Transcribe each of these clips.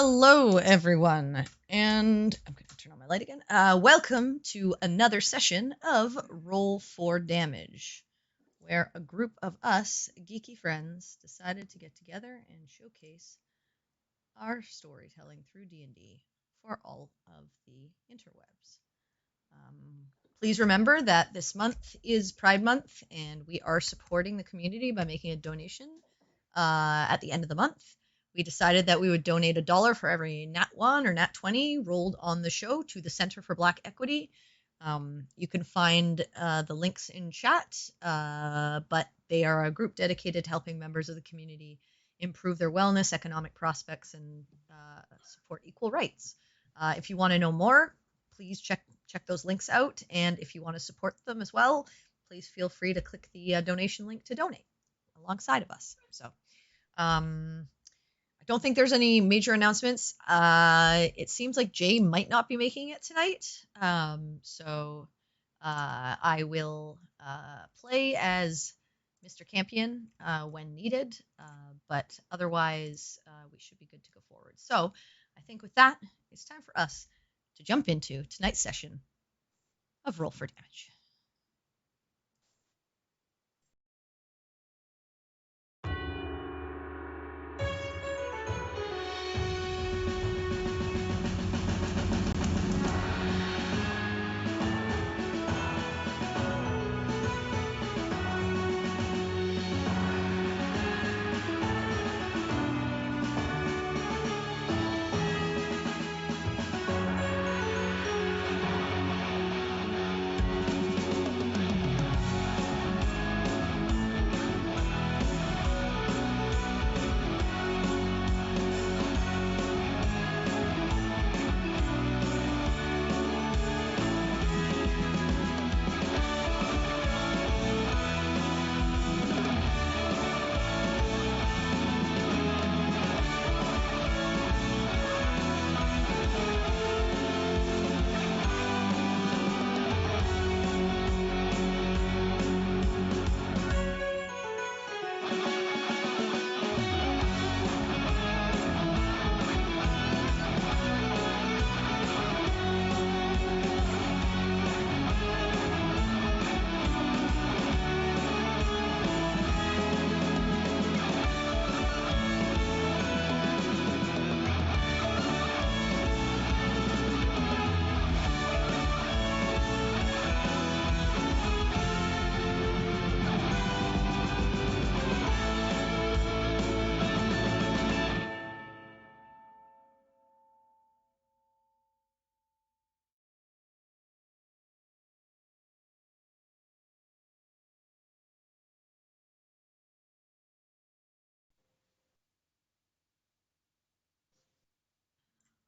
Hello, everyone, and I'm going to turn on my light again. Welcome to another session of Roll for Damage, where a group of us geeky friends decided to get together and showcase our storytelling through D&D for all of the interwebs. Please remember that this month is Pride Month, and we are supporting the community by making a donation at the end of the month. We decided that we would donate $1 for every Nat 1 or Nat 20 rolled on the show to the Center for Black Equity. You can find the links in chat, but they are a group dedicated to helping members of the community improve their wellness, economic prospects, and support equal rights. If you want to know more, please check those links out. And if you want to support them as well, please feel free to click the donation link to donate alongside of us. So I don't think there's any major announcements. It seems like Jay might not be making it tonight. So I will play as Mr. Campion when needed. But otherwise, we should be good to go forward. So I think with that, it's time for us to jump into tonight's session of Roll for Damage.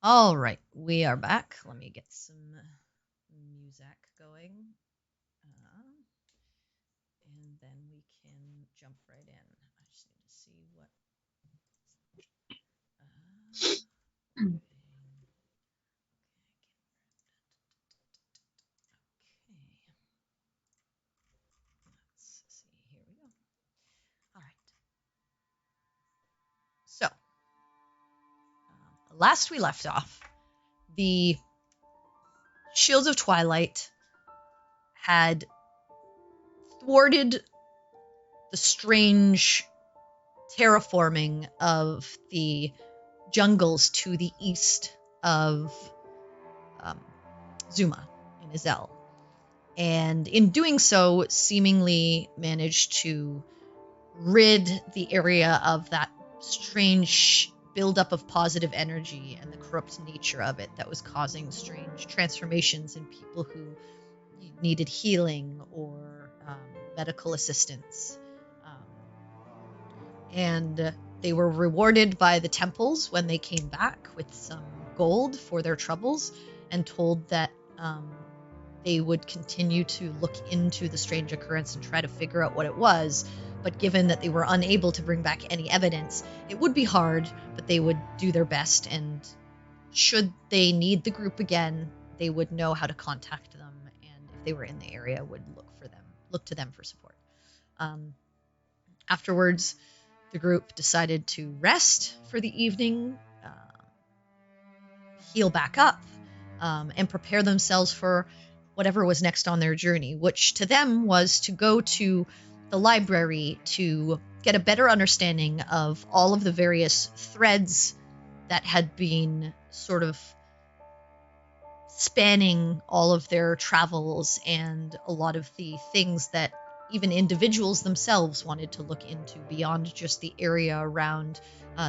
All right, we are back. Let me get some music going. And then we can jump right in. I just need to see what. Okay. Let's see. Here we go. All right. So, last we left off, the Shields of Twilight had thwarted the strange terraforming of the jungles to the east of Zuma in Izel. And in doing so, seemingly managed to rid the area of that strange buildup of positive energy and the corrupt nature of it that was causing strange transformations in people who needed healing or medical assistance. And they were rewarded by the temples when they came back with some gold for their troubles and told that they would continue to look into the strange occurrence and try to figure out what it was. But given that they were unable to bring back any evidence, it would be hard, but they would do their best. And should they need the group again, they would know how to contact them. And if they were in the area, would look to them for support. Afterwards, the group decided to rest for the evening, heal back up and prepare themselves for whatever was next on their journey, which to them was to go to the library to get a better understanding of all of the various threads that had been sort of spanning all of their travels and a lot of the things that even individuals themselves wanted to look into beyond just the area around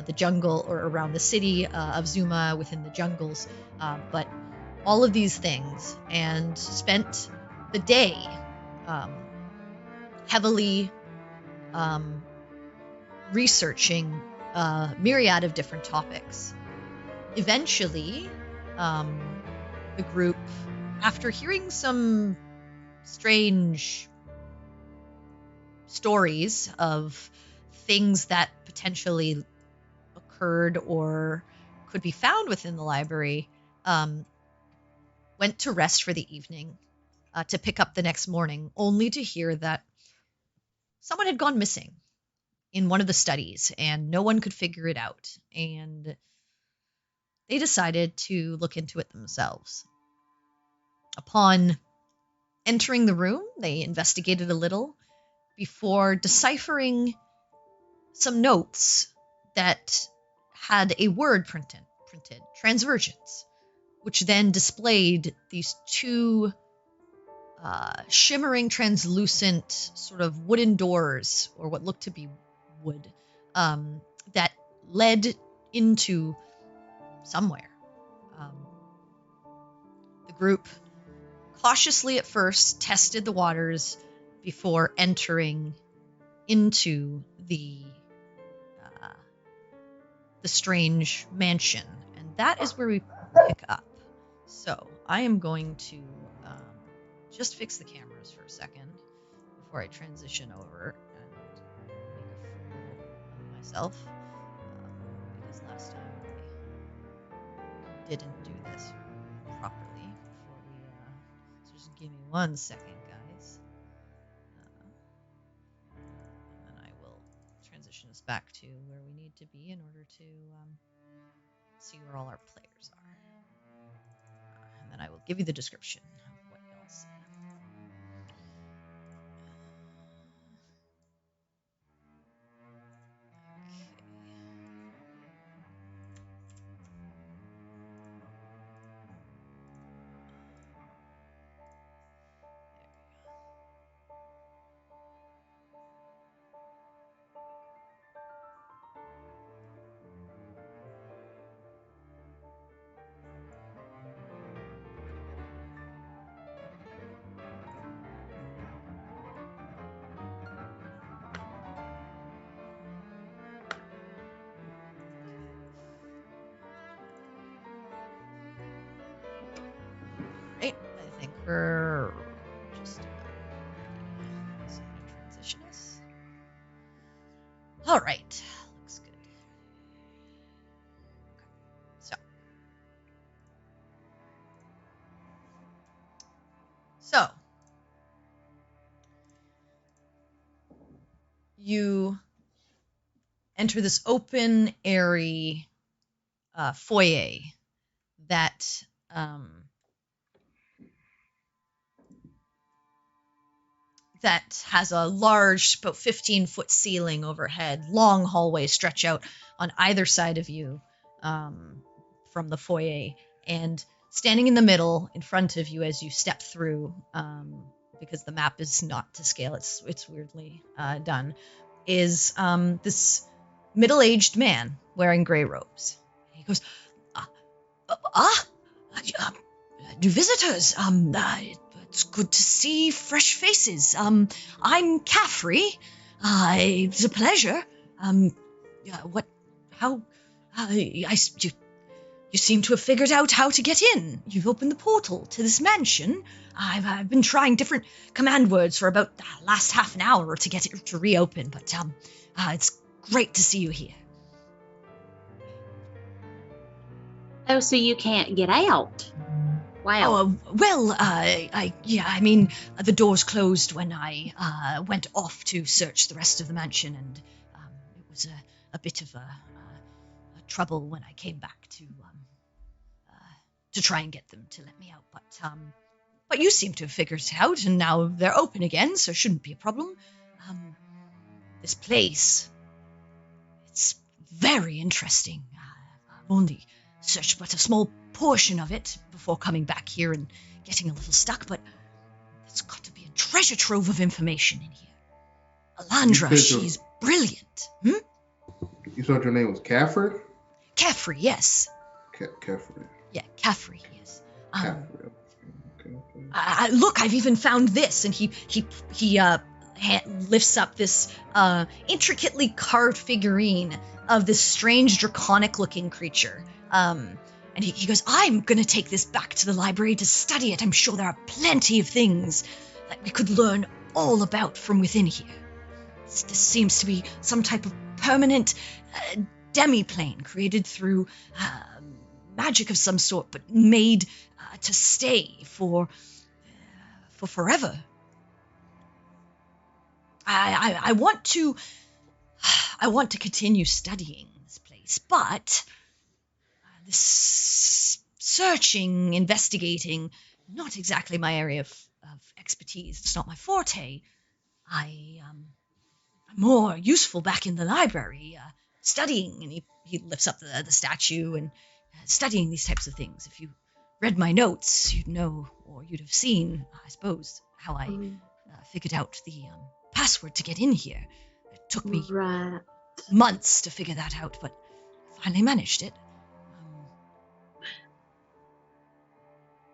the jungle or around the city of Zuma within the jungles, but all of these things, and spent the day heavily researching a myriad of different topics. Eventually, the group, after hearing some strange stories of things that potentially occurred or could be found within the library, went to rest for the evening to pick up the next morning, only to hear that someone had gone missing in one of the studies and no one could figure it out. And they decided to look into it themselves. Upon entering the room, they investigated a little before deciphering some notes that had a word printed, transvergence, which then displayed these two shimmering, translucent sort of wooden doors, or what looked to be wood, that led into somewhere. The group cautiously at first tested the waters before entering into the strange mansion, and that is where we pick up. So I am going to just fix the cameras for a second before I transition over and make a fool of myself, because last time I didn't do this properly before we so just give me 1 second, guys, and then I will transition us back to where we need to be in order to see where all our players are, and then I will give you the description of what y'all see. Right, I think we're just so I'm gonna transition us. All right, looks good. Okay. So you enter this open, airy foyer that that has a large, about 15-foot ceiling overhead. Long hallways stretch out on either side of you from the foyer. And standing in the middle, in front of you as you step through, because the map is not to scale, it's weirdly done, is this middle-aged man wearing gray robes. He goes, new visitors. It's good to see fresh faces. I'm Caffrey. It's a pleasure. You seem to have figured out how to get in. You've opened the portal to this mansion. I've been trying different command words for about the last half an hour to get it to reopen, but it's great to see you here. Oh, so you can't get out? Wow. I mean, the doors closed when I went off to search the rest of the mansion, and it was a bit of a trouble when I came back to to try and get them to let me out, but you seem to have figured it out, and now they're open again, so it shouldn't be a problem. This place, it's very interesting. I've only searched but a small portion of it before coming back here and getting a little stuck, but there's got to be a treasure trove of information in here. Alandra, she's brilliant. You said your name was Caffrey? Caffrey, yes. Caffrey. Yeah, Caffrey, yes. Caffrey. Look, I've even found this, and he lifts up this intricately carved figurine of this strange draconic-looking creature. And he goes, I'm going to take this back to the library to study it. I'm sure there are plenty of things that we could learn all about from within here. This seems to be some type of permanent demiplane created through magic of some sort, but made to stay for forever. I want to continue studying this place, but this searching, investigating, not exactly my area of expertise. It's not my forte. I'm more useful back in the library, studying, and he lifts up the statue and studying these types of things. If you read my notes, you'd know, or you'd have seen, I suppose, how I figured out the password to get in here. It took me months to figure that out, but finally managed it.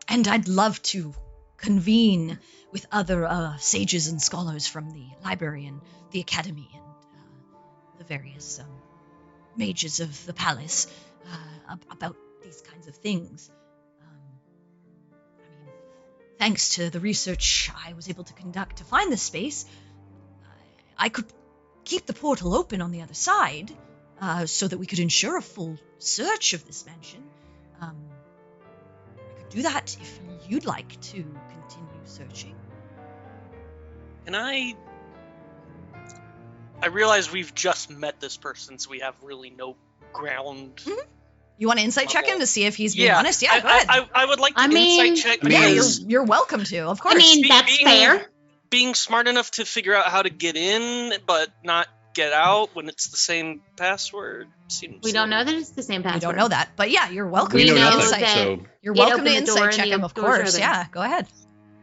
And I'd love to convene with other sages and scholars from the library and the academy and the various mages of the palace about these kinds of things. Thanks to the research I was able to conduct to find this space, I could keep the portal open on the other side so that we could ensure a full search of this mansion. I could do that if you'd like to continue searching. Can I realize we've just met this person, so we have really no ground. Mm-hmm. You want to insight check him to see if he's being honest? Yeah, go ahead. I would like to insight check. Yeah, you're welcome to, of course. I mean, that's fair. Being smart enough to figure out how to get in, but not get out when it's the same password seems. We don't know that it's the same password. We don't know that, but yeah, you're welcome to insight. So you're welcome to insight check him, of course. Yeah, go ahead.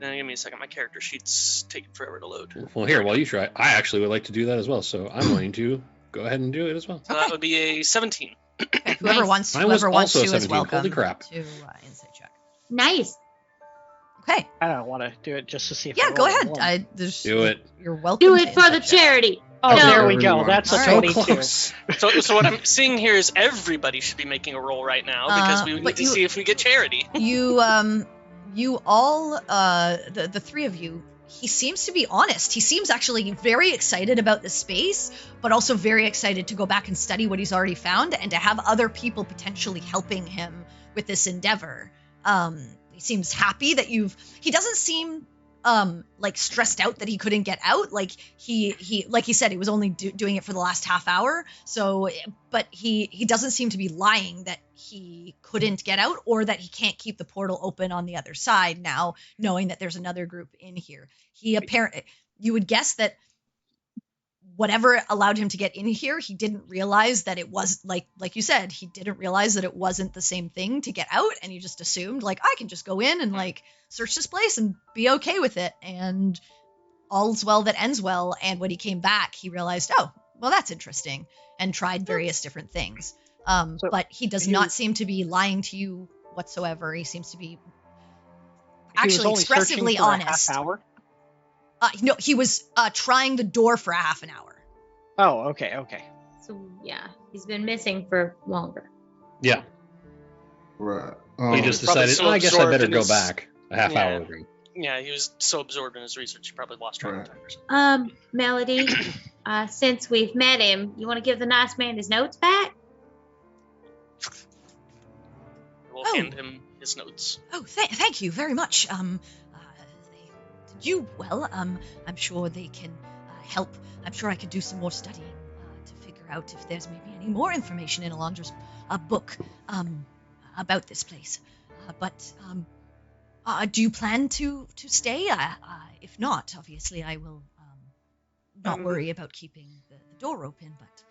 Now, give me a second. My character sheet's taking forever to load. Well, here, while you try, I actually would like to do that as well, so I'm going to go ahead and do it as well. So that would be a 17. Okay, whoever wants to is welcome Holy crap. to insight check. Nice. Okay. I don't want to do it just to see if I go ahead. Do it. You're welcome. Do it for the charity. Oh, no. There we go. That's a 22. So what I'm seeing here is everybody should be making a roll right now because we need to see if we get charity. You all, the three of you, he seems to be honest. He seems actually very excited about the space, but also very excited to go back and study what he's already found and to have other people potentially helping him with this endeavor. He seems happy that he doesn't seem like stressed out that he couldn't get out. Like he like he said, he was only doing it for the last half hour. So, but he doesn't seem to be lying that he couldn't get out or that he can't keep the portal open on the other side now, knowing that there's another group in here. You would guess that whatever allowed him to get in here, he didn't realize that it was like you said, he didn't realize that it wasn't the same thing to get out, and he just assumed like I can just go in and like search this place and be okay with it, and all's well that ends well. And when he came back, he realized, oh, well, that's interesting, and tried various different things. But he does not seem to be lying to you whatsoever. He seems to be actually expressively honest. A half hour? No, he was trying the door for a half an hour. Oh, okay. So, yeah, he's been missing for longer. Yeah. Right. He just decided, I guess I better go back a half hour ago. Yeah, he was so absorbed in his research, he probably lost track of time or something. Melody, since we've met him, you want to give the nice man his notes back? We'll hand him his notes. Oh, thank you very much. They did you well. I'm sure they can help. I'm sure I could do some more studying to figure out if there's maybe any more information in Alandra's book about this place. But do you plan to stay? If not, obviously I will not worry about keeping the door open. But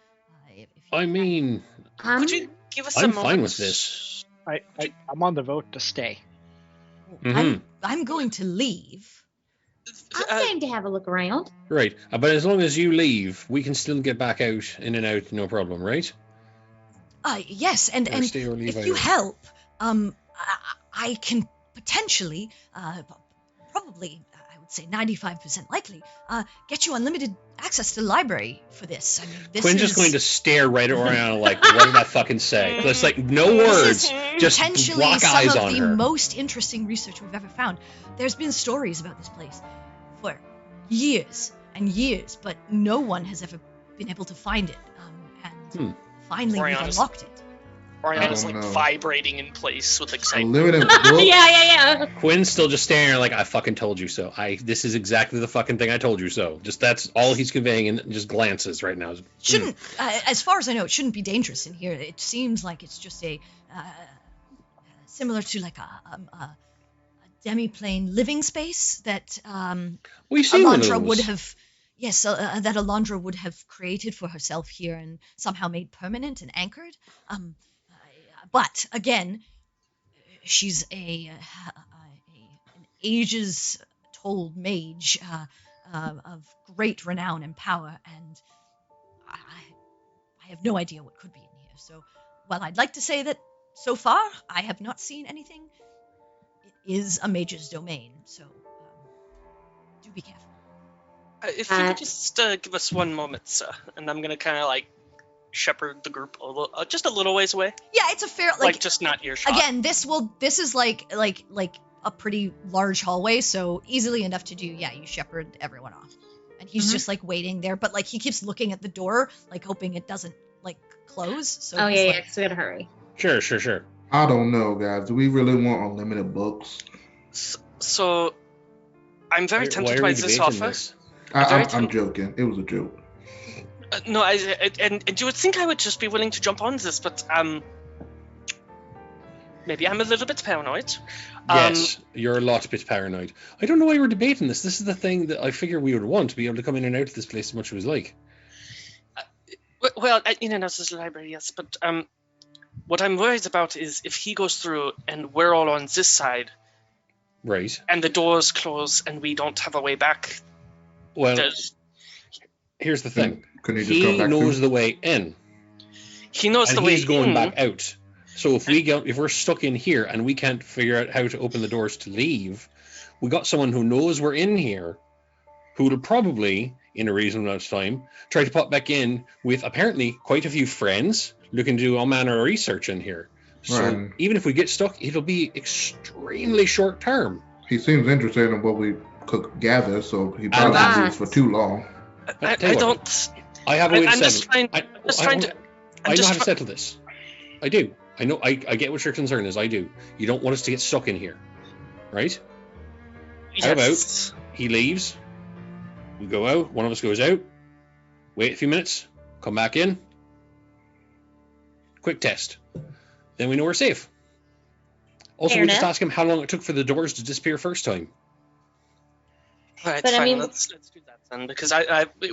if you I mean, Could you give us a I'm moment? fine with this. I'm on the vote to stay. I'm going to leave. I'm game to have a look around. Right, but as long as you leave, we can still get back out, in and out, no problem, right? Yes, and Stay or leave if you either. help, I can potentially, probably, I would say 95% likely, get you unlimited access to the library for this. I mean, this Quinn's is just going to stare right at Oriana like, what did I fucking say? Just like, no words, just potentially lock some eyes of on the her. most interesting research we've ever found. There's been stories about this place for years and years, but no one has ever been able to find it. And finally, we've Oriana's- unlocked it. Oriana's I like don't know. vibrating in place with excitement. Unlimited books. yeah. Quinn's still just staring there like, I fucking told you so. This is exactly the fucking thing I told you so. Just that's all he's conveying and just glances right now. Shouldn't, as far as I know, it shouldn't be dangerous in here. It seems like it's just a similar to like a demi-plane living space that We've seen one of Alondra those. would have, yes, that Alondra would have created for herself here and somehow made permanent and anchored. But again, she's an ages-told mage of great renown and power, and I have no idea what could be in here. So, while I'd like to say that so far I have not seen anything, it is a mage's domain. So, do be careful. If you could just give us one moment, sir, and I'm gonna kind of like shepherd the group just a little ways away, Yeah, it's a fair like just not earshot. Again, this is like a pretty large hallway, so easily enough to do. Yeah, you shepherd everyone off, and he's just like waiting there, but like he keeps looking at the door, like hoping it doesn't like close. So Oh he's yeah, like, because we gotta hurry. Sure. I don't know, guys. Do we really want unlimited books? So, I'm very Why tempted are by we this debating offer. this? I'm joking. It was a joke. No, and you would think I would just be willing to jump on this, but maybe I'm a little bit paranoid. Yes, you're a lot bit paranoid. I don't know why we're debating this. This is the thing that I figure we would want, to be able to come in and out of this place as much as we like. Well, in and out of the library, yes, but what I'm worried about is if he goes through and we're all on this side, Right. and the doors close and we don't have a way back. Well, there's- here's the thing. Couldn't he just He go back knows to? the way in, He knows and the way he's going in. back out. So if we're stuck in here and we can't figure out how to open the doors to leave, we got someone who knows we're in here, who will probably, in a reasonable amount of time, try to pop back in with apparently quite a few friends looking to do all manner of research in here. So Right. even if we get stuck, it'll be extremely short term. He seems interested in what we could gather, so he probably Ah. won't do this for too long. I Tell you what, don't. I have a way to I'm settle. just trying. I, just I- trying to. I I'm know just how to try- settle this. I do. I know. I get what your concern is. I do. You don't want us to get stuck in here, right? How about- Yes. He leaves. We go out. One of us goes out. Wait a few minutes. Come back in. Quick test. Then we know we're safe. Also, Fair we just enough. ask him how long it took for the doors to disappear first time. Right, But I fine. mean- Let's do that then, because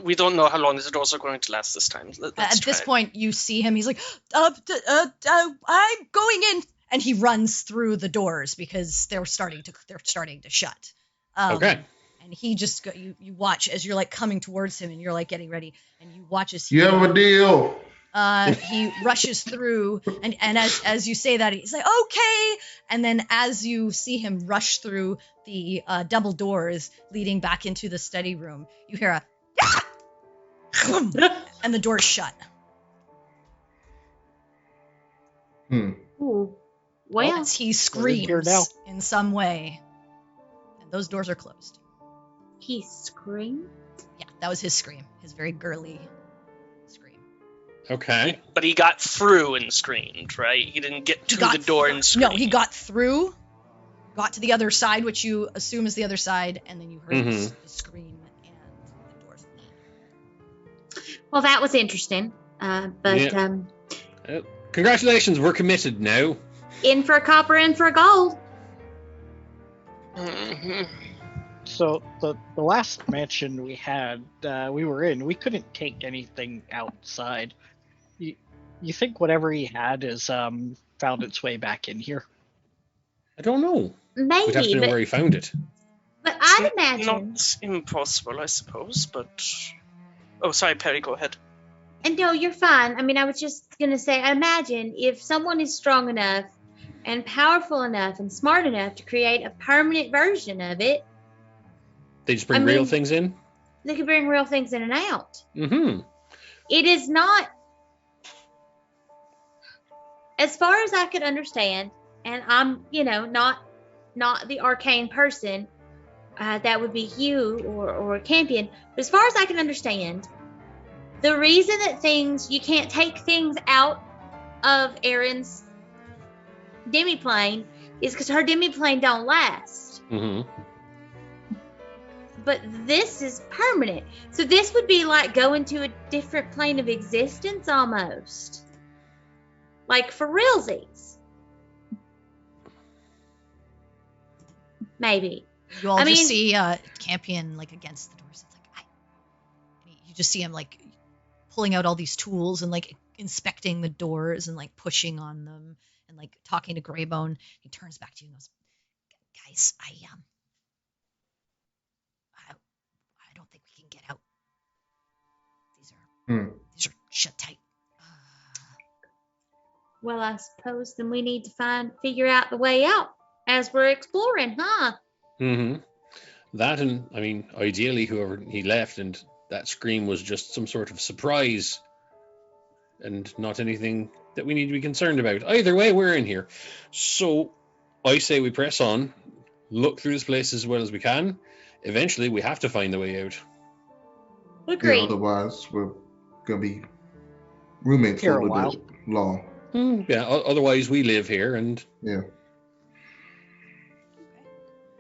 we don't know how long the doors are going to last this time. Let's at this try it. point, you see him. He's like, I'm going in, and he runs through the doors because they're starting to shut. Okay. And he just you watch as you're like coming towards him, and you're like getting ready, and you watch as he You have a deal. he rushes through, and as you say that, he's like, okay, and then as you see him rush through the double doors leading back into the study room, you hear a and the doors shut. Hmm. Ooh. Well, As he here screams now. in some way, and those doors are closed. he screamed. Yeah, that was his scream, his very girly scream. Okay. But he got through and screamed, right? He didn't get He to got the door and scream. No, he got through, got to the other side, which you assume is the other side, and then you heard the scream and the doors. Well, that was interesting. But Yeah. Congratulations, we're committed now. in for a copper, in for a gold. Mhm. So the last mansion we had, we were in, we couldn't take anything outside. You think whatever he had is found its way back in here? I don't know. We'd have to Maybe, know where he found it. but I'd imagine. Not impossible, I suppose, but... Oh, sorry, Perry, go ahead. And no, you're fine. I mean, I was just gonna say, I imagine if someone is strong enough and powerful enough and smart enough to create a permanent version of it, They just bring real things in? they could bring real things in and out. Mm-hmm. It is not, as far as I could understand, and I'm, not the arcane person. That would be Hugh or a Campion. But as far as I can understand, the reason that you can't take things out of Erin's demiplane is because her demiplane don't last. Mm-hmm. But this is permanent. So this would be like going to a different plane of existence almost. Like for realsies. Maybe. You all just see Campion like against the doors. It's like you just see him like pulling out all these tools and like inspecting the doors and like pushing on them and like talking to Greybone. He turns back to you and goes, "Guys, I don't think we can get out. These are shut tight." Well, I suppose then we need to figure out the way out as we're exploring, huh? Mm-hmm. That and, I mean, ideally, whoever he left and that scream was just some sort of surprise and not anything that we need to be concerned about. Either way, we're in here. So I say we press on, look through this place as well as we can. Eventually, we have to find the way out. Agreed. Yeah, otherwise, we're going to be roommates Here for a a little while. bit long. Yeah, otherwise we live here and... Yeah.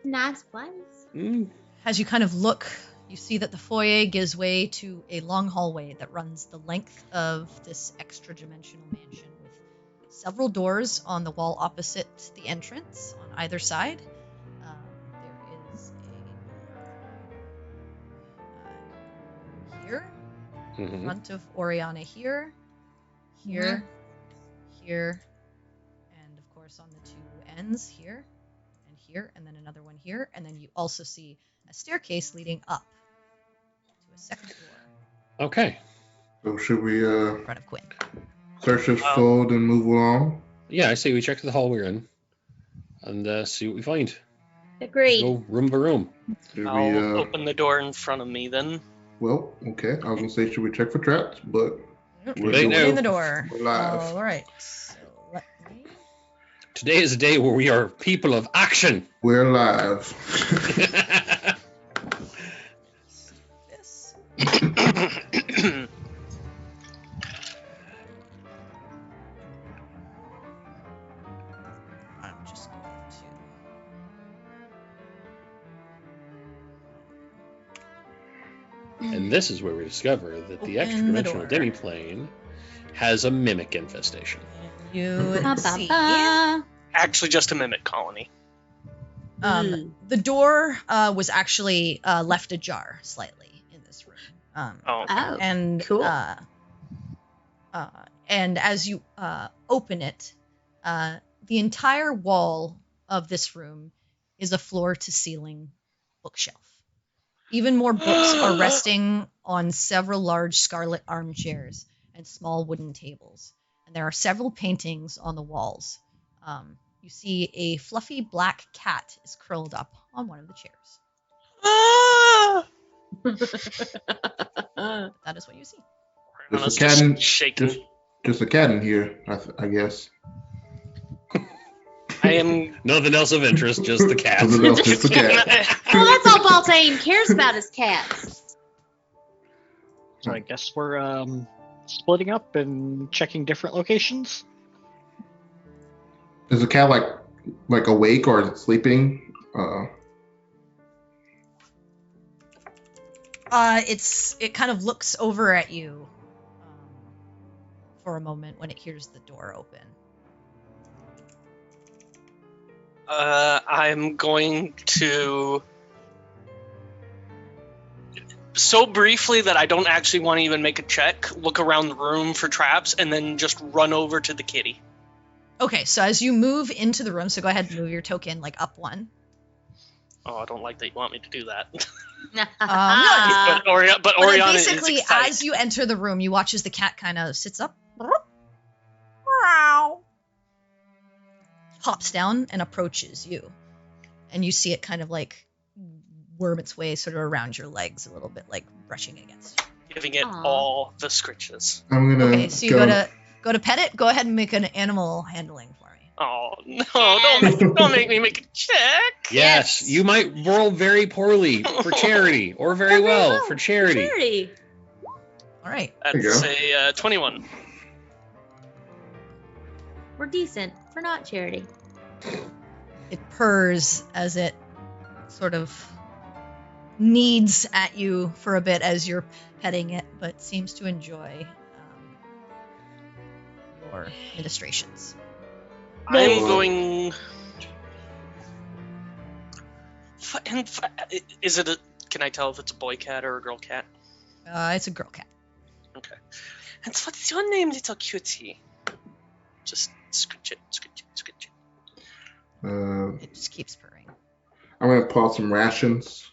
Nice place. As you kind of look, you see that the foyer gives way to a long hallway that runs the length of this extra-dimensional mansion with several doors on the wall opposite the entrance on either side. There is a here, in front of Oriana here, here, and of course on the two ends here. Here, and then another one here, and then you also see a staircase leading up to a second floor. Okay. So should we In front of Quinn. search this fold and move along? Yeah, I say we check the hall we're in and see what we find. Agreed. Go room by room. Should I'll open the door in front of me then. Well, okay. I was going to say, should we check for traps? But we're Right doing now. Opening it. the door. We're live. All right. So let me. Today is a day where we are people of action. We're live. This. I'm just going to. And this is where we discover that the Open extra-dimensional the door. demiplane has a mimic infestation. You see. Actually, just a mimic colony. The door was actually left ajar slightly in this room. Oh, And cool. And as you open it, the entire wall of this room is a floor-to-ceiling bookshelf. Even more books are resting on several large scarlet armchairs and small wooden tables. And there are several paintings on the walls. You see a fluffy black cat is curled up on one of the chairs. That is what you see. There's a cat in, shaking. just a cat in here, I guess. I am. Nothing else of interest, just the cat. Something else, just a cat. Well, that's all Baltaine cares about is cats. So I guess we're splitting up and checking different locations. Is the cat like awake or sleeping? It kind of looks over at you for a moment when it hears the door open. I'm going to, so briefly that I don't actually want to even make a check, look around the room for traps, and then just run over to the kitty. Okay, so as you move into the room, so go ahead and move your token like up one. Oh, I don't like that you want me to do that. No, but But then Oriana basically, is excited. as you enter the room, you watch as the cat kind of sits up, hops down, and approaches you. And you see it kind of like worm its way sort of around your legs a little bit, like brushing against you. Giving it Aw. all the scritches. I'm gonna Okay, so you go to pet it. Go ahead and make an animal handling for me. Oh, no, don't make me make a check. Yes, you might roll very poorly for charity, or very well for charity. Charity. All right. you That's go. a 21. We're decent. We're not charity. It purrs as it sort of kneads at you for a bit as you're petting it, but seems to enjoy your ministrations. I'm going. Is it a? Can I tell if it's a boy cat or a girl cat? It's a girl cat. Okay. And what's your name, little cutie? Just scritch it, scritch it, scritch it. It just keeps purring. I'm gonna pull out some rations.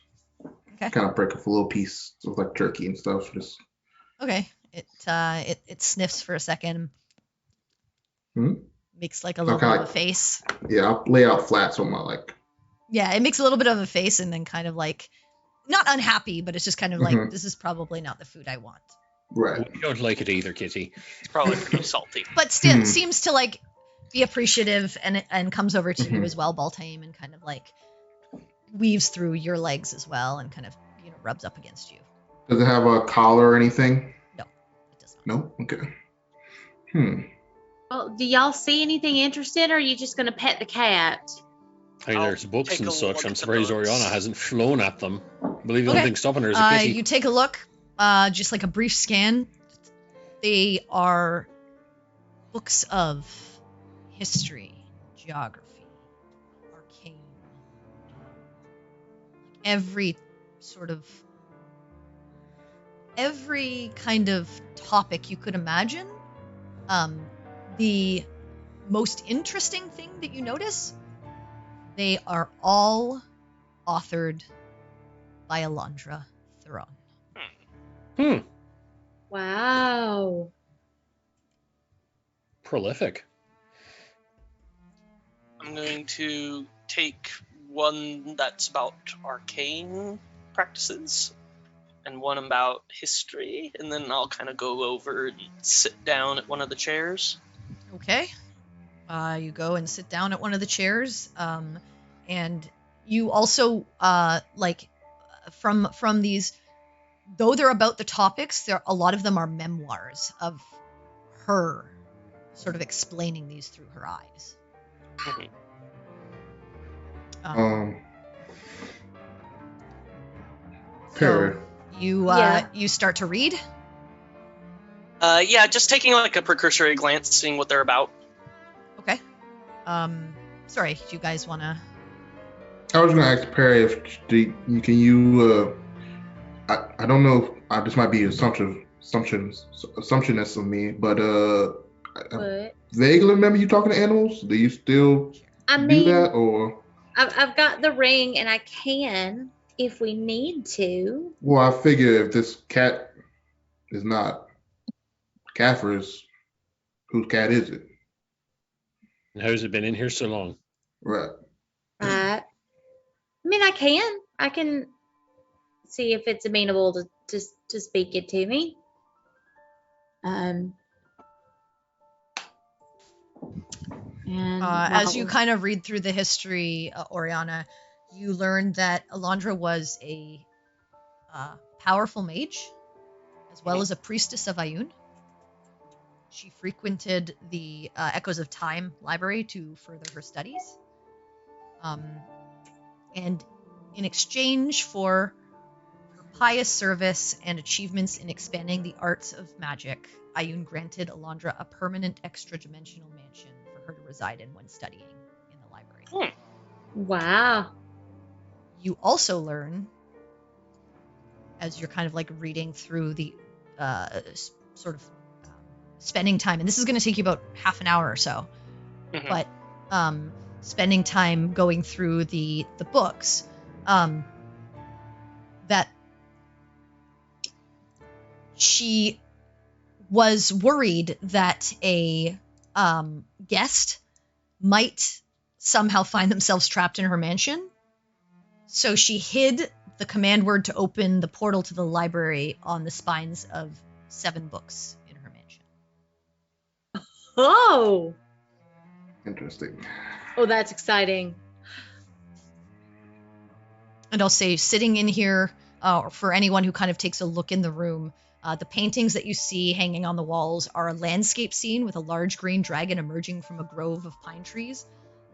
Okay. Kind of break up a little piece of like turkey and stuff. Just Okay. It sniffs for a second. Hmm? Makes like a little Okay. bit of a face. yeah, I'll lay out flat so I'm not like Yeah, it makes a little bit of a face and then kind of like not unhappy, but it's just kind of like Mhm. this is probably not the food I want. right. We don't like it either, Kitty. It's probably pretty salty. But still Hmm. seems to like be appreciative and comes over to you Mhm. as well, Baltame, and kind of like weaves through your legs as well and kind of rubs up against you. Does it have a collar or anything? It does not. No. Okay. Well, do y'all see anything interesting, or are you just gonna pet the cat? I mean, I'll there's books take and a such. look I'm at the surprised books. Oriana hasn't flown at them. Believe the Okay. only thing stopping her is a kitty. You take a look, just like a brief scan. They are books of history, geography, arcane, every kind of topic you could imagine. The most interesting thing that you notice, they are all authored by Alondra Theron. Wow. Prolific. I'm going to take one that's about arcane practices and one about history, and then I'll kind of go over and sit down at one of the chairs. Okay. You go and sit down at one of the chairs, and you also from these, though they're about the topics, a lot of them are memoirs of her, sort of explaining these through her eyes. Mhm. Perry. You start to read. Yeah, just taking like a precursory glance, seeing what they're about. Okay. Sorry, do you guys want to? I was gonna ask Perry if I don't know. This might be assumptionist of me, but I What? vaguely remember you talking to animals. Do you still I do mean, that, or? I've got the ring, and I can if we need to. Well, I figure if this cat is not Caffrey's, whose cat is it? And how's it been in here so long? Right. Right. I mean, I can see if it's amenable to speak it to me. And As you kind of read through the history, Oriana, you learn that Alondra was a powerful mage, as well as a priestess of Ayun. She frequented the Echoes of Time library to further her studies. And in exchange for her pious service and achievements in expanding the arts of magic, Ayun granted Alondra a permanent extra-dimensional mansion for her to reside in when studying in the library. Wow. You also learn, as you're kind of like reading through the sort of spending time, and this is going to take you about half an hour or so, Mhm. but spending time going through the books, that she was worried that a guest might somehow find themselves trapped in her mansion. So she hid the command word to open the portal to the library on the spines of 7 books in her mansion. Oh. Interesting. Oh, that's exciting. And I'll say, sitting in here, for anyone who kind of takes a look in the room, the paintings that you see hanging on the walls are a landscape scene with a large green dragon emerging from a grove of pine trees,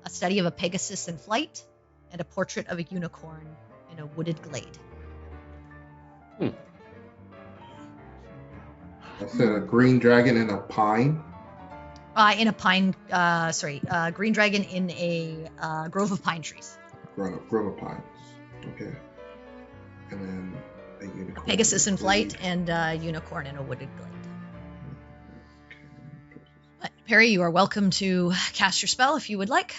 a study of a Pegasus in flight, and a portrait of a unicorn in a wooded glade. I said a green dragon and a pine. In a green dragon in a grove of pine trees. Grove of pines. Okay. And then a unicorn. Pegasus in flight and a unicorn in a wooded glade. But Perry, you are welcome to cast your spell if you would like,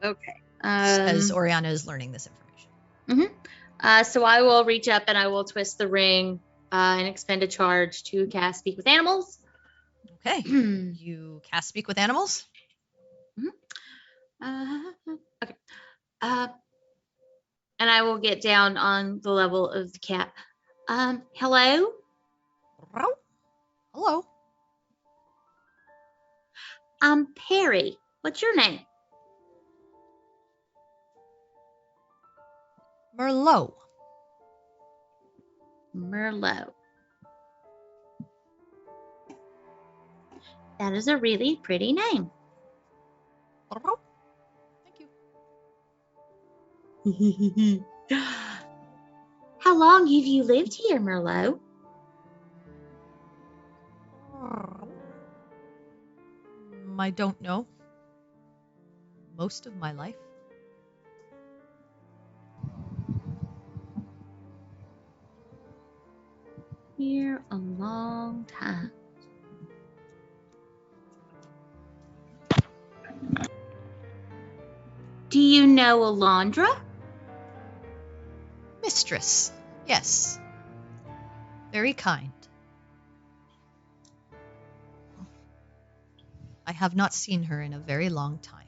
Okay. as Oriana is learning this information. So I will reach up and I will twist the ring and expend a charge to cast Speak with Animals. Okay. You cast Speak with Animals? Okay. And I will get down on the level of the cat. Hello? Hello. I'm Perry. What's your name? Merlot. Merlot. That is a really pretty name. Thank you. How long have you lived here, Merlot? I don't know. Most of my life. Here a long time. Do you know Alondra? Mistress. Yes. Very kind. I have not seen her in a very long time.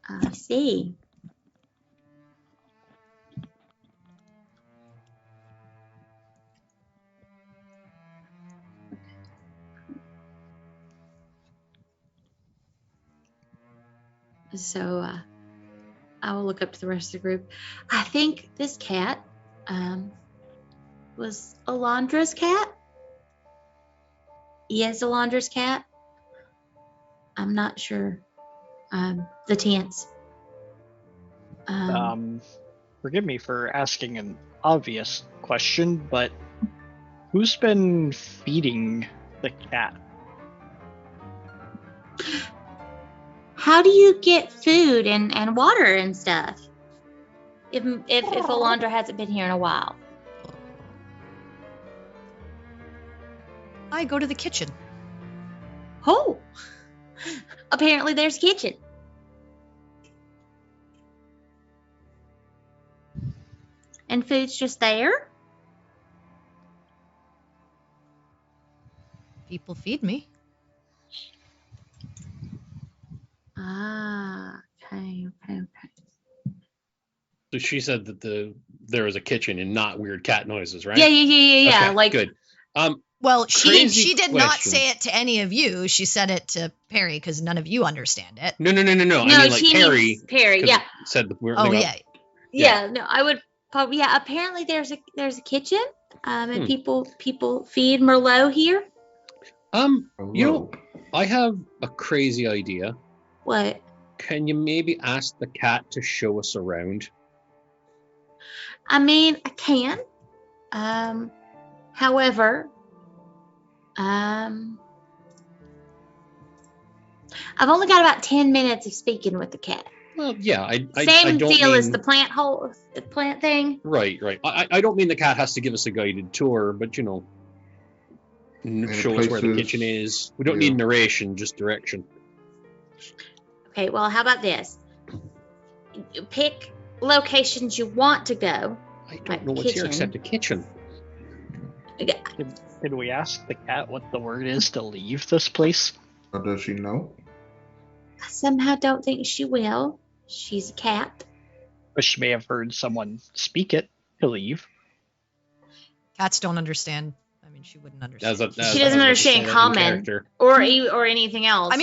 I see. So I will look up to the rest of the group. I think this cat was Alondra's cat. Yes, Alondra's cat. I'm not sure. The tense. Forgive me for asking an obvious question, but who's been feeding the cat? How do you get food and water and stuff? If Alondra hasn't been here in a while. I go to the kitchen. Oh, apparently there's a kitchen. And food's just there? People feed me. Ah, okay. So she said that there was a kitchen and not weird cat noises, right? Yeah. Okay, Like, good. Well, she Crazy did not question. say it to any of you. She said it to Perry because none of you understand it. No. I mean, like she Perry. means Perry, 'cause yeah. it said the weird Oh thing. yeah. Yeah, no, I would probably, yeah, apparently there's a kitchen, and people feed Merlot here. You know, I have a crazy idea. What? Can you maybe ask the cat to show us around? I mean, I can. However, I've only got about 10 minutes of speaking with the cat. Well, yeah, I Same don't deal mean, as the plant thing. Right. I don't mean the cat has to give us a guided tour, but show us where the kitchen is. We don't need narration, just direction. Okay, well, how about this? You pick locations you want to go. I don't know what's here except a kitchen. Did we ask the cat what the word is to leave this place? Or does she know? I somehow don't think she will. She's a cat. But she may have heard someone speak it to leave. Cats don't understand. I mean, she wouldn't understand. She doesn't understand common or anything else. I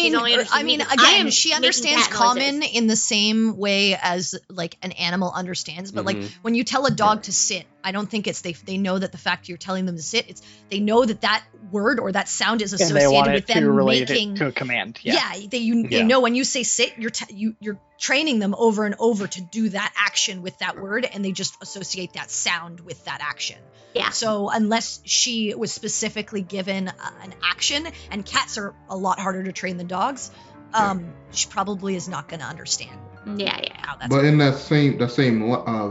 mean, again, she understands common in the same way as like an animal understands. But like when you tell a dog to sit, I don't think it's they know that the fact you're telling them to sit, it's they know that word or that sound is associated with them making to a command. They know when you say sit, you're training them over and over to do that action with that word, and they just associate that sound with that action. Yeah. So unless she was specifically given an action, and cats are a lot harder to train than dogs, she probably is not going to understand. How that's but in that same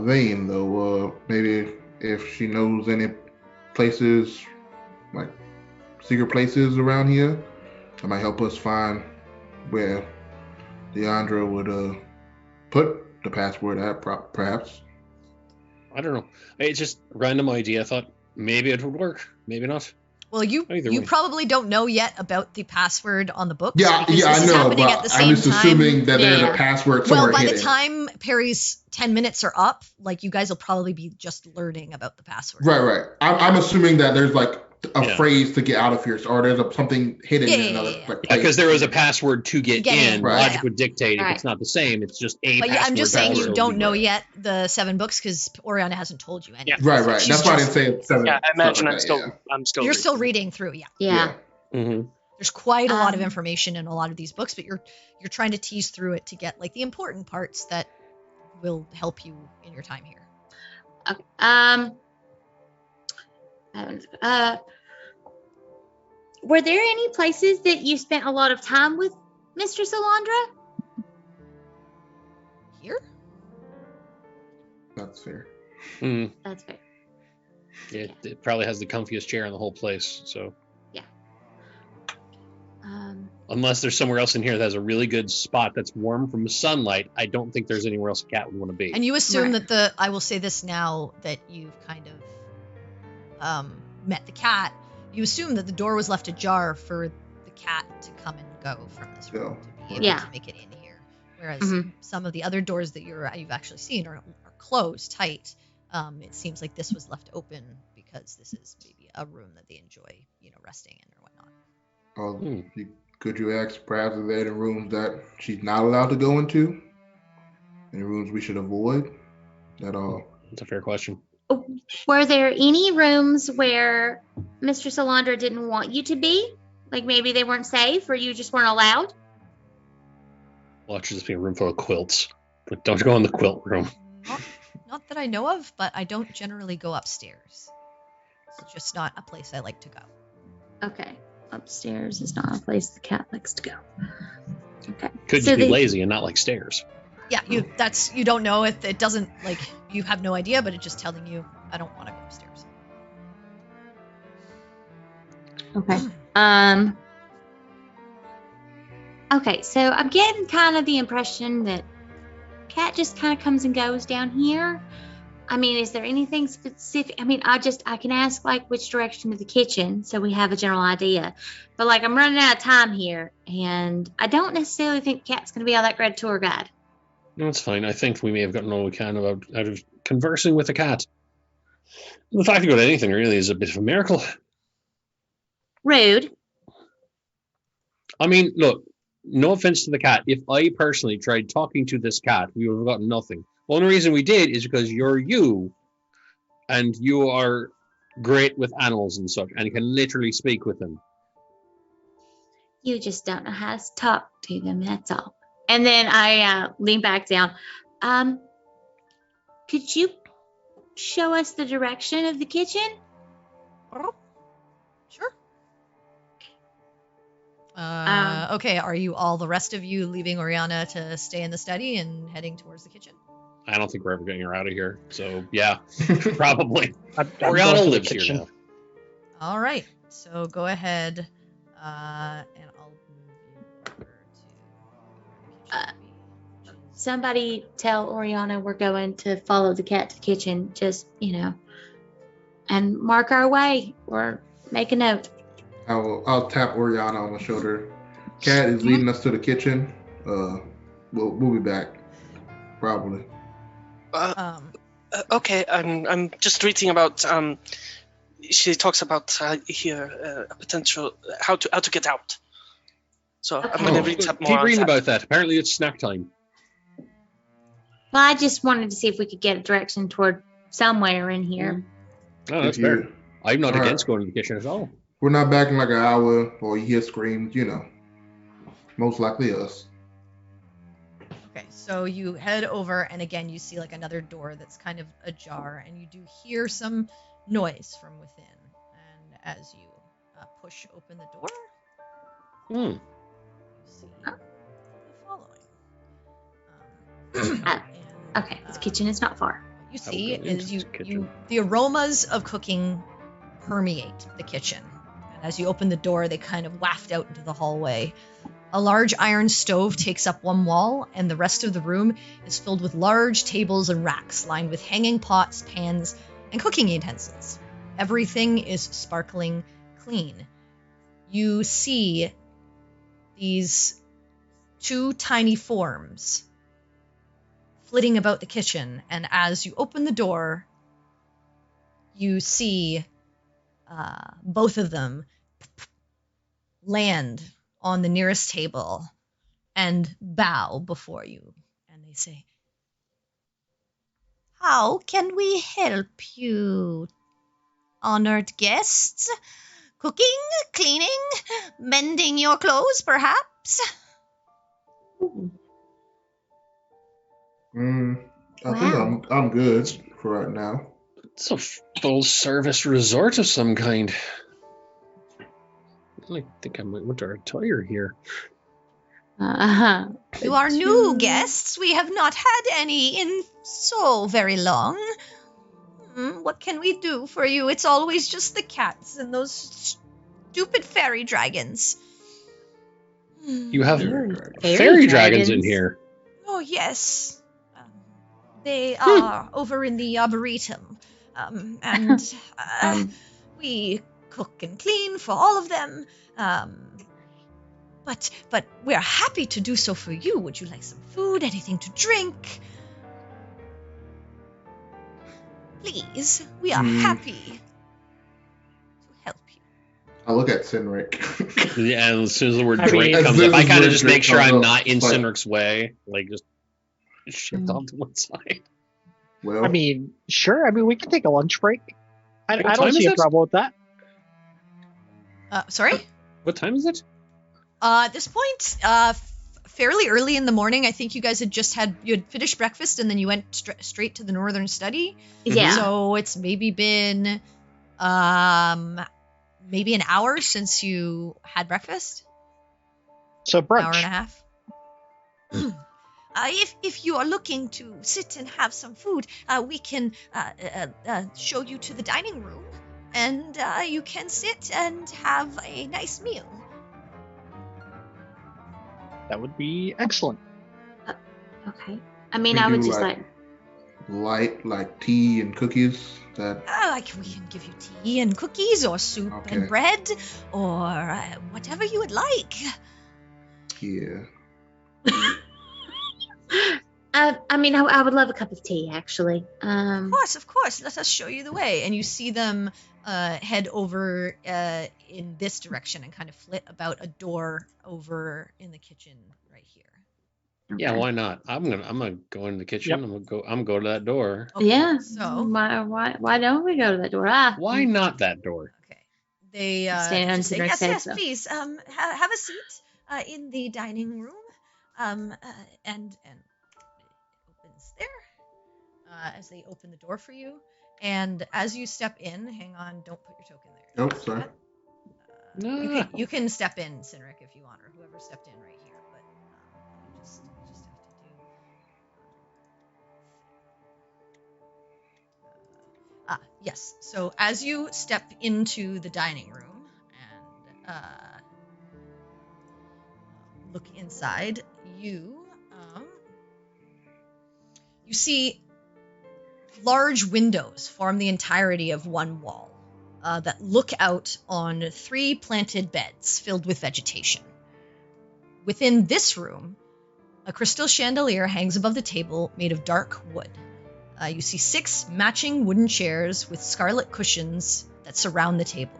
vein, though, maybe if she knows any places, like secret places around here, that might help us find where Deandra would put the password at, perhaps. I don't know. It's just a random idea. I thought maybe it would work, maybe not. Well, you probably don't know yet about the password on the book. Yeah, I know, but I'm just assuming that there's a password somewhere hidden. Well, by the time Perry's 10 minutes are up, like you guys will probably be just learning about the password. Right. I'm assuming that there's like a phrase to get out of here, or there's something hidden in another place. Because there was a password to get in. Right. Logic would dictate if it's not the same. It's just a password. But I'm just saying you don't know yet the 7 books because Oriana hasn't told you anything. Right. That's why I didn't say it's 7. Yeah, I imagine I'm still. You're still reading through. Yeah. Mm-hmm. There's quite a lot of information in a lot of these books, but you're trying to tease through it to get like the important parts that will help you in your time here. Were there any places that you spent a lot of time with Mistress Alondra? Here? That's fair. That's fair. Yeah, it probably has the comfiest chair in the whole place. So. Yeah. Unless there's somewhere else in here that has a really good spot that's warm from the sunlight, I don't think there's anywhere else a cat would want to be. And you assume that I will say this now that you've kind of met the cat. You assume that the door was left ajar for the cat to come and go from this room to be able to make it in here. Whereas some of the other doors that you've actually seen are closed tight. It seems like this was left open because this is maybe a room that they enjoy, resting in or whatnot. Could you ask perhaps are there any rooms that she's not allowed to go into? Any rooms we should avoid? At all? That's a fair question. Were there any rooms where Mistress Alondra didn't want you to be? Like maybe they weren't safe or you just weren't allowed? Well, it should just be a room full of quilts. But don't go in the quilt room. Not that I know of, but I don't generally go upstairs. It's just not a place I like to go. Okay. Upstairs is not a place the cat likes to go. Okay. Could just be lazy and not like stairs. Yeah, you don't know if it doesn't like you have no idea, but it's just telling you I don't want to go upstairs. Okay. Okay, so I'm getting kind of the impression that cat just kind of comes and goes down here. I mean, is there anything specific? I mean, I can ask like which direction to the kitchen so we have a general idea. But like I'm running out of time here and I don't necessarily think Cat's going to be all that great a tour guide. No, it's fine. I think we may have gotten all we can out of conversing with the cat. The fact to go to anything really is a bit of a miracle. Rude. I mean, look, no offense to the cat. If I personally tried talking to this cat, we would have gotten nothing. The only reason we did is because you're you, and you are great with animals and such, and you can literally speak with them. You just don't know how to talk to them, that's all. And then I lean back down. Could you show us the direction of the kitchen? Sure. Okay, are you all the rest of you leaving Oriana to stay in the study and heading towards the kitchen? I don't think we're ever getting her out of here. So yeah, probably. I'm Oriana going to the lives here kitchen. now. All right. So go ahead, and I'll move you over to where the kitchen would be, which is- Somebody tell Oriana we're going to follow the cat to the kitchen. Just, and mark our way or make a note. I'll tap Oriana on the shoulder. Cat is leading us to the kitchen. We'll be back, probably. Okay, I'm just reading about. She talks about here a potential how to get out. So I'm going to read up more Keep on reading that. about that. Apparently, it's snack time. Well, I just wanted to see if we could get a direction toward somewhere in here. Oh, that's If fair. you- I'm not All right. against going to the kitchen at all. We're not back in like an hour, or you hear screams. Most likely us. Okay, so you head over, and again, you see like another door that's kind of ajar, and you do hear some noise from within. And as you push open the door, Hmm. you see the following. Ah, And, Okay, this kitchen is not far. What you I will see go into is the kitchen. the aromas of cooking permeate the kitchen. And as you open the door, they kind of waft out into the hallway. A large iron stove takes up one wall, and the rest of the room is filled with large tables and racks lined with hanging pots, pans, and cooking utensils. Everything is sparkling clean. You see these two tiny forms flitting about the kitchen, and as you open the door, you see both of them land on the nearest table and bow before you, and they say, "How can we help you, honored guests? Cooking, cleaning, mending your clothes, perhaps?" I think I'm good for right now. It's a full service resort of some kind. I think I might want to retire here. You are new guests. We have not had any in so very long. What can we do for you? It's always just the cats and those stupid fairy dragons. You have Fairy fairy dragons in dragons. here. Oh, yes. They are over in the Arboretum. And we cook and clean for all of them. But we're happy to do so for you. Would you like some food, anything to drink? Please, we are happy to help you. I look at Sinric. Yeah, and as soon as the word I drink mean, comes as up, I soon as kind the of just drink make sure comes I'm up, not in it's like- Cindric's way. Like, just shift off to one side. Well, I mean, sure. I mean, we can take a lunch break. I What don't time see is a it? problem with that. Sorry? What time is it? At this point, fairly early in the morning. I think you guys had finished breakfast and then you went straight to the northern study. Yeah. So it's maybe been maybe an hour since you had breakfast. So An hour and brunch. a half. If you are looking to sit and have some food, we can show you to the dining room, and you can sit and have a nice meal. That would be excellent. Okay. I mean, We I would do just like- light like tea and cookies. That We can give you tea and cookies, or soup and Okay. bread, or whatever you would like. yeah. I mean, I would love a cup of tea, actually. Of course. Let us show you the way. And you see them head over in this direction and kind of flit about a door over in the kitchen right here. Yeah, okay. why not? I'm gonna go in the kitchen. Yep. I'm gonna go to that door. Okay, Yeah. So, Why don't we go to that door? Why not that door? okay. They Stand just say, to their yes, say yes, so. please. Have a seat in the dining room. And it opens there as they open the door for you. And as you step in, hang on, don't put your token there. Oh, sorry. You can step in, Cineric, if you want, or whoever stepped in right here. But you just have to do. Yes. So as you step into the dining room and look inside, you see large windows form the entirety of one wall that look out on 3 planted beds filled with vegetation. Within this room, a crystal chandelier hangs above the table made of dark wood. You see 6 matching wooden chairs with scarlet cushions that surround the table.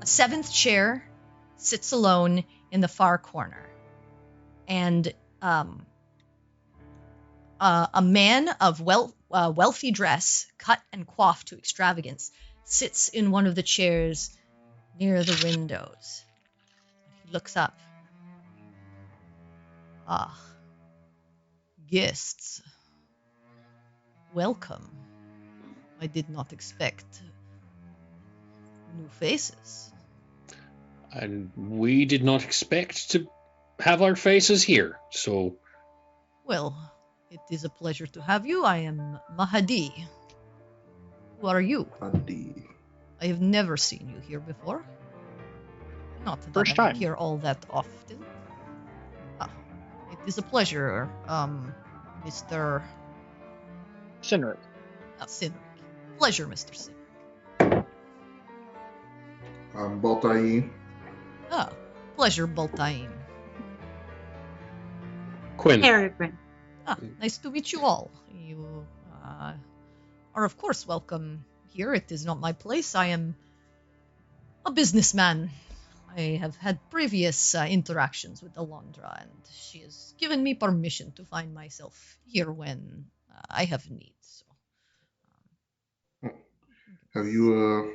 A 7th chair sits alone in the far corner. And a man of wealthy dress, cut and coiffed to extravagance, sits in one of the chairs near the windows. He looks up. Ah, guests. Welcome. I did not expect new faces. And we did not expect to have our faces here, so... Well, it is a pleasure to have you. I am Mahadi. Who are you? Mahadi. I have never seen you here before. Not that First I'm time. here all that often. It is a pleasure, Mr. Cineric. Cineric. Pleasure, Mr. Cineric. I'm Baltaim. Pleasure, Baltaim. Quinn. Peregrine. Nice to meet you all. You are, of course, welcome here. It is not my place. I am a businessman. I have had previous interactions with Alondra, and she has given me permission to find myself here when I have needs. So, Have you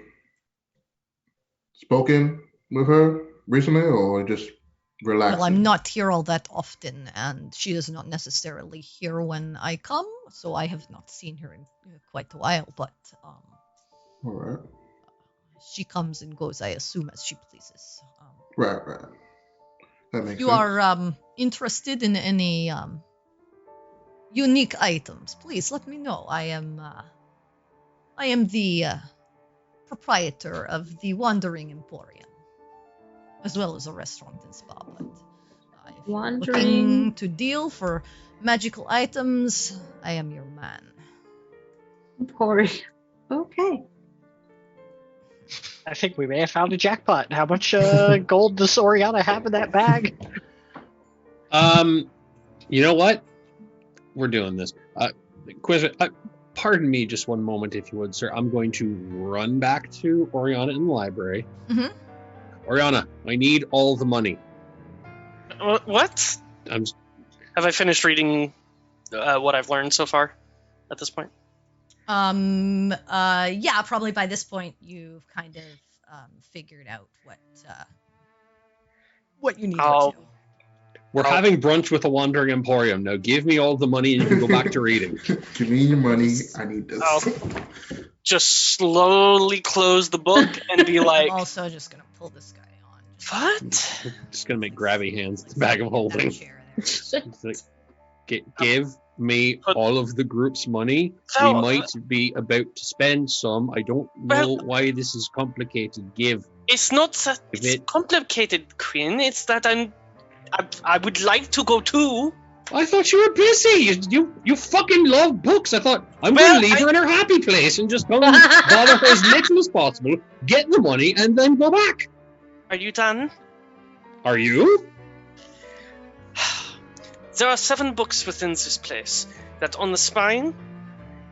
spoken with her recently, or just relaxing? well, I'm not here all that often, and she is not necessarily here when I come, so I have not seen her in quite a while, but All right. she comes and goes, I assume, as she pleases. Right. That makes If you sense. are interested in any unique items, please let me know. I am the proprietor of the Wandering Emporium, as well as a restaurant and spa. But if you're looking to deal for magical items, I am your man. Emporium. Okay. I think we may have found a jackpot. How much gold does Oriana have in that bag? You know what? We're doing this. Quiz, pardon me just one moment, if you would, sir. I'm going to run back to Oriana in the library. Mm-hmm. Oriana, I need all the money. What? Have I finished reading what I've learned so far at this point? Yeah, probably by this point you've kind of figured out what you need to do. We're having brunch with the Wandering Emporium. Now give me all the money and you can go back to reading. Give me your money. I need this. I'll just slowly close the book and be like, I'm also just gonna pull this guy on. what? Just gonna make grabby hands at the bag of holding. It's like, give me all of the group's money. We might be about to spend some. I don't know why this is complicated. Give. It's not that it's complicated, Quinn. It's that I would like to go too. I thought you were busy. You fucking love books. I thought I'm going to leave her in her happy place and just go and bother her as little as possible, get the money, and then go back. Are you done? Are you? There are 7 books within this place that on the spine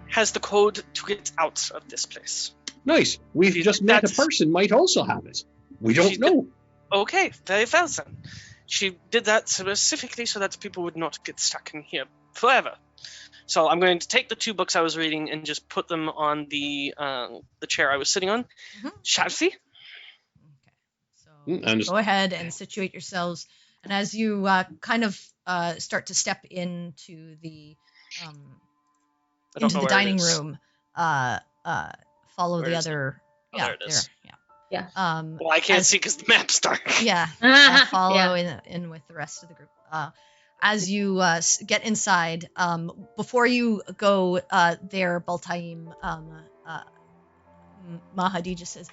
has the code to get out of this place. Nice. We've just met a person might also have it. We don't know. Okay, very well then. She did that specifically so that people would not get stuck in here forever. So I'm going to take the 2 books I was reading and just put them on the chair I was sitting on. Mm-hmm. Shall we? Okay. So go ahead and situate yourselves. And as you kind of start to step into the dining room, follow the other. Yeah, there. Yeah. Yeah. Well, I can't see because the map's dark. Yeah, I'll follow Yeah. in with the rest of the group. As you get inside, before you go there, Baltaim, Mahadi just says,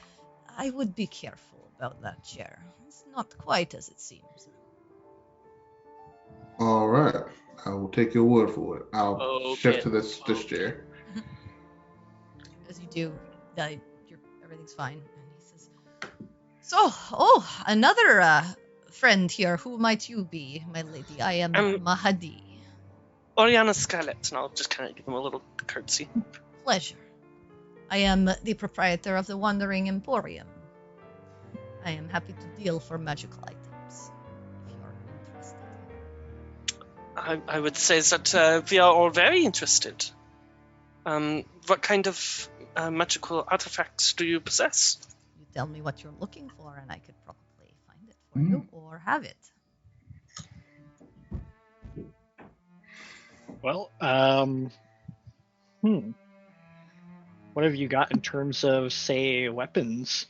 I would be careful about that chair. It's not quite as it seems. All right. I will take your word for it. I'll Okay. shift to this chair. As you do, everything's fine. And he says, so, another friend here. Who might you be, my lady? I am Mahadi. Oriana Scarlet, and I'll just kind of give him a little curtsy. Pleasure. I am the proprietor of the Wandering Emporium. I am happy to deal for magical items, if you are interested. I would say that we are all very interested. What kind of magical artifacts do you possess? You tell me what you're looking for, and I could probably find it for you or have it. Well, what have you got in terms of, say, weapons?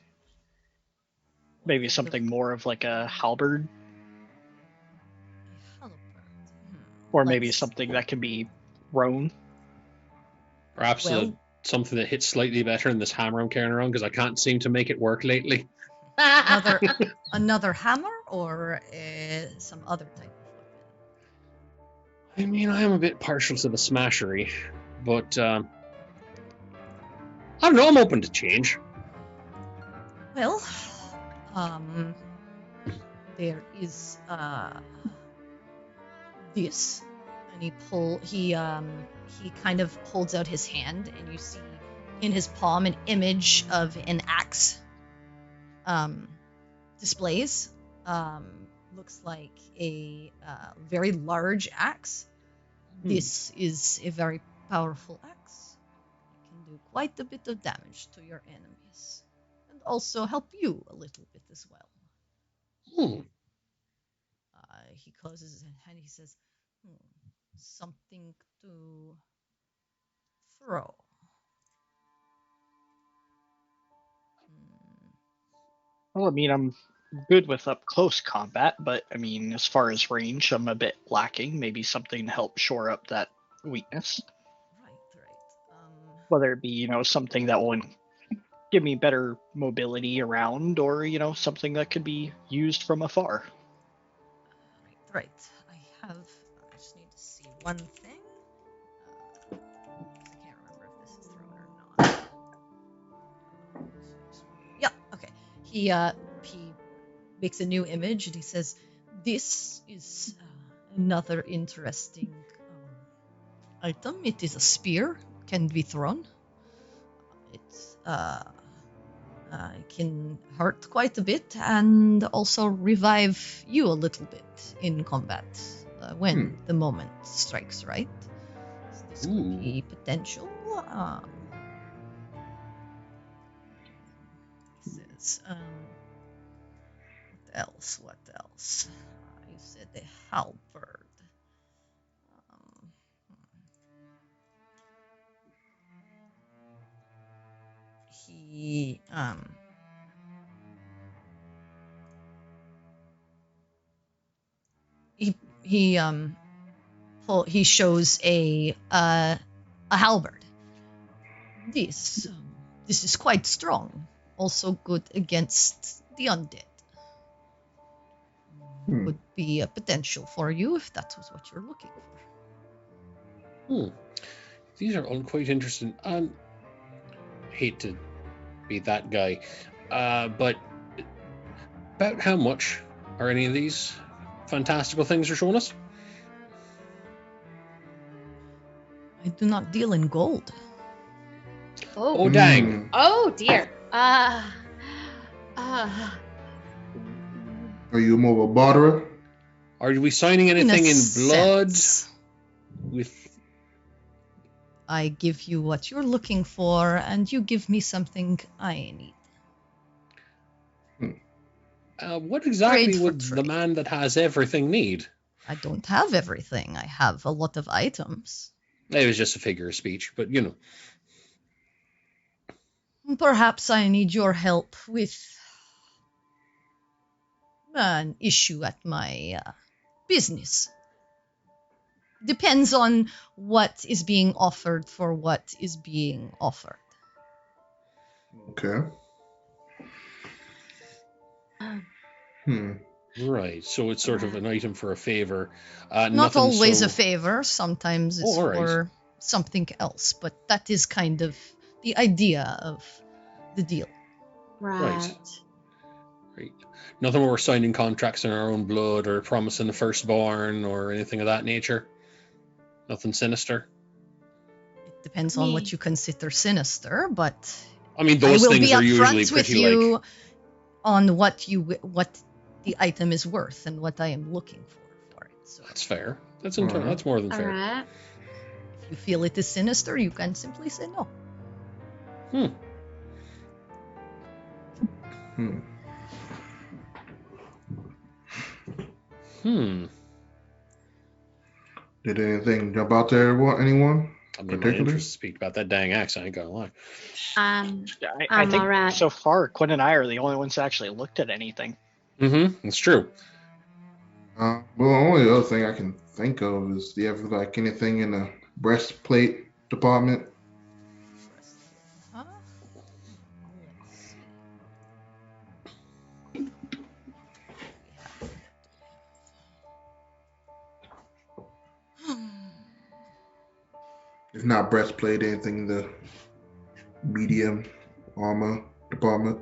Maybe something more of like a halberd, or maybe something that can be thrown. Perhaps something that hits slightly better than this hammer I'm carrying around, because I can't seem to make it work lately. Another hammer or some other type of weapon? I mean, I am a bit partial to the smashery, but I don't know, I'm open to change. Well, there is this, and he kind of holds out his hand, and you see in his palm an image of an axe displays. Looks like a very large axe. This is a very powerful axe. It can do quite a bit of damage to your enemies, and also help you a little bit as well. He closes his hand and he says, something to throw. Well, I mean, I'm good with up close combat, but I mean, as far as range, I'm a bit lacking. Maybe something to help shore up that weakness. Right. Whether it be, something that will give me better mobility around, or, something that could be used from afar. Right. I just need to see one thing. I can't remember if this is thrown or not. Yeah, okay. He makes a new image and he says, this is another interesting item. It is a spear, can be thrown. It can hurt quite a bit and also revive you a little bit in combat when the moment strikes, right? So this could be potential. Says, what else? You said the halberd. He shows a halberd. This is quite strong. Also good against the undead. Would be a potential for you if that was what you're looking for. These are all quite interesting. Hate to be that guy, but about how much are any of these fantastical things you're showing us? I do not deal in gold. Oh, dang. Oh dear. Are you more of a barterer? Are we signing anything in blood? I give you what you're looking for, and you give me something I need. What exactly would the man that has everything need? I don't have everything. I have a lot of items. It was just a figure of speech, but Perhaps I need your help with an issue at my business. Depends on what is being offered for what is being offered. Okay. Um, Right. So it's sort of an item for a favor. Not Nothing always so... a favor, sometimes it's all right. for something else, but that is kind of the idea of the deal. right. Right. Nothing where we're signing contracts in our own blood or promising the firstborn or anything of that nature. Nothing sinister. It depends on what you consider sinister, but I mean, I those will things be are usually upfront with pretty you like. on what the item is worth and what I am looking for it. So That's fair. That's Alright. that's more than All fair. right. if you feel it is sinister, you can simply say no. Did anything jump out there? Anyone? I mean, my Particularly? interest to speak about that dang axe. I ain't gonna lie. I I'm think alright. so far, Quinn and I are the only ones that actually looked at anything. It's true. Well, the only other thing I can think of is, do you have like anything in the breastplate department? Huh? Let's see. If not breastplate, anything in the medium armor department?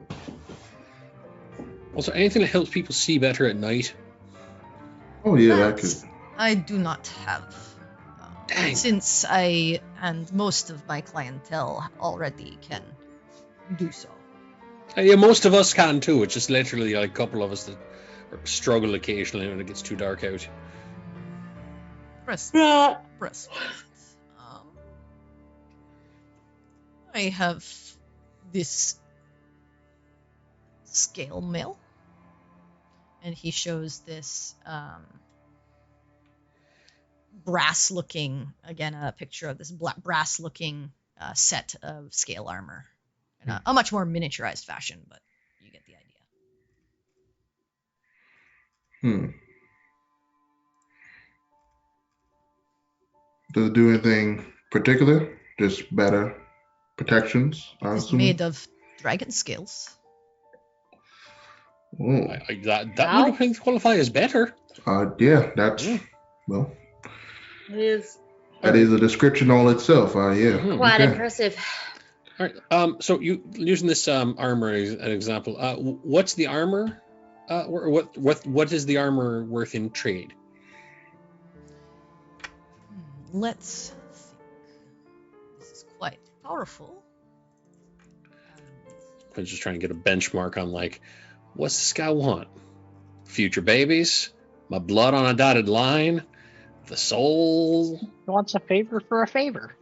Also, anything that helps people see better at night. Oh yeah, that could. I do not have. Dang. Since I and most of my clientele already can do so. Yeah, most of us can too. It's just literally like a couple of us that struggle occasionally when it gets too dark out. Press. Yeah. Press. I have this scale mill, and he shows this brass-looking, again, a picture of this brass-looking set of scale armor in a much more miniaturized fashion, but you get the idea. Does it do anything particular? Just better protections, I It's assume? made of dragon scales. Oh. That would qualify as better. Yeah, that's well. It is That is a description all itself. Yeah. quite okay. impressive. All right. So you using this armor as an example. What's the armor? What is the armor worth in trade? Let's think. This is quite powerful. I'm just trying to get a benchmark on like, what's this guy want? Future babies? My blood on a dotted line? The soul? He wants a favor for a favor.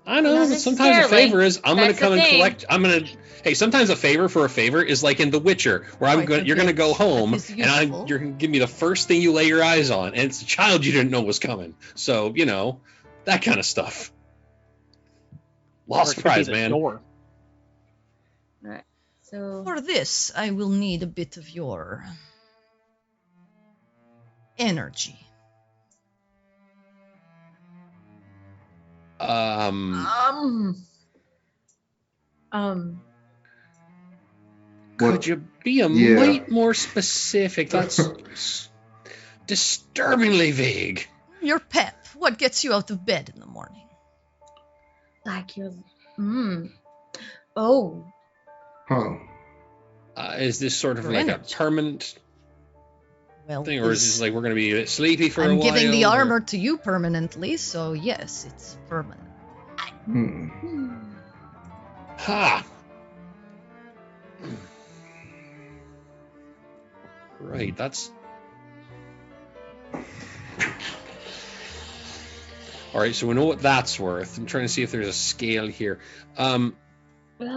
I know, Not but sometimes a necessarily. favor is I'm going to That's come the and thing. collect. Hey, sometimes a favor for a favor is like in The Witcher, where Quite you're going to go home that is and useful. you're going to give me the first thing you lay your eyes on, and it's a child you didn't know was coming. So that kind of stuff. Or Lost it could be prize, the man. door. Right. So For this, I will need a bit of your energy. Could you be a Yeah. mite more specific? That's disturbingly vague. Your pep. What gets you out of bed in the morning? like you're oh. Huh. Is this sort of For like energy. a permanent Well, thing, or is this like we're going to be a bit sleepy for a I'm while? giving the or- armor to you permanently, so yes, it's permanent. Ha! Right, that's... Alright, so we know what that's worth. I'm trying to see if there's a scale here. Well,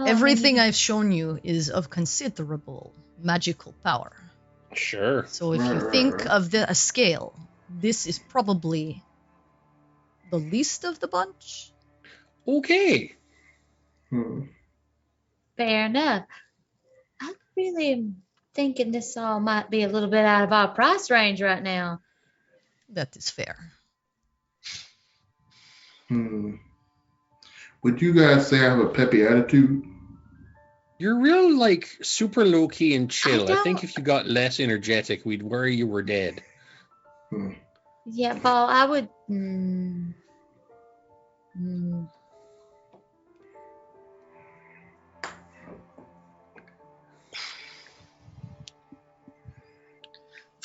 Everything I've shown you is of considerable magical power. Sure. So if you think of a scale, this is probably the least of the bunch. Okay. Fair enough. I really am thinking this all might be a little bit out of our price range right now. That is fair. Would you guys say I have a peppy attitude? You're real, like, super low key and chill. I think don't- if you got less energetic, we'd worry you were dead. Yeah, Ball, I would.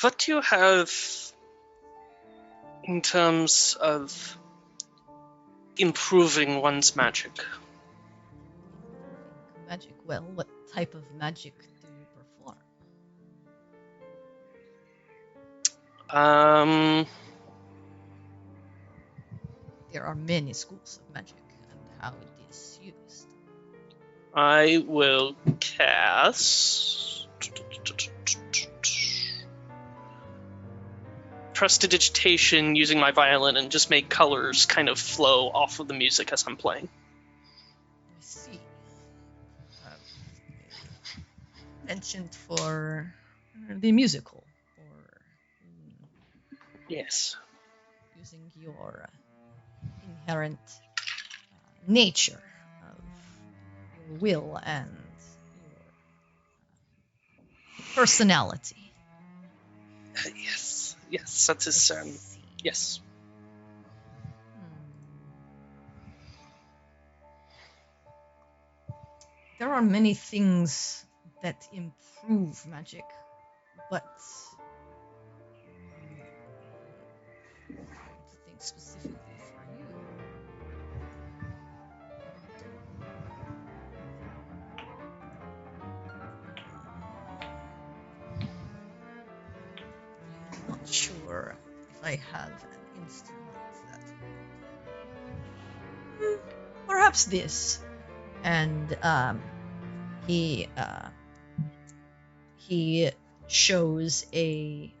What do you have in terms of improving one's magic? Magic. Well, what type of magic do you perform? There are many schools of magic and how it is used. I will cast prestidigitation using my violin and just make colors kind of flow off of the music as I'm playing. I see. Mentioned for the musical, or Yes. using your inherent nature of your will and your personality. Yes, that is, I see. yes. There are many things that improve magic, but I think specifically for you. I'm not sure if I have an instrument that. Perhaps this. And he shows a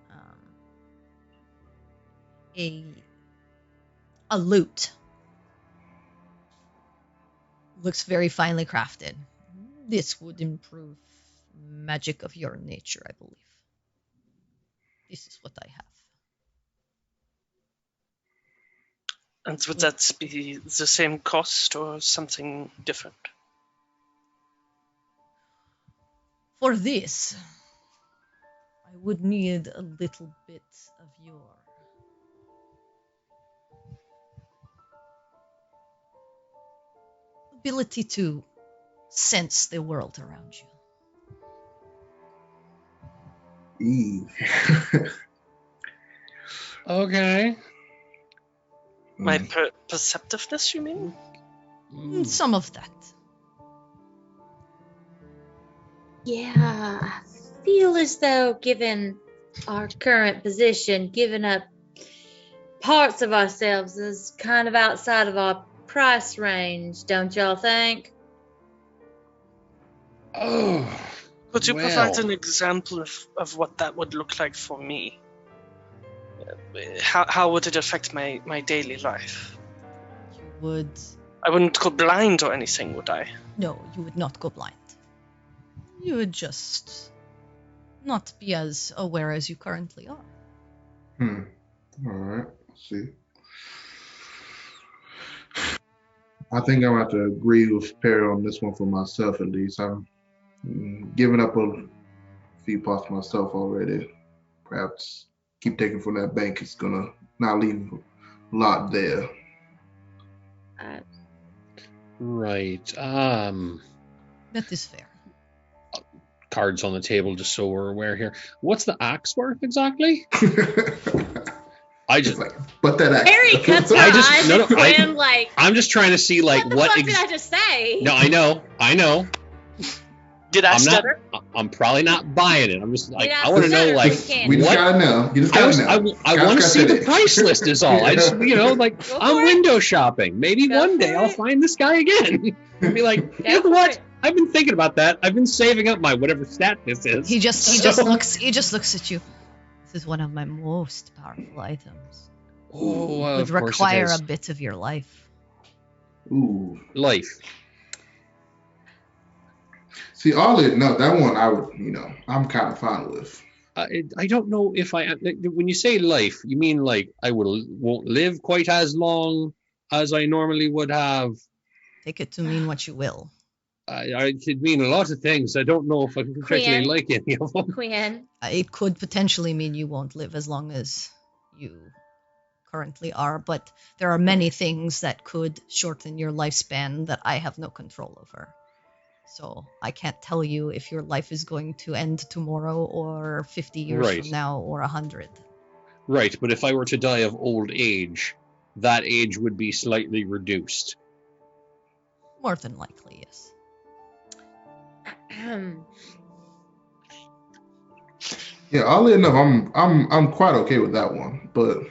lute. Looks very finely crafted. This would improve magic of your nature, I believe. This is what I have. And would that be the same cost or something different? For this, I would need a little bit of your ability to sense the world around you. Okay. My perceptiveness, you mean? Some of that. Yeah, I feel as though, given our current position, giving up parts of ourselves is kind of outside of our price range, don't y'all think? Oh. Could you provide well. an example of what that would look like for me? How would it affect my daily life? You would. I wouldn't go blind or anything, would I? No, you would not go blind. You would just not be as aware as you currently are. All right. Let's see. I think I'm going to have to agree with Perry on this one for myself, at least. I'm giving up a few parts myself already. Perhaps keep taking from that bank. It's going to not leave a lot there. Right. That is fair. Cards on the table, just so we're aware here. What's the axe worth exactly? I just like, but that axe. Harry cuts her eyes at Quinn like. I'm just trying to see like what the fuck did I just say? No, I know. Did I stutter? I'm probably not buying it. I'm just like, Yeah, I want to know, like, we just gotta know. You just gotta know. I want to see the price list is all. I just, like, I'm window shopping. Maybe one day I'll find this guy again and be like, you know what? I've been thinking about that. I've been saving up my whatever stat this is. He just looks at you. This is one of my most powerful items. Oh, it would require a bit of your life. Ooh. Life. See, all it no, that one I would, I'm kind of fine with. I don't know if when you say life, you mean like I won't live quite as long as I normally would have. Take it to mean what you will. I could mean a lot of things. I don't know if I particularly like any of them. Quinn. It could potentially mean you won't live as long as you currently are, but there are many things that could shorten your lifespan that I have no control over. So I can't tell you if your life is going to end tomorrow or 50 years from now or 100. Right, but if I were to die of old age, that age would be slightly reduced. More than likely, yes. Yeah, oddly enough, I'm quite okay with that one, but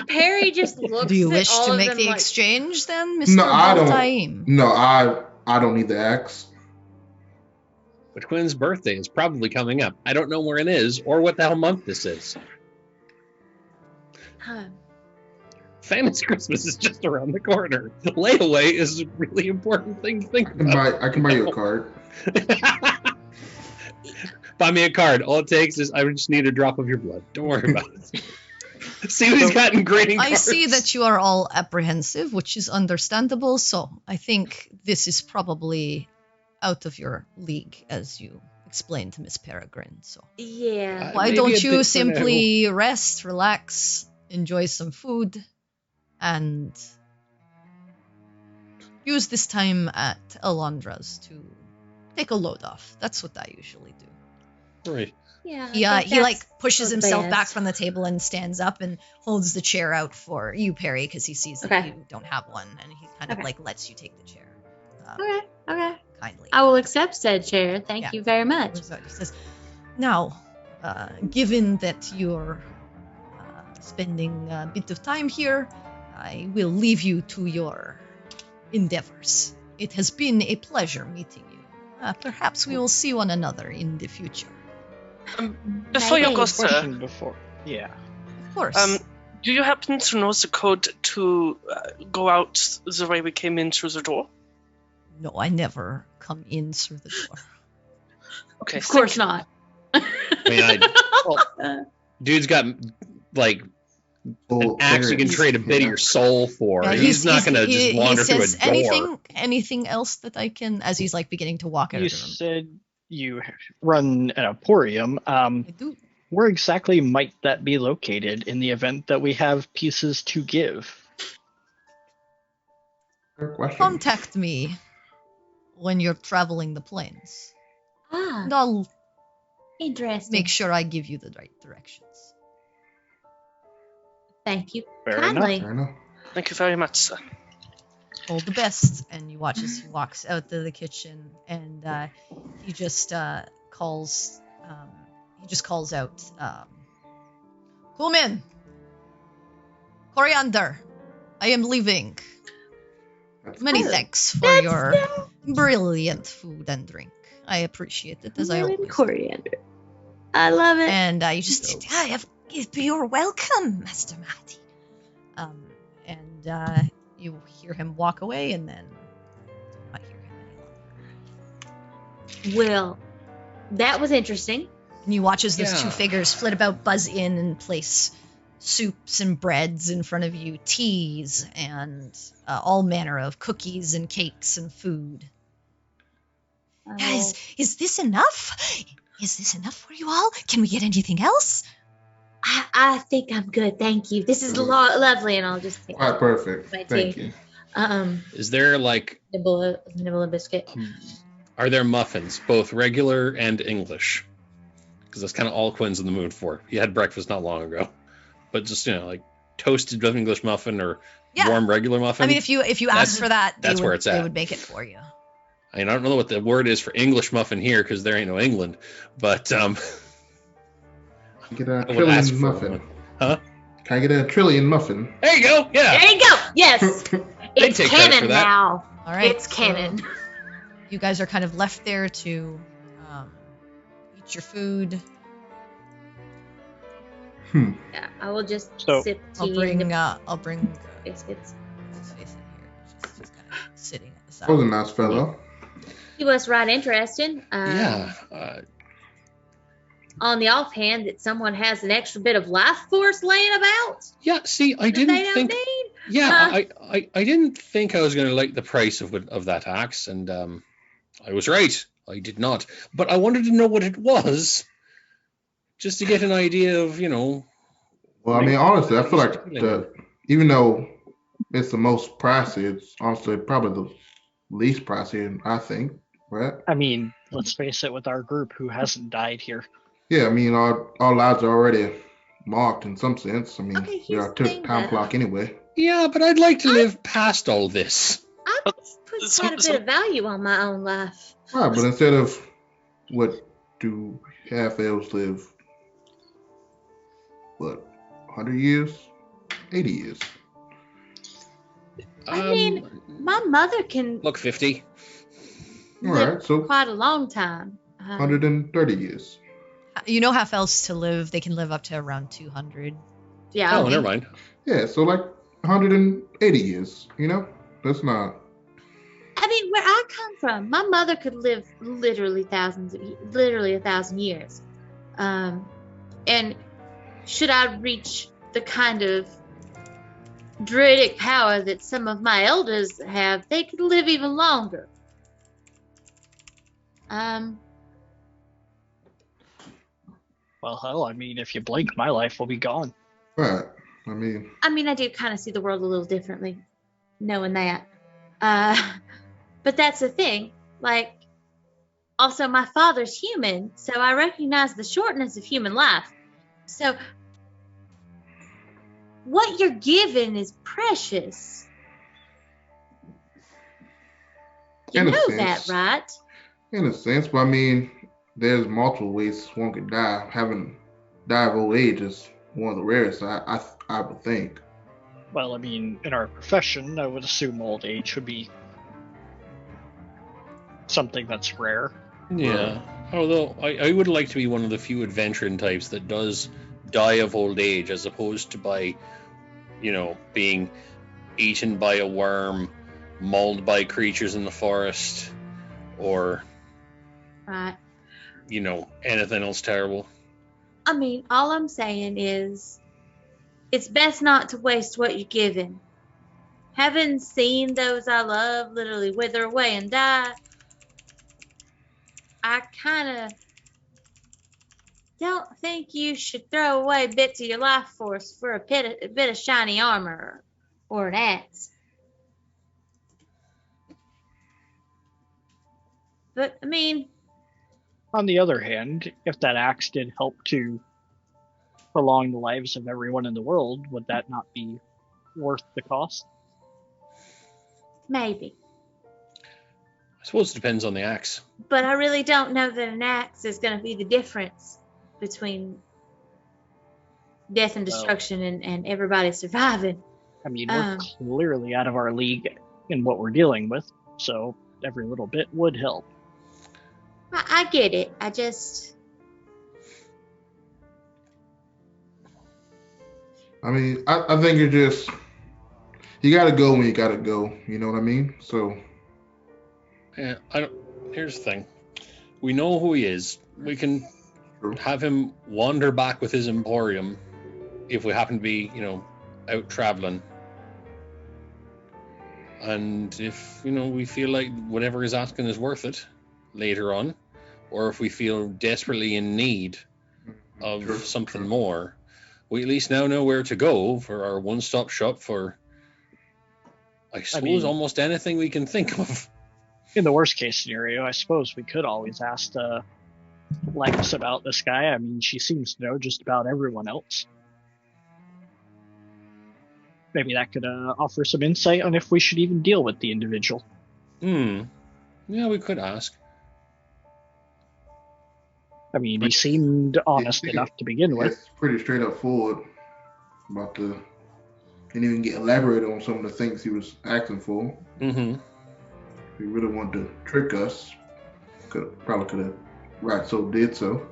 Perry just looks. Do you at wish all to of make them the like, exchange then, Mr. no, I don't. Baltaim? No, I don't need the axe. But Quinn's birthday is probably coming up. I don't know where it is or what the hell month this is. Famous Christmas is just around the corner. The layaway is a really important thing to think about. I can buy you a card. Buy me a card. All it takes is I just need a drop of your blood. Don't worry about it. See what he's got in greeting cards. I see that you are all apprehensive, which is understandable, so I think this is probably out of your league, as you explained to Miss Peregrine. So yeah. why maybe don't a you bit for simply rest, relax, enjoy some food, and use this time at Alondra's to take a load off. That's what I usually do. Right. Yeah. He like pushes for himself best. back from the table and stands up and holds the chair out for you, Perry, because he sees that you don't have one, and he kind of like lets you take the chair. Okay. Kindly. I will accept said chair. Thank you very much. So he says, now, given that you're spending a bit of time here, I will leave you to your endeavors. It has been a pleasure meeting you. Perhaps we will see one another in the future. Before you go, Question sir, before. Yeah. Of course. do you happen to know the code to go out the way we came in through the door? No, I never come in through the door. Okay, Of course not. Dude's got like an axe you can trade a bit of your soul for. Yeah, he's not going to just wander through a door. Anything else that I can, as he's like beginning to walk out You of the room. said you run an emporium. I do. Where exactly might that be located in the event that we have pieces to give? Good question. Contact me when you're traveling the plains. And I'll Interesting. make sure I give you the right directions. Thank you. Fair Kindly. Fair enough. Thank you very much, sir. All the best. And you watch as he walks out to the kitchen, and he just calls. He just calls out, "Cumin, Coriander, I am leaving. Many thanks for your brilliant food and drink. I appreciate it as I always do." Coriander. I love it. And you just, you're welcome, Master Matty. And you hear him walk away, and then I hear him any longer. Well, that was interesting. And you watch as those two Yeah. figures flit about, buzz in, and place soups and breads in front of you, teas, and all manner of cookies and cakes and food. Guys, is this enough? Is this enough for you all? Can we get anything else? I think I'm good. Thank you. This is lovely, and I'll just Quite perfect. My Thank tea. you. Is there like, nibble a biscuit. are there muffins, both regular and English? Because that's kind of all Quinn's in the mood for. He had breakfast not long ago, but just like toasted English muffin or warm regular muffin. I mean, if you ask for that, that's where it's they at. would make it for you. I mean, I don't know what the word is for English muffin here because there ain't no England, but Get a I would ask trillion for muffin. one. Huh? Can I get a trillion muffin? There you go. Yeah. There you go. Yes, it's take credit for canon that. now. All right, It's canon. You guys are kind of left there to eat your food. Yeah, I will just So- sip I'll tea bring and biscuits. his face in here. He's just kind of sitting at the That was a side. nice fellow. He was right interesting. Yeah. On the offhand that someone has an extra bit of life force laying about Yeah. See, I that they didn't don't think. need. Yeah, I didn't think I was going to like the price of that axe, and I was right. I did not, but I wanted to know what it was, just to get an idea of, Well, I mean, honestly, I feel like Stealing. even though it's the most pricey, it's honestly probably the least pricey, I think, right? I mean, let's face it, with our group who hasn't died here. Yeah, I mean, our lives are already marked in some sense. I mean, Okay, we here's are the thing, time though. clock anyway. Yeah, but I'd like to live past all this. I put quite a bit of value on my own life. Right, but instead of what do half elves live? What, 100 years? 80 years? I mean, my mother can Look, 50. All live right, so quite a long time. 130 years. You know half elves to live, they can live up to around 200. Yeah. Oh, never mind. Yeah, so like 180 years, That's not... I mean, where I come from, my mother could live literally 1,000 years. And should I reach the kind of druidic power that some of my elders have, they could live even longer. Well, hell, I mean, if you blink, my life will be gone. Right, I mean... I do kind of see the world a little differently, knowing that. But that's the thing. Like, also, my father's human, so I recognize the shortness of human life. So, what you're given is precious. You In a know sense. that, right? In a sense, but I mean, there's multiple ways one could die. Having die of old age is one of the rarest, I would think. Well, I mean, in our profession, I would assume old age would be something that's rare. Yeah. Although I would like to be one of the few adventuring types that does die of old age, as opposed to by, being eaten by a worm, mauled by creatures in the forest, or Right. anything else terrible. I mean, all I'm saying is it's best not to waste what you're given. Having seen those I love literally wither away and die, I kind of don't think you should throw away bits of your life force for a bit of shiny armor or an axe. But, I mean, On the other hand, if that axe did help to prolong the lives of everyone in the world, would that not be worth the cost? maybe. I suppose it depends on the axe. But I really don't know that an axe is going to be the difference between death and destruction and everybody surviving. I mean, we're clearly out of our league in what we're dealing with, so every little bit would help. I get it. I just... I mean, I think you gotta go when you gotta go, you know what I mean? So... Yeah, here's the thing. We know who he is. We can have him wander back with his emporium if we happen to be, out traveling. And if, we feel like whatever he's asking is worth it later on, or if we feel desperately in need of something more, we at least now know where to go for our one-stop shop for, I suppose, almost anything we can think of. In the worst case scenario, I suppose we could always ask Lex about this guy. I mean, she seems to know just about everyone else. Maybe that could offer some insight on if we should even deal with the individual. Yeah, we could ask. I mean, he seemed honest enough to begin with. It's pretty straight up forward about didn't even get elaborated on some of the things he was asking for. Mm-hmm. If he really wanted to trick us, probably could have did so.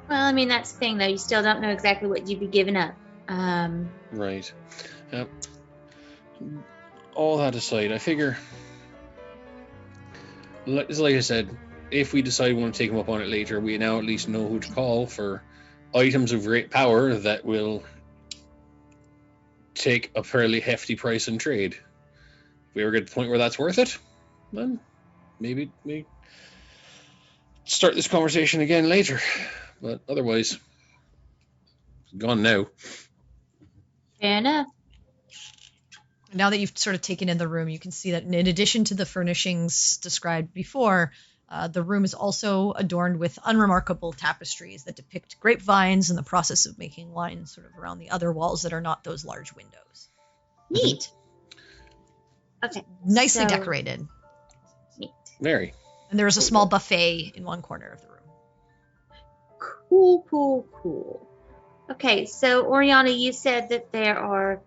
Well, I mean, that's the thing, though. You still don't know exactly what you'd be giving up. Right. All that aside, I figure like I said, if we decide we want to take him up on it later, we now at least know who to call for items of great power that will take a fairly hefty price in trade. If we ever get to the point where that's worth it, then maybe we start this conversation again later. But otherwise, it's gone now. Fair enough. Now that you've sort of taken in the room, you can see that in addition to the furnishings described before, the room is also adorned with unremarkable tapestries that depict grapevines and the process of making lines sort of around the other walls that are not those large windows. Neat. Okay. Nicely so- decorated. Neat. Very. And there is a small buffet in one corner of the room. Cool. Okay, so Oriana, you said that there are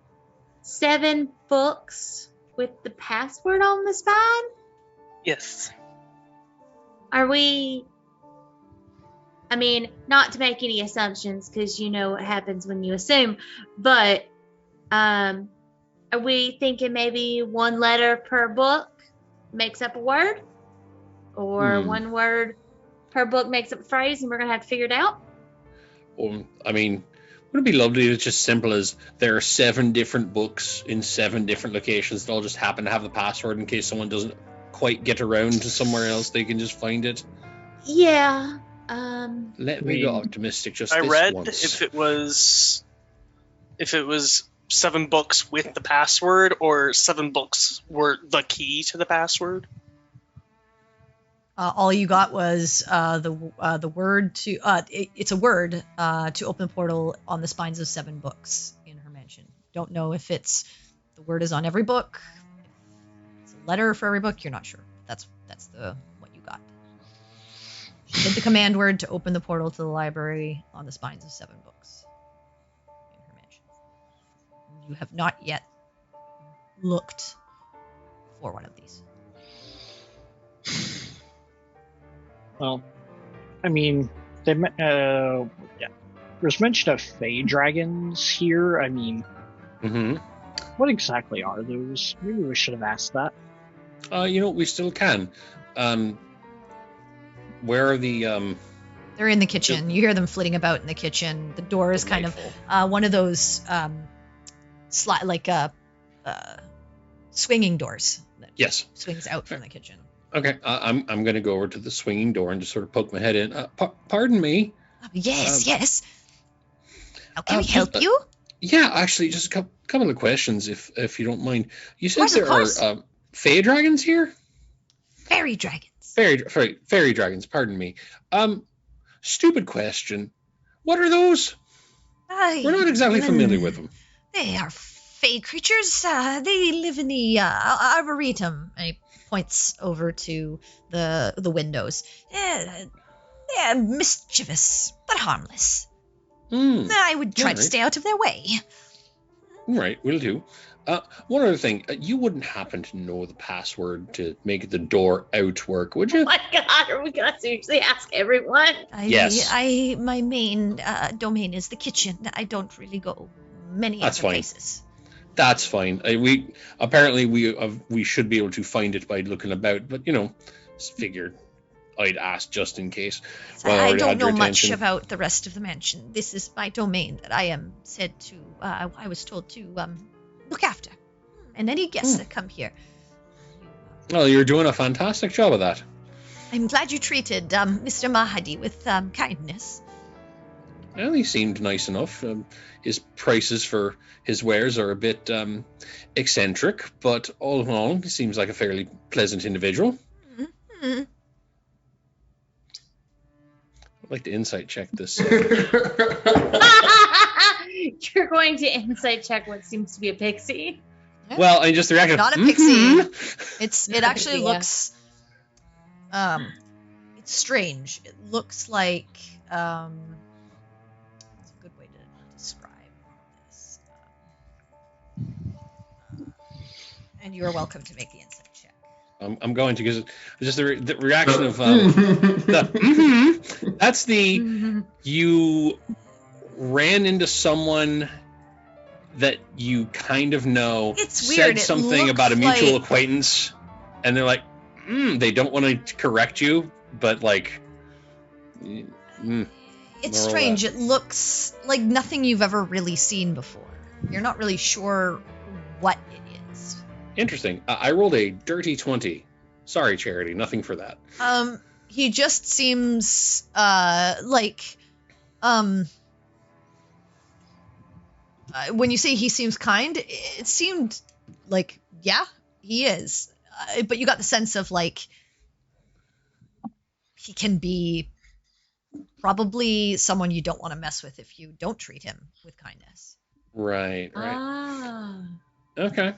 7 books with the password on the spine? Yes. Are we... I mean, not to make any assumptions, because you know what happens when you assume, but are we thinking maybe 1 letter per book makes up a word? Or 1 word per book makes up a phrase, and we're going to have to figure it out? I mean, wouldn't it be lovely if it's just simple as there are 7 different books in 7 different locations that all just happen to have the password in case someone doesn't quite get around to somewhere else, they can just find it? Yeah. Let me go optimistic just I this read once. if it was 7 books with the password or 7 books were the key to the password. All you got was the word to it's a word to open the portal on the spines of 7 books in her mansion. Don't know if it's the word is on every book, if it's a letter for every book. You're not sure. That's the what you got. She did the command word to open the portal to the library on the spines of 7 books in her mansion. You have not yet looked for one of these. Well, I mean, there's mention of Fey dragons here. I mean, what exactly are those? Maybe we should have asked that. We still can. Where are the They're in the kitchen. You hear them flitting about in the kitchen. The door is kind of one of those swinging doors that Yes. swings out from the kitchen. Okay, I'm going to go over to the swinging door and just sort of poke my head in. Pardon me. Yes. How can we help you? Yeah, actually, just a couple of questions, if you don't mind. You said Of course. there are Fey dragons here? Fairy dragons. Fairy dragons, pardon me. Stupid question. What are those? We're not exactly familiar with them. They are fey creatures. They live in the arboretum. And he points over to the windows. They're mischievous, but harmless. I would try to stay out of their way. Right, will do. One other thing. You wouldn't happen to know the password to make the door out work, would you? Oh my god, are we going to seriously ask everyone? Yes. My main domain is the kitchen. I don't really go many That's other fine. places. That's fine. We should be able to find it by looking about, but just figured I'd ask just in case. Well, I already don't had your know much attention. about the rest of the mansion. This is my domain that I am said to. I was told to look after, and any guests that come here. Well, you're doing a fantastic job of that. I'm glad you treated Mr. Mahadi with kindness. Well, he seemed nice enough. His prices for his wares are a bit eccentric, but all in all, he seems like a fairly pleasant individual. Mm-hmm. I'd like to insight check this. You're going to insight check what seems to be a pixie. Well, I just reacted. Not a pixie. It actually Yeah. looks it's strange. It looks like it's a good way to describe this. And you are welcome to make the insight check. I'm going to, because just the reaction of that's the you ran into someone that you kind of know, It's said weird. It something looks about a mutual like- acquaintance, and they're like, they don't want to correct you, but like, It's more or strange. less. It looks like nothing you've ever really seen before. You're not really sure what it is. Interesting. I rolled a dirty 20. Sorry, Charity, nothing for that. He just seems when you say he seems kind, it seemed like, yeah, he is. But you got the sense of like he can be probably someone you don't want to mess with if you don't treat him with kindness. Right. Ah. Okay.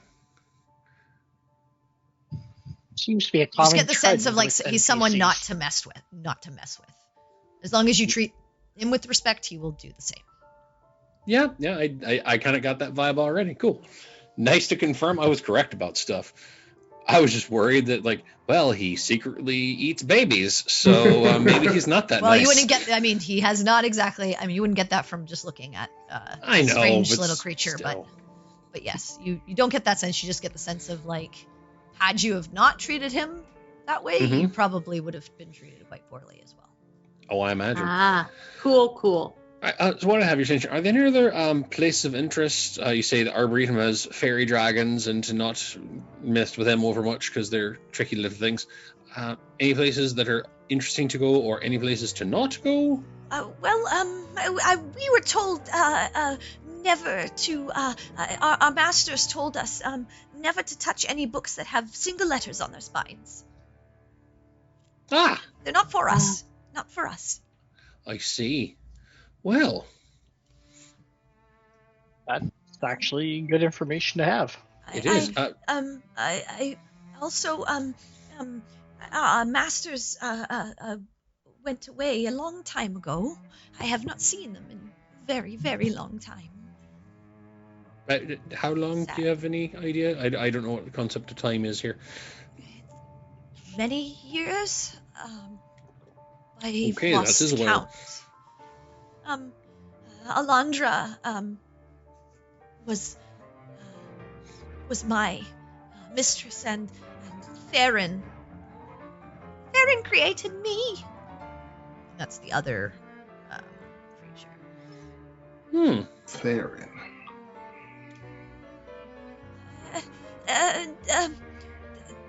Seems to be a You common just get the sense of like trend with he's someone NPCs. not to mess with. As long as you treat him with respect, he will do the same. Yeah, I kind of got that vibe already. Cool. Nice to confirm I was correct about stuff. I was just worried that, like, well, he secretly eats babies, so maybe he's not that Well, nice. you wouldn't get. I mean, he has not exactly. I mean, you wouldn't get that from just looking at I know, strange but little creature. still. But yes, you don't get that sense. You just get the sense of like, had you have not treated him that way, Mhm. you probably would have been treated quite poorly as well. Oh, I imagine. Ah, cool. So what I have your attention, are there any other places of interest? You say the Arboretum has fairy dragons, and to not mess with them over much because they're tricky little things. Any places that are interesting to go, or any places to not go? We were told never to. Our masters told us never to touch any books that have single letters on their spines. Ah, They're not for us. Not for us. I see. Well, That's actually good information to have. it is. I also our masters went away a long time ago. I have not seen them in a very, very long time. How long do you have any idea? I don't know what the concept of time is here. Many years. Okay, I've that lost is a while. count. Alondra was my mistress, and Theron created me. That's the other creature. Theron.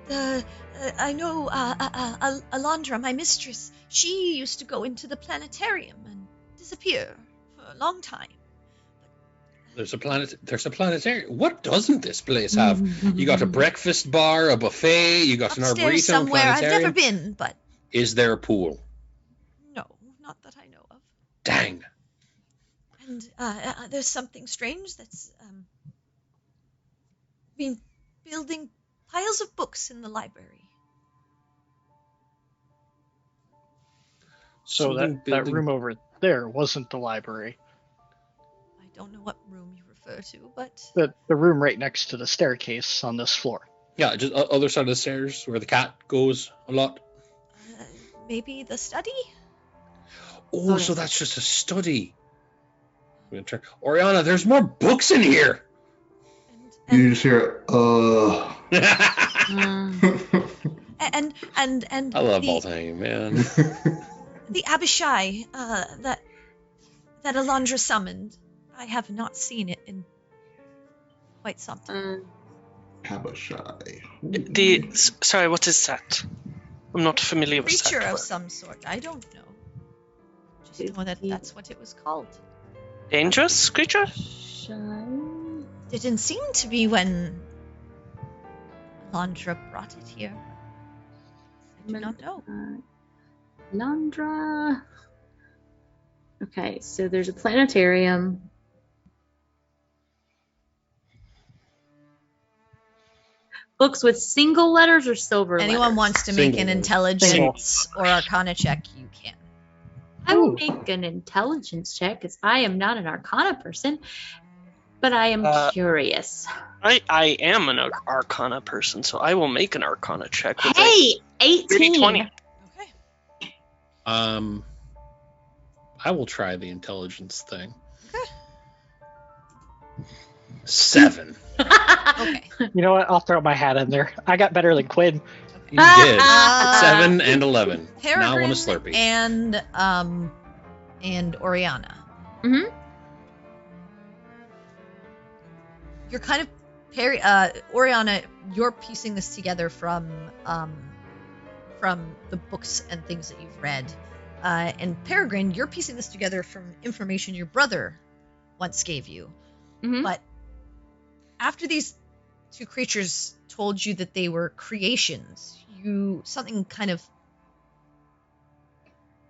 I know Alondra, my mistress. She used to go into the planetarium and disappear for a long time. There's a planetarium. What doesn't this place have? You got a breakfast bar, a buffet. You got an Upstairs arboretum, a somewhere. I've planetarium. never been, but Is there a pool? no, not that I know of. Dang. And there's something strange that's been building piles of books in the library. So Something that room over there wasn't the library. I don't know what room you refer to, but The room right next to the staircase on this floor. Yeah, just other side of the stairs where the cat goes a lot. maybe the study? Oh, Okay. so that's just a study. I'm gonna try. Oriana, there's more books in here. You just hear, And I love the, Baltang, man. the Abishai that Alondra summoned. I have not seen it in quite some time. Habashai. Sorry, what is that? I'm not familiar with Creature that of word. some sort. I don't know. Just know that that's what it was called. Dangerous creature? Didn't seem to be when Alondra brought it here. I do not know. Alondra. Okay, so there's a planetarium. Books with single letters or silver Anyone letters? wants to make Single. an intelligence or arcana check, you can. I will Ooh. make an intelligence check because I am not an arcana person, but I am curious. I am an arcana person, so I will make an arcana check with a Hey, 30, 18. 20. Okay. I will try the intelligence thing. Okay. 7. Okay. You know what? I'll throw my hat in there. I got better than Quinn. You did. Uh, 7 and 11. Now I want a Peregrine Slurpee. and Oriana. Mhm. You're kind of Oriana, you're piecing this together from the books and things that you've read. And Peregrine, you're piecing this together from information your brother once gave you. Mhm. But after these two creatures told you that they were creations, something kind of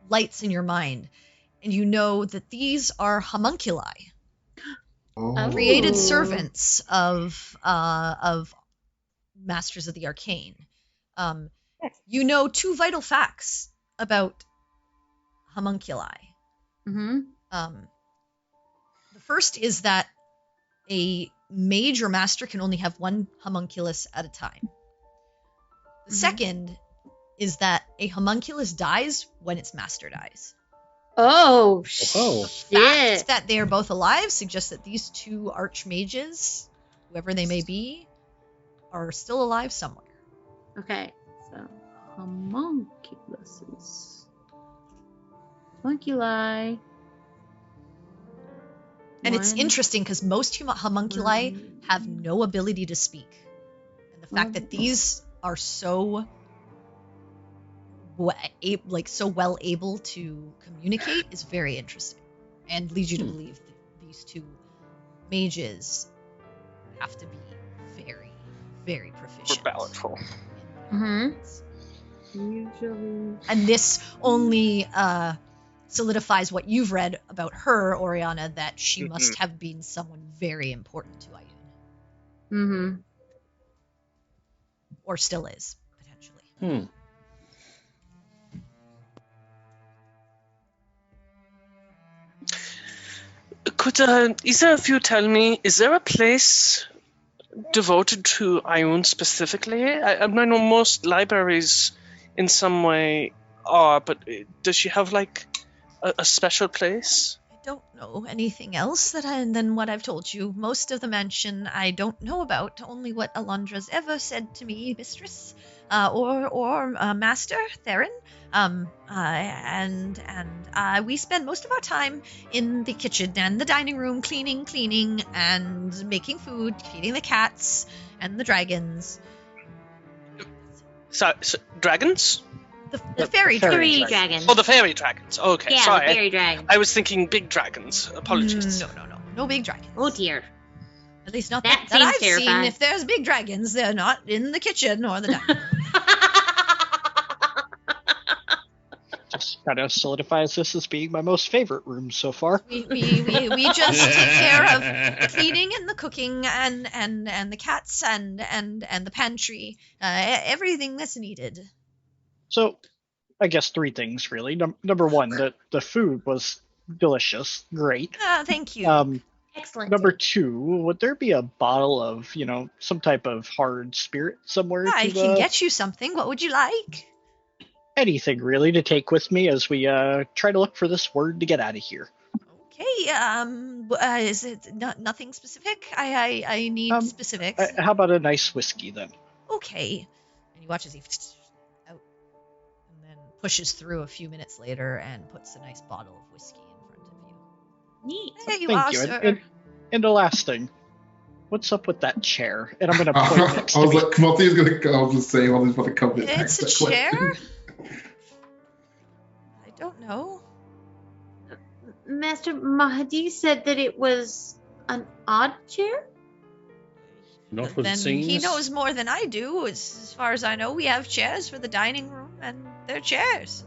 lights in your mind, and you know that these are homunculi, Oh. created Ooh. servants of masters of the arcane. You know two vital facts about homunculi. Mhm. The first is that a mage or master can only have one homunculus at a time. The second is that a homunculus dies when its master dies. Oh, Oh. The fact shit. that they are both alive suggests that these two archmages, whoever they may be, are still alive somewhere. Okay, so homunculuses. Homunculi. And it's One. interesting because most homunculi have no ability to speak. And the fact that these are so well able to communicate is very interesting, and leads you to believe that these two mages have to be very, very We're proficient. powerful. Mhm. Usually. And this only solidifies what you've read about her, Oriana, that she must have been someone very important to Ayun, Mhm. or still is, potentially. Could either of you tell me, is there a place devoted to Ayun specifically? I know most libraries in some way are, but does she have like a special place? I don't know anything else than what I've told you. Most of the mansion I don't know about, only what Alondra's ever said to me, mistress, or master, Theron. And we spend most of our time in the kitchen and the dining room, cleaning, and making food, feeding the cats and the dragons. So dragons? The fairy Fairy dragons. dragons. Oh, the fairy dragons. Okay, Yeah, sorry. the fairy dragons. I was thinking big dragons. Apologies. No big dragons. Oh dear. At least not That that seems I've seen. terrifying. If there's big dragons, they're not in the kitchen or the dining room. Just kind of solidifies this as being my most favorite room so far. We just take care of the cleaning and the cooking and the cats and the pantry, everything that's needed. So, I guess 3 things really. Number 1, the food was delicious, great. Thank you. Excellent. Number 2, would there be a bottle of, some type of hard spirit somewhere? I can get you something. What would you like? Anything really to take with me as we try to look for this word to get out of here. Okay. Is it nothing specific? I need specifics. How about a nice whiskey then? Okay. And he watches out, and then pushes through a few minutes later and puts a nice bottle of whiskey in front of you. Neat. There you Thank are, you. sir. And the last thing, what's up with that chair? And I'm gonna point next I to was me. like, Monty's gonna go. I was just saying, Monty's about to come in. It's a chair? I don't know. Master Mahdi said that it was an odd chair? Not what Then it seems. he knows more than I do. As far as I know, we have chairs for the dining room, and they're chairs.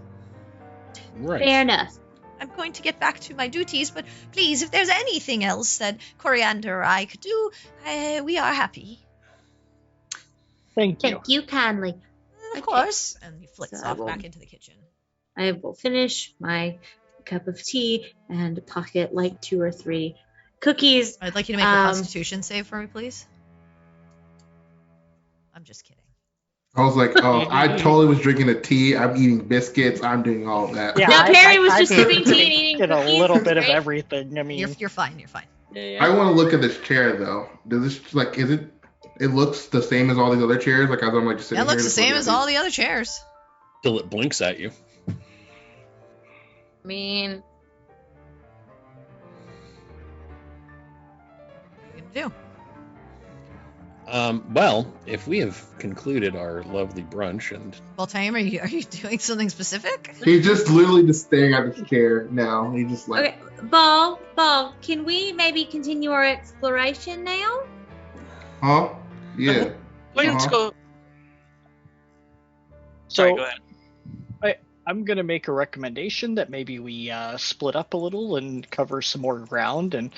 Right. Fair enough. I'm going to get back to my duties, but please, if there's anything else that Coriander or I could do, we are happy. Thank you. Thank you kindly. Of Okay. course. And he flicks So I off will- back into the kitchen. I will finish my cup of tea and pocket like 2 or 3 cookies. I'd like you to make a Constitution save for me, please. I'm just kidding. I was like, oh, I totally was drinking a tea. I'm eating biscuits. I'm doing all of that. Yeah, No, Perry was I've just been sipping tea and eating Get a cookies. little bit of Right? everything. I mean, You're fine. You're fine. I want to look at this chair though. Does this is it it looks the same as all these other chairs. Like as I'm like just sitting It looks here, the just same looking as at all these. the other chairs. Till it blinks at you. I mean, What are you gonna do? Well, if we have concluded our lovely brunch and Baltime, are you doing something specific? He's just literally just staring at this chair now. He's just like, okay, Ball, can we maybe continue our exploration now? huh? Yeah. Let's go. Sorry, So go ahead. I'm gonna make a recommendation that maybe we split up a little and cover some more ground and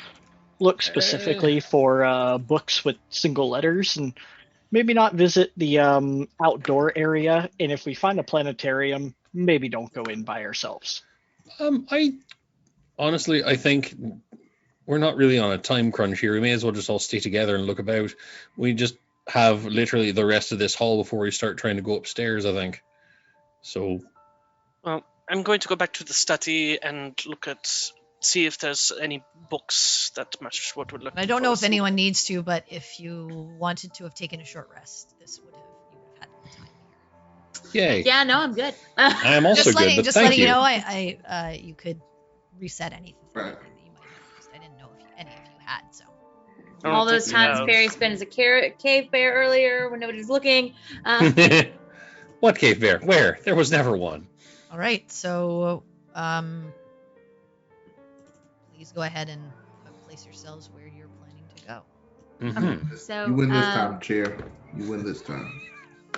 look specifically for books with single letters, and maybe not visit the outdoor area. And if we find a planetarium, maybe don't go in by ourselves. I honestly, I think we're not really on a time crunch here. We may as well just all stay together and look about. We just have literally the rest of this hall before we start trying to go upstairs, I think. So, Well, I'm going to go back to the study and see if there's any books that match what we're looking for. I don't know if anyone needs to, but if you wanted to have taken a short rest, you would have had more time here. yay. Yeah, no, I'm good. I'm also Just good, letting, but just thank letting you. you know, you could reset anything, Right. anything that you might have used. I didn't know if any of you had, so. I don't All those think we times have. Barry spent as a cave bear earlier when nobody was looking. What cave bear? Where? There was never one. All right, so please go ahead and place yourselves where you're planning to go. Mhm. So You win this time, chair. You win this time.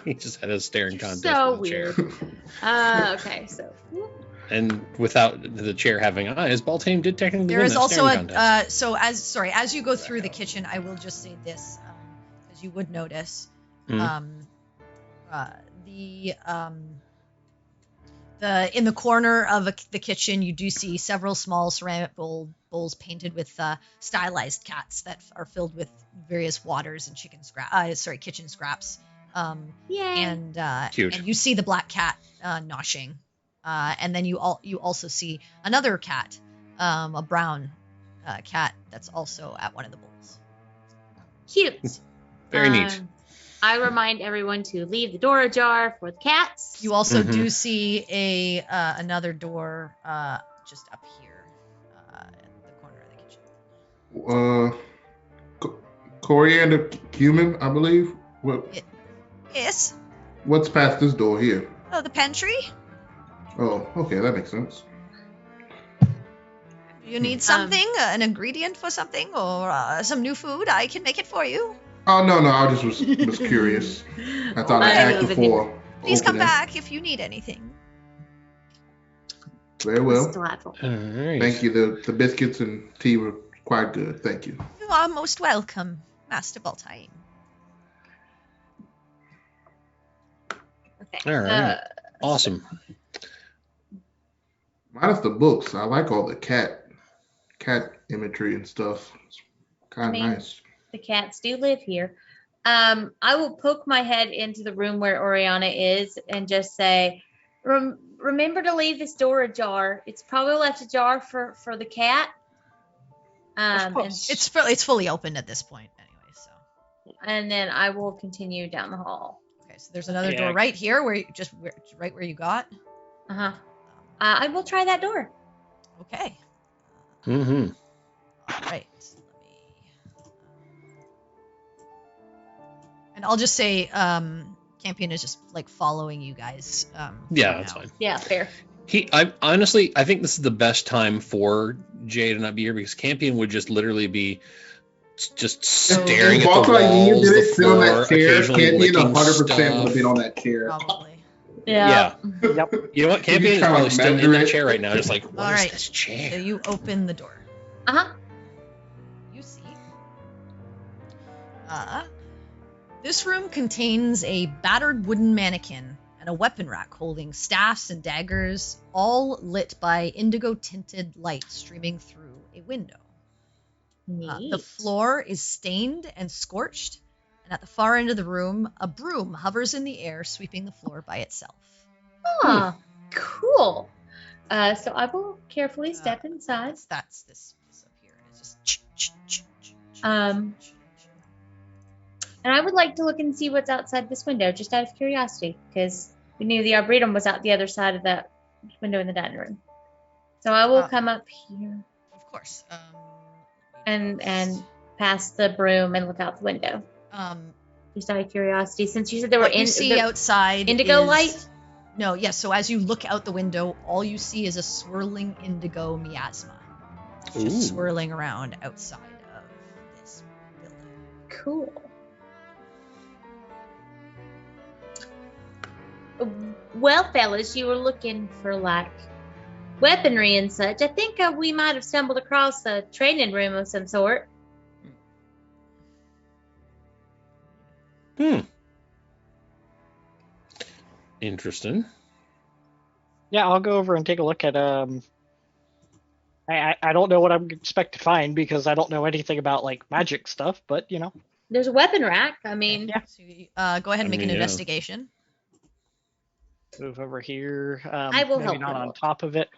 He just had a staring contest so with the chair. weird. Okay, so And without the chair having eyes, Baltame did technically There win is that also staring contest. as you go through the kitchen, I will just say this, as you would notice, Mhm. the in the corner of the kitchen, you do see several small ceramic bowls painted with stylized cats that are filled with various waters and kitchen scraps. yay. And Cute. and you see the black cat noshing, and then you also see another cat, a brown cat that's also at one of the bowls. Cute. Very neat. I remind everyone to leave the door ajar for the cats. You also Mhm. do see another door just up here in the corner of the kitchen. Coriander cumin, I believe. Yes. What's past this door here? Oh, the pantry. Oh, okay, that makes sense. You need something, an ingredient for something, or some new food? I can make it for you. Oh no, I just was curious. I thought I asked before. Please come opening. back if you need anything. Very It's well. delightful. All right. Thank you. The biscuits and tea were quite good. Thank you. You are most welcome, Master Baltime. Okay. All right. Awesome. Minus the books, I like all the cat imagery and stuff. It's kind of mean, nice. The cats do live here. I will poke my head into the room where Oriana is and just say, remember to leave this door ajar. It's probably left ajar for the cat. Of course. It's fully open at this point anyway. So And then I will continue down the hall. okay, so there's another Yeah. door right here right where you got. Uh-huh. I will try that door. Okay. Mm-hmm. All right. And I'll just say, Campion is just like following you guys. Yeah, for that's now. fine. Yeah, fair. I think this is the best time for Jay to not be here because Campion would just literally be just staring at the Walk like you walls, did the it, sit on floor, that chair. occasionally Campion licking 100% would stuff. have been on that chair. Probably. Yeah. Yep. You know what? Can you Campion is try to probably still in measure that it? chair right now, just like, what is Alright. this So chair? you open the door. Uh-huh. You see. This room contains a battered wooden mannequin and a weapon rack holding staffs and daggers, all lit by indigo-tinted light streaming through a window. Neat. The floor is stained and scorched, and at the far end of the room, a broom hovers in the air, sweeping the floor by itself. Ah, cool. So I will carefully step inside. That's this up here. It's just. And I would like to look and see what's outside this window, just out of curiosity, because we knew the Arboretum was out the other side of that window in the dining room. So I will come up here Of course. and pass the broom and look out the window, just out of curiosity. Since you said there were what you see outside indigo is- light. No, yes. So as you look out the window, all you see is a swirling indigo miasma. It's just Ooh. swirling around outside of this building. Cool. Well, fellas, you were looking for like weaponry and such. I think we might have stumbled across a training room of some sort. Interesting. Yeah, I'll go over and take a look at I don't know what I'm expect to find because I don't know anything about like magic stuff, but you know. There's a weapon rack. I mean, Yeah. So you, go ahead and make an yeah. investigation. Move over here. I will maybe help not you. on top of it.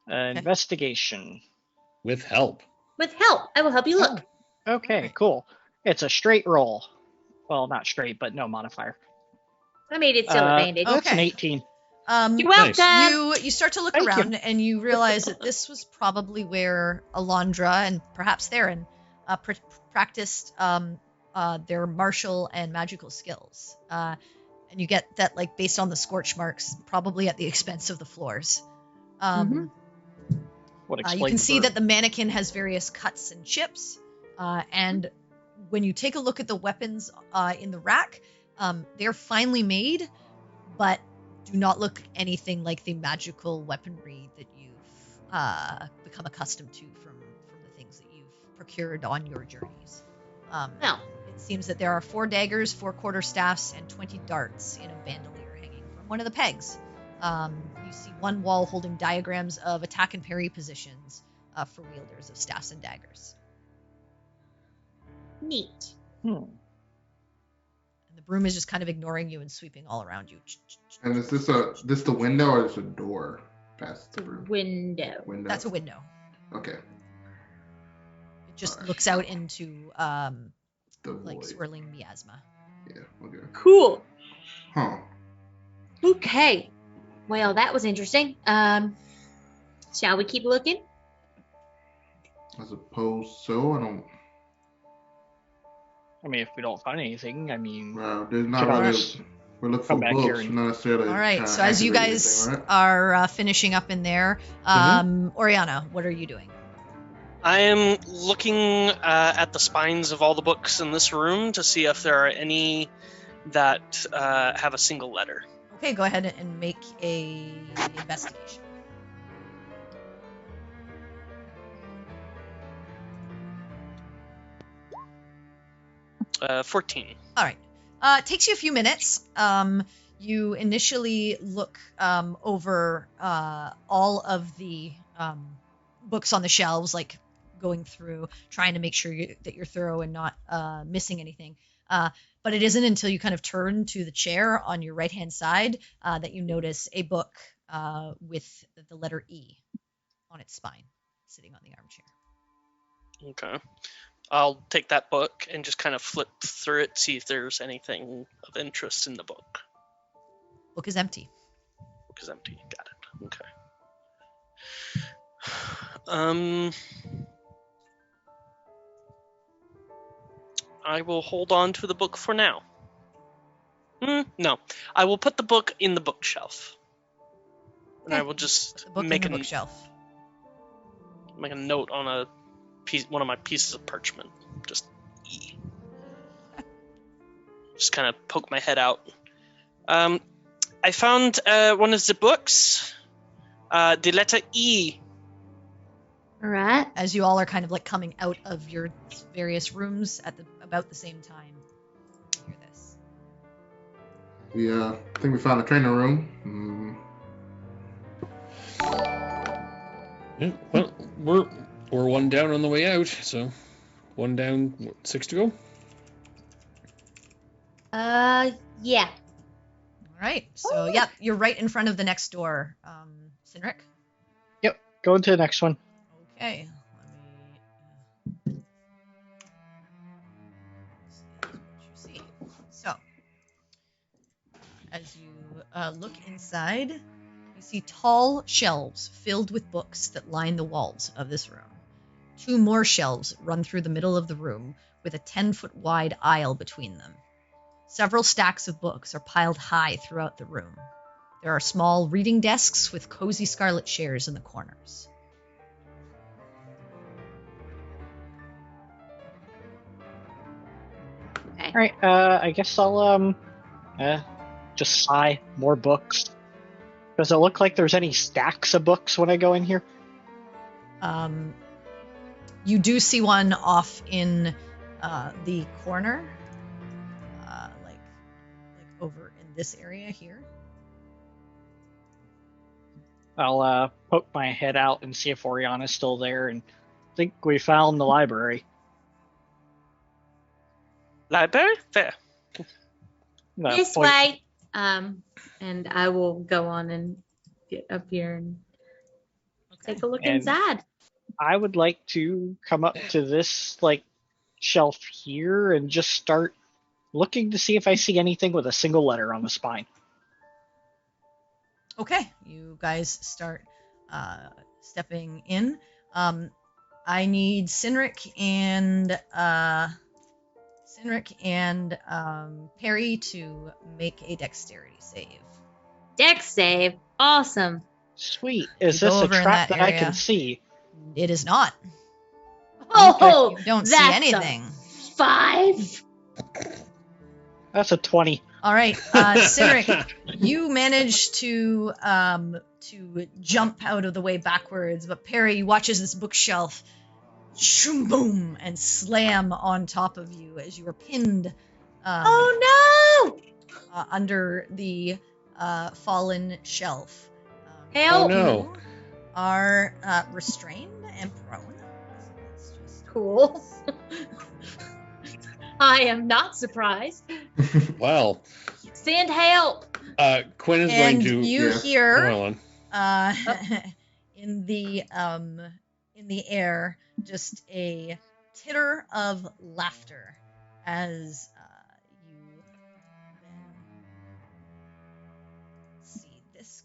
Investigation. With help. with help, I will help you look. Okay, Alright. cool. It's a straight roll. Well, not straight, but no modifier. I made it still advantage. oh. That's an Okay. 18. You're welcome. Nice. You start to look Thank you. around and you realize that this was probably where Alondra and perhaps Theron practiced their martial and magical skills. And you get that, like, based on the scorch marks, probably at the expense of the floors. Mhm. What You explains can see the- that the mannequin has various cuts and chips. And when you take a look at the weapons in the rack, they're finely made, but do not look anything like the magical weaponry that you've become accustomed to from the things that you've procured on your journeys. Well, It seems that there are 4 daggers, 4 quarterstaffs, and 20 darts in a bandolier hanging from one of the pegs. You see one wall holding diagrams of attack and parry positions for wielders of staffs and daggers. neat. And the broom is just kind of ignoring you and sweeping all around you. And is this the window or is it a door past the room? Window. Window. That's a window. Okay. It just Alright. looks out into The like void. swirling miasma. Yeah. Okay. Cool. Huh. Okay. Well, that was interesting. Shall we keep looking? I suppose so. I don't. I mean, if we don't find anything, I mean, Well, there's not Can I really. just We're looking come for back here books, and- not necessarily. All right. trying So to as you activate guys anything, right? are finishing up in there, Oriana, what are you doing? I am looking at the spines of all the books in this room to see if there are any that have a single letter. Okay, go ahead and make a investigation. Uh, 14. All right. It takes you a few minutes. You initially look over all of the books on the shelves, like going through, trying to make sure that you're thorough and not missing anything. But it isn't until you kind of turn to the chair on your right-hand side that you notice a book with the letter E on its spine, sitting on the armchair. Okay. I'll take that book and just kind of flip through it, see if there's anything of interest in the book. Book is empty. Book is empty. Got it. Okay. I will hold on to the book for now. No. I will put the book in the bookshelf. And I Okay. will just The book make in the bookshelf. make a note on a piece, one of my pieces of parchment. Just E. Just kind of poke my head out. I found one of the books. The letter E. All right. As you all are kind of like coming out of your various rooms at about the same time. You hear this. I think we found a training room. Yeah, well, we're one down on the way out, so one down, 6 to go. Yeah. All right. So, yeah, you're right in front of the next door. Sinric? Yep, go into the next one. Okay. Let me see what you see. As you look inside, you see tall shelves filled with books that line the walls of this room. 2 more shelves run through the middle of the room with a 10-foot wide aisle between them. Several stacks of books are piled high throughout the room. There are small reading desks with cozy scarlet chairs in the corners. Okay. All right. I guess I'll just sigh more books. Does it look like there's any stacks of books when I go in here? You do see one off in the corner, like over in this area here. I'll poke my head out and see if Oriana's still there, and think we found the library. Library? There. This way. And I will go on and get up here and take a look And- inside. I would like to come up to this shelf here and just start looking to see if I see anything with a single letter on the spine. Okay, you guys start stepping in. I need Sinric and Perry to make a dexterity save. Dex save. Awesome. Sweet. Is You go this a over in trap that that I area. can see? It is not. Oh, You don't see that's anything. A 5. That's a 20. All right, Sinric, you manage to jump out of the way backwards, but Perry watches this bookshelf, shoom boom, and slam on top of you as you are pinned. Oh no! Under the fallen shelf. Help! Oh, no. You are restrained and prone. Let's just- Cool. I am not surprised. Well, Send help. Quinn is And going to. you Yeah. hear Hold on. in the air just a titter of laughter as you then see this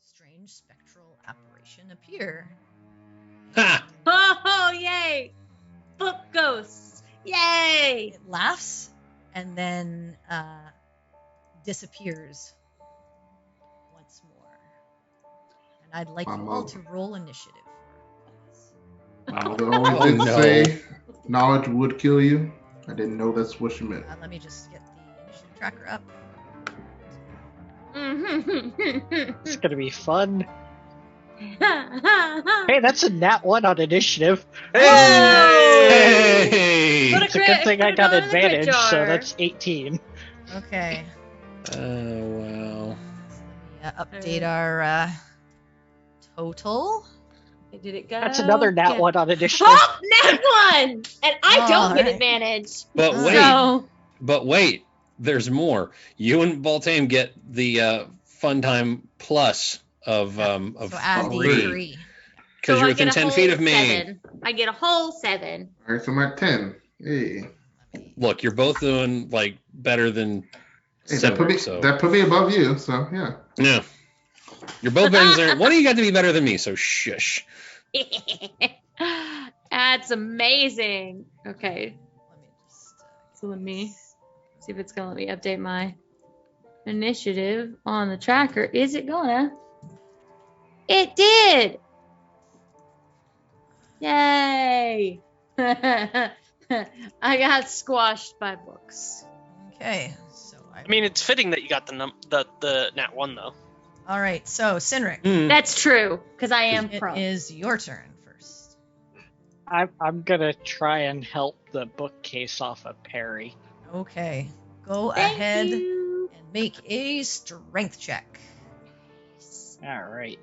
strange spectral apparition appear. Ha! Oh, yay! Book ghosts. Yay! It laughs and then disappears once more. And I'd like you all to roll initiative for us. Mother always did no. say knowledge would kill you. I didn't know that's what she meant. Let me just get the initiative tracker up. It's going to be fun. Hey, that's a nat 1 on initiative. Hey! What a It's a crit- good thing I put it got on in the crit advantage, so jar. that's 18. Okay. Oh, wow. Let me update our total. Did it go? That's another nat Yeah. 1 on initiative. Oh, nat 1! And I Oh, don't get alright. advantage. But Oh. wait, So, but wait. There's more. You and Baltame get the fun time plus of So add the 3. 3. Because so you're I within get a 10 whole feet of me. 7. I get a whole 7. All right, so I'm at 10. Hey, Look, you're both doing better than hey Cedric, so that put me above you. So yeah. yeah. You're both better than one of you got to be better than me, so shush. That's amazing. Okay, Let me just so let me see if it's gonna let me update my initiative on the tracker. Is it gonna? It did! Yay! I got squashed by books. Okay. So I mean, it's fitting that you got the nat 1 though. all right. So Sinric, Hmm. That's true, because I am it pro. is your turn first. I'm going to try and help the bookcase off of Perry. Okay. Go Thank ahead you. and make a strength check. All right.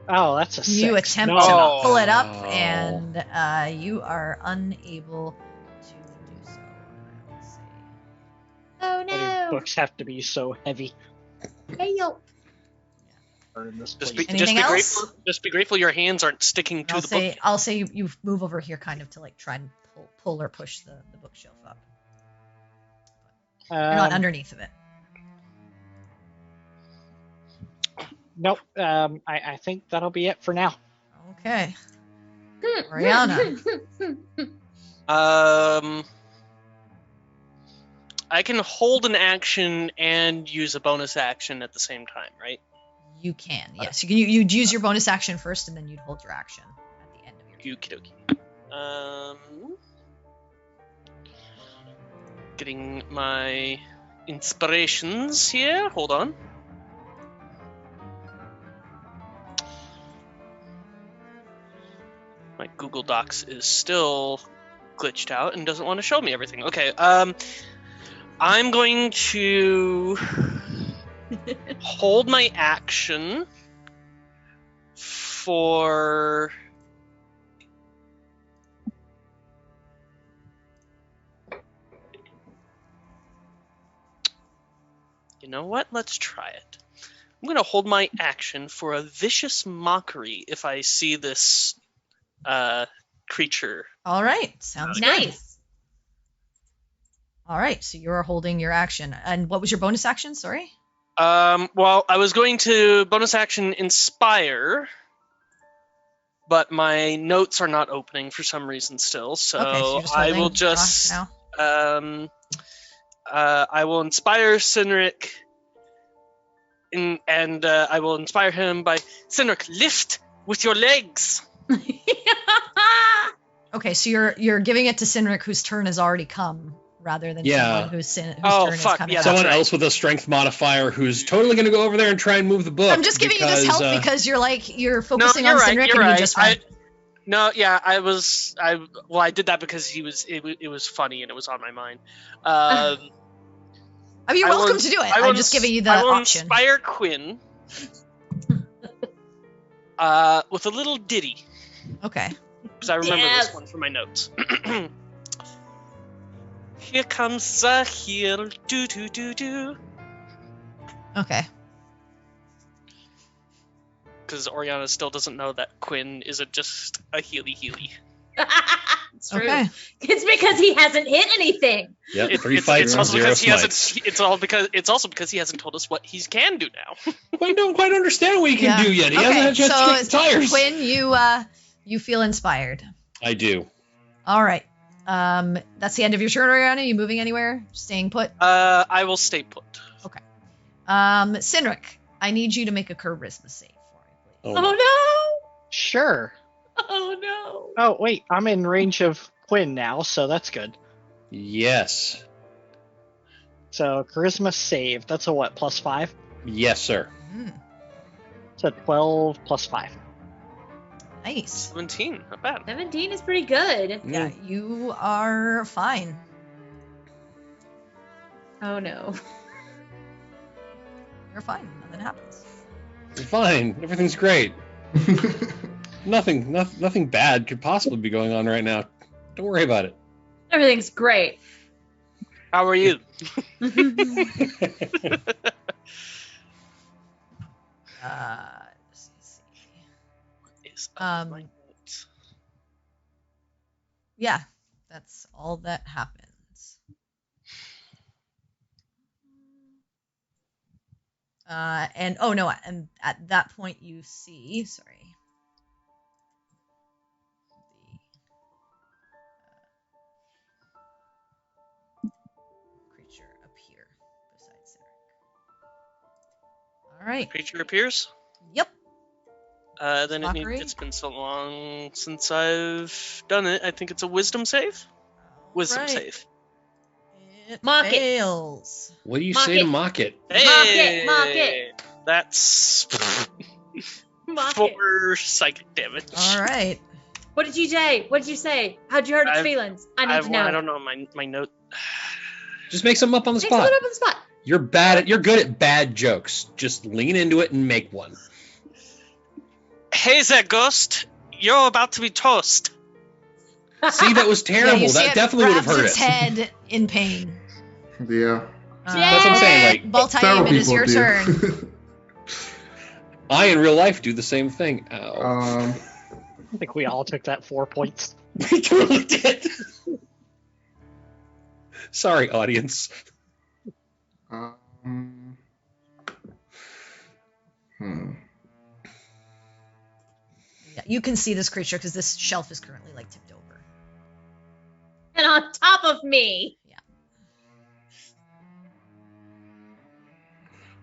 Oh, that's a 6. You attempt No. to pull it up, No. and you are unable to do so. I will say. Oh Why do no! books have to be so heavy Help! or in this Just place? be, Anything else? Just be grateful your hands aren't sticking to the book. I'll say you move over here, kind of to try and pull or push the bookshelf up. You're not underneath of it. Nope. I think that'll be it for now. Okay. Oriana. I can hold an action and use a bonus action at the same time, right? You can, yes. You'd use your bonus action first, and then you'd hold your action at the end of your turn. Okie dokie. Getting my inspirations here. Hold on. My Google Docs is still glitched out and doesn't want to show me everything. Okay, I'm going to hold my action for... You know what? Let's try it. I'm going to hold my action for a vicious mockery if I see this creature. All right. Sounds good. Nice. All right. So you're holding your action. And what was your bonus action? Sorry? Well, I was going to bonus action inspire, but my notes are not opening for some reason still. So, Okay, so you're just I will holding just... now? I will inspire Cynric, and I will inspire him by Cynric, lift with your legs. Okay, so you're giving it to Cynric, whose turn has already come, rather than someone whose turn is coming. Yeah, Someone right. else with a strength modifier who's totally going to go over there and try and move the book. I'm just giving you this help because you're focusing on right, Cynric, you're and right. you just went. I did that because it was funny and it was on my mind. I mean, you're welcome to do it. I'm just giving you the I will option. Inspire Quinn with a little ditty. Okay. Because I remember this one from my notes. Here comes the heel, do do do do. Okay. Because Oriana still doesn't know that Quinn isn't just a healy. It's true. Okay. It's because he hasn't hit anything. Yep, 3 fights, also 0 because he hasn't. smites. It's also because he hasn't told us what he can do now. I don't quite understand what he can do yet. He hasn't had a chance to kick the tires. Quinn, you feel inspired. I do. All right. That's the end of your turn, Oriana. You moving anywhere? Staying put? I will stay put. Okay. Cynric, I need you to make a charisma save for me, please. Oh, Oh no! Sure. Oh no! Oh, wait. I'm in range of Quinn now, so that's good. yes. So, charisma save. That's a what, +5? Yes, sir. Mm, It's a 12 +5. nice. 17, not bad. 17 is pretty good. Yeah, you are fine. Oh no. You're fine. Nothing happens. You're fine. Everything's great. Nothing bad could possibly be going on right now. Don't worry about it. Everything's great. How are you? Let's see. Is up my Um, notes. Yeah, that's all that happens. And at that point you see, sorry. The creature appear beside Cynric. All right. Creature appears. Yep. Then Mockery? it's been so long since I've done it. I think it's a wisdom save. Wisdom Right. save. It Mock it. fails. What do you Mock say it. to mock it? Hey! Mock it. That's Mock it. 4 psychic damage. All right. What did you say? What did you say? How'd you hurt its feelings? I need to know. I don't know my note. Just make something up on the Make spot. someone up on the spot. You're good at bad jokes. Just lean into it and make one. Hey there, ghost. You're about to be toast. See, that was Yeah, terrible. you see That it definitely would have grabs hurt its it. head in pain. Yeah. That's what I'm saying, like, Baltaim, it is your turn. do. I, in real life, do the same thing. Ow. I think we all took that 4 points. We totally did. Sorry, audience. Yeah, you can see this creature because this shelf is currently like tipped over. And on top of me.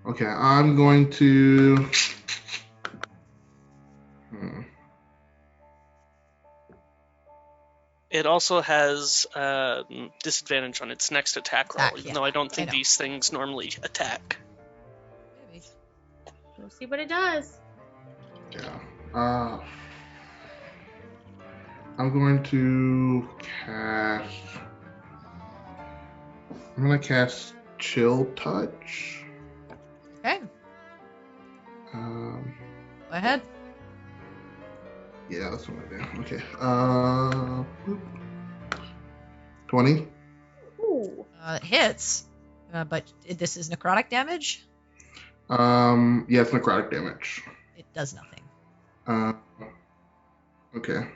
Okay, I'm going to. It also has disadvantage on its next attack roll, Attack, even yeah, though I don't I think know. these things normally attack. Maybe. We'll see what it does. Yeah. I'm going to cast. I'm gonna cast Chill Touch. Okay, go ahead. Yeah, that's what I do. Okay. 20. Ooh. It hits, but this is necrotic damage. Yeah, it's necrotic damage. It does nothing. Okay.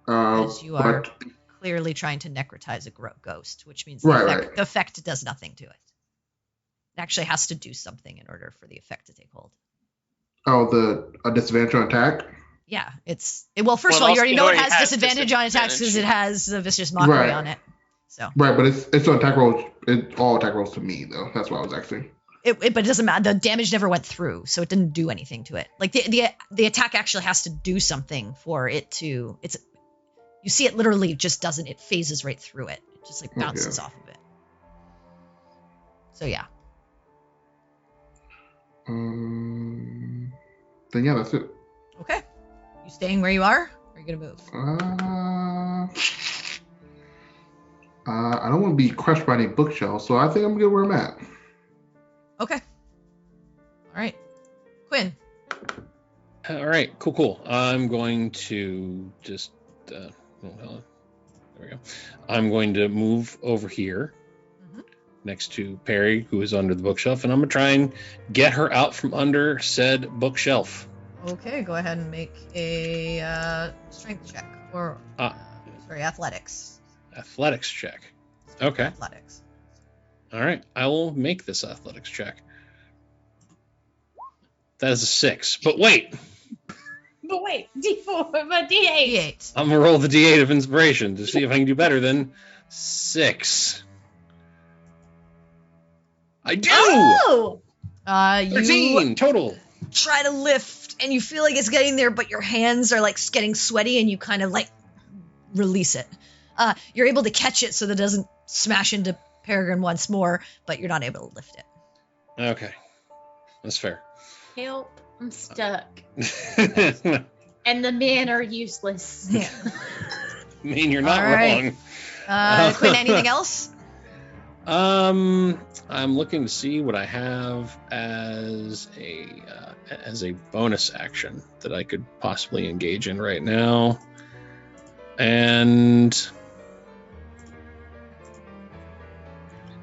Because you are But clearly trying to necrotize a ghost, which means Right. the effect does nothing to it. It actually has to do something in order for the effect to take hold. a disadvantage on attack. Yeah, well. First of all, you already know it has disadvantage on attacks because it has the vicious mockery Right. on it. So Right, but it's on attack rolls. It's all attack rolls to me though. That's what I was asking. but it doesn't matter. The damage never went through, so it didn't do anything to it. Like the attack actually has to do something for it to. You see, it literally just doesn't. It phases right through it. It just like bounces off of it. So yeah. Then yeah, that's it. Okay. You staying where you are? Or are you gonna move? I don't want to be crushed by any bookshelves, so I think I'm good where I'm at. Okay. All right. Quinn. All right, cool. I'm going to just, there we go. I'm going to move over here next to Perry, who is under the bookshelf, and I'm going to try and get her out from under said bookshelf. Okay, go ahead and make a strength check or athletics. Athletics check. Okay. Athletics. All right, I will make this athletics check. That is a 6. But wait. But wait, D4, but D8. D8. I'm going to roll the D8 of inspiration to see if I can do better than 6. I do! Oh! 13 total. Try to lift, and you feel like it's getting there, but your hands are like getting sweaty, and you kind of like release it. You're able to catch it so that it doesn't smash into Peregrine once more, but you're not able to lift it. Okay. That's fair. Help, I'm stuck. I And the men are useless. Yeah. mean, you're not All right. wrong. Quinn, anything else? I'm looking to see what I have as a bonus action that I could possibly engage in right now, and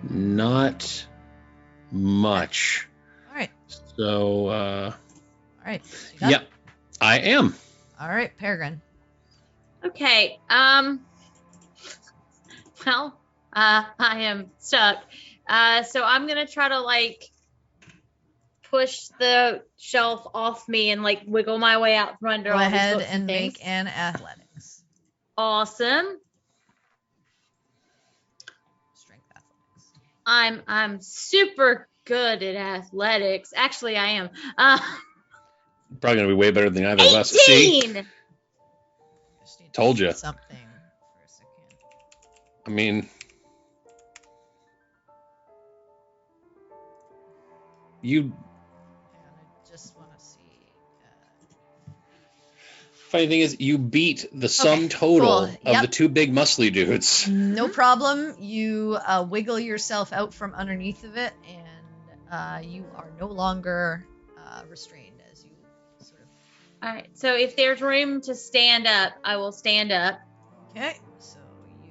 not much. All right. So, All right. You done? yep, I am. All right, Peregrine. Okay, well, I am stuck. So I'm gonna try to like push the shelf off me and like wiggle my way out from under Go all these ahead books and things. make an athletics. Awesome. Strength athletics. I'm super good at athletics. Actually, I am. Probably gonna be way better than either of us. See, 18. Just need to Told see ya. something for a second. I mean, you. And I just want to see. Funny thing is, you beat the sum total cool. of Yep. the two big muscly dudes. No problem. You wiggle yourself out from underneath of it, and you are no longer restrained as you sort of. All right. So if there's room to stand up, I will stand up. Okay, so you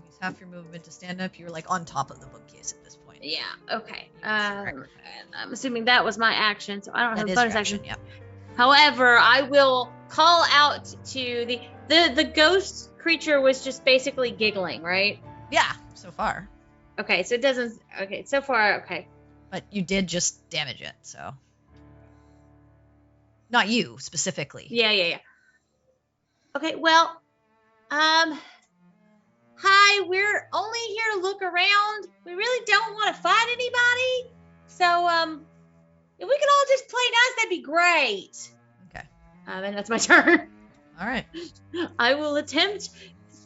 use half your movement to stand up. You're like on top of the bookcase at this point. Yeah. Okay. Correct. I'm assuming that was my action, so I don't have That a is bonus your action. Yep. However, I will call out to the ghost creature was just basically giggling, right? Yeah, so far. Okay, so it doesn't. Okay, so far, okay. But you did just damage it, so. Not you specifically. Yeah. Okay, well, hi, we're only here to look around. We really don't want to fight anybody. So, if we could all just play nice, that'd be great. Okay. And that's my turn. All right. I will attempt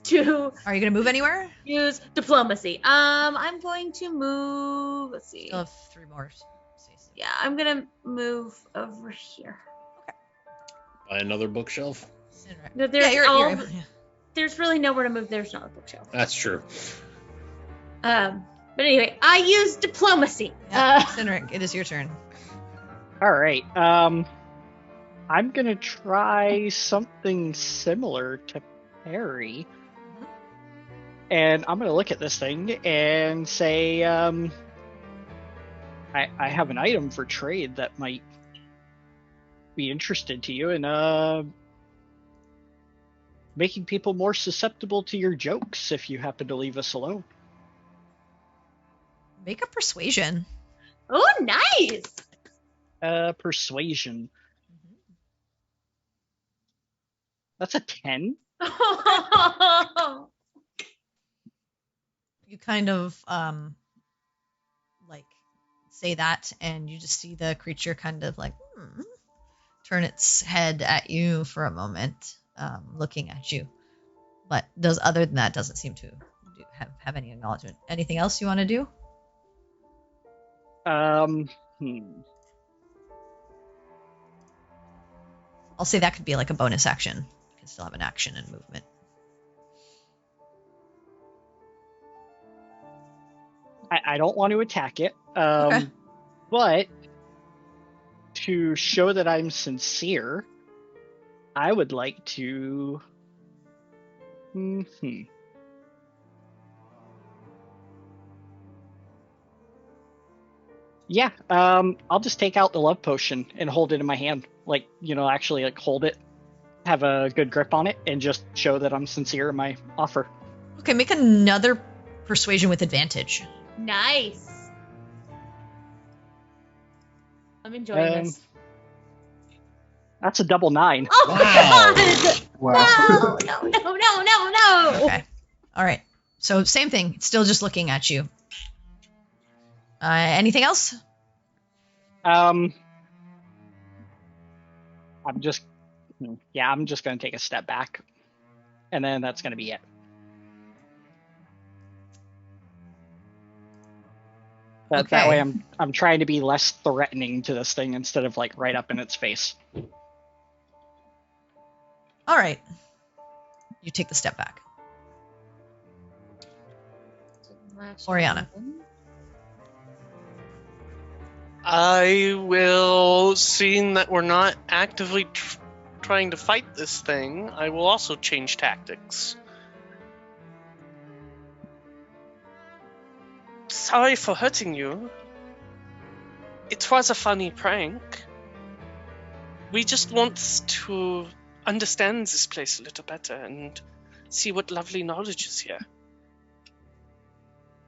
to Are you going to move anywhere? use diplomacy. I'm going to move. Let's see. Still have 3 more spaces. Yeah, I'm gonna move over here. Buy another bookshelf. There's Yeah, there's really nowhere to move. There's not a bookshelf. That's true. But anyway, I use diplomacy. Yeah, Cynric, it is your turn. All right. I'm gonna try something similar to Perry, and I'm gonna look at this thing and say, I have an item for trade that might be interested to you, and making people more susceptible to your jokes if you happen to leave us alone. Make a persuasion. Oh, nice. Persuasion. That's a 10. You kind of like say that, and you just see the creature kind of like turn its head at you for a moment, looking at you, but other than that doesn't seem to have any acknowledgement. Anything else you want to do? I'll say that could be like a bonus action. You can still have an action and movement. I don't want to attack it, Okay. but to show that I'm sincere, I would like to. Yeah, I'll just take out the love potion and hold it in my hand, like, actually like hold it, have a good grip on it, and just show that I'm sincere in my offer. Okay, make another persuasion with advantage. Nice. I'm enjoying this. That's a double 9. Oh Wow. God! Wow. No! Okay. All right. So same thing. It's still just looking at you. Anything else? I'm just going to take a step back, and then that's going to be it. That way I'm trying to be less threatening to this thing instead of like right up in its face. All right. You take the step back. Oriana. I will, seeing that we're not actively trying to fight this thing, I will also change tactics. Sorry for hurting you. It was a funny prank. We just want to understand this place a little better and see what lovely knowledge is here.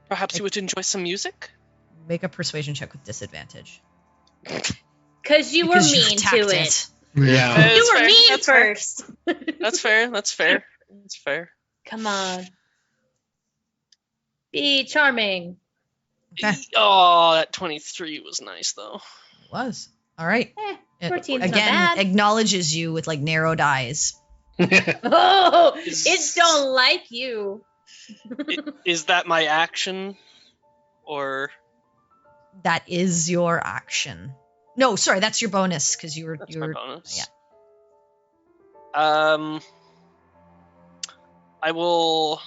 Perhaps you would enjoy some music? Make a persuasion check with disadvantage. Because you were mean to it. Yeah. You were fair. mean That's fair. first. That's fair. That's fair. That's fair. Come on. Be charming. Okay. Oh, that 23 was nice, though. It was. All right. 14's not Again, bad. acknowledges you with like narrowed eyes. Oh, it don't like you. Is that my action? Or... That is your action. No, sorry, that's your bonus because you were. That's my bonus. Yeah. I will.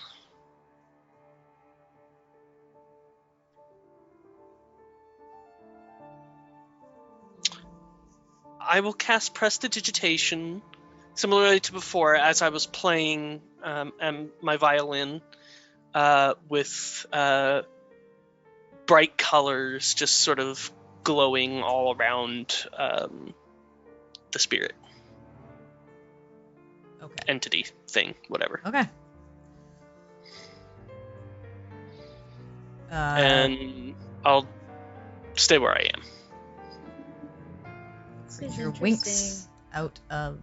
I will cast Prestidigitation, similarly to before, as I was playing my violin with bright colors just sort of glowing all around the spirit. Okay. Entity thing, whatever. Okay. and I'll stay where I am. This is your interesting. winks out of.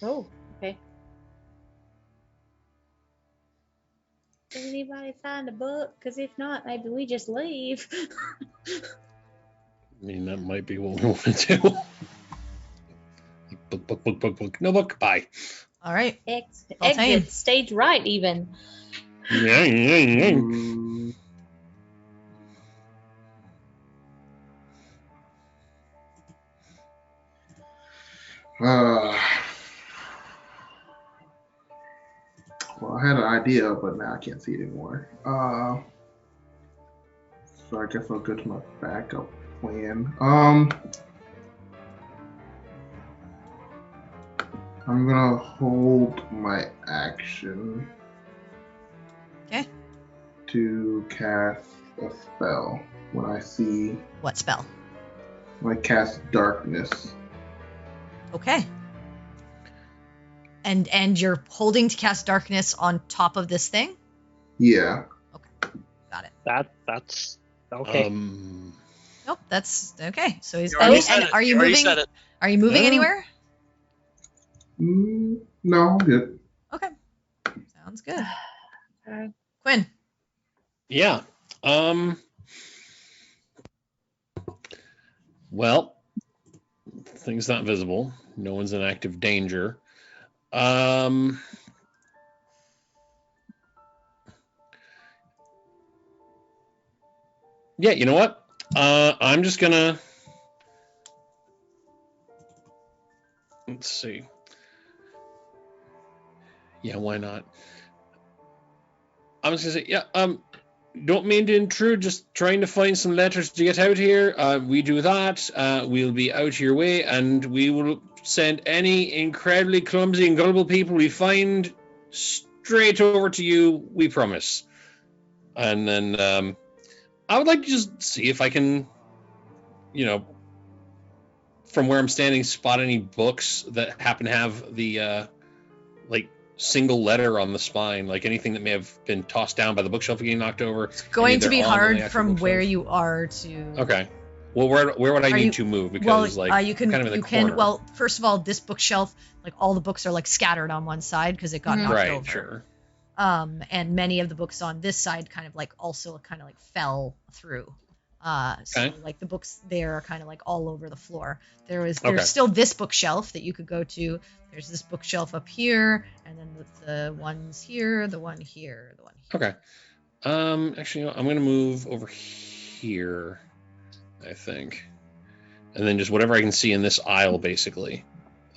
Oh, okay. Did anybody find a book? Because if not, maybe we just leave. I mean, that might be what we want to do. Book. No book. Bye. All right. Exit stage right, even. Yeah. Well, I had an idea, but now I can't see it anymore. So I guess I'll go to my backup plan. I'm gonna hold my action. Okay. To cast a spell when I see. What spell? When I cast darkness. Okay. And you're holding to cast darkness on top of this thing? Yeah. Okay. Got it. That's okay. Nope, that's okay. So he's You already and said it. are you You already moving? said it. Are you moving No. anywhere? No, I'm good. Okay. Sounds good. Okay. Quinn. Yeah. Well, thing's not visible. No one's in active danger. Yeah, you know what? I'm just gonna. Let's see. Yeah, why not? I'm just gonna say, yeah. Don't mean to intrude. Just trying to find some letters to get out here. We do that. We'll be out your way, and we will send any incredibly clumsy and gullible people we find straight over to you. We promise. And then I would like to just see if I can, from where I'm standing, spot any books that happen to have the single letter on the spine, like anything that may have been tossed down by the bookshelf getting knocked over. It's going to be on the hard actual from bookshelf. where you are to. Okay. Well, where would I need to move? Because you can. kind of in the you corner. can. Well, first of all, this bookshelf, like all the books are like scattered on one side because it got knocked right, over. sure. And many of the books on this side kind of like also kind of like fell through. So Okay. like the books there are kind of like all over the floor. There's Okay. still this bookshelf that you could go to. There's this bookshelf up here, and then the ones here, the one here, the one here. Okay. Actually, I'm gonna move over here, I think, and then just whatever I can see in this aisle, basically,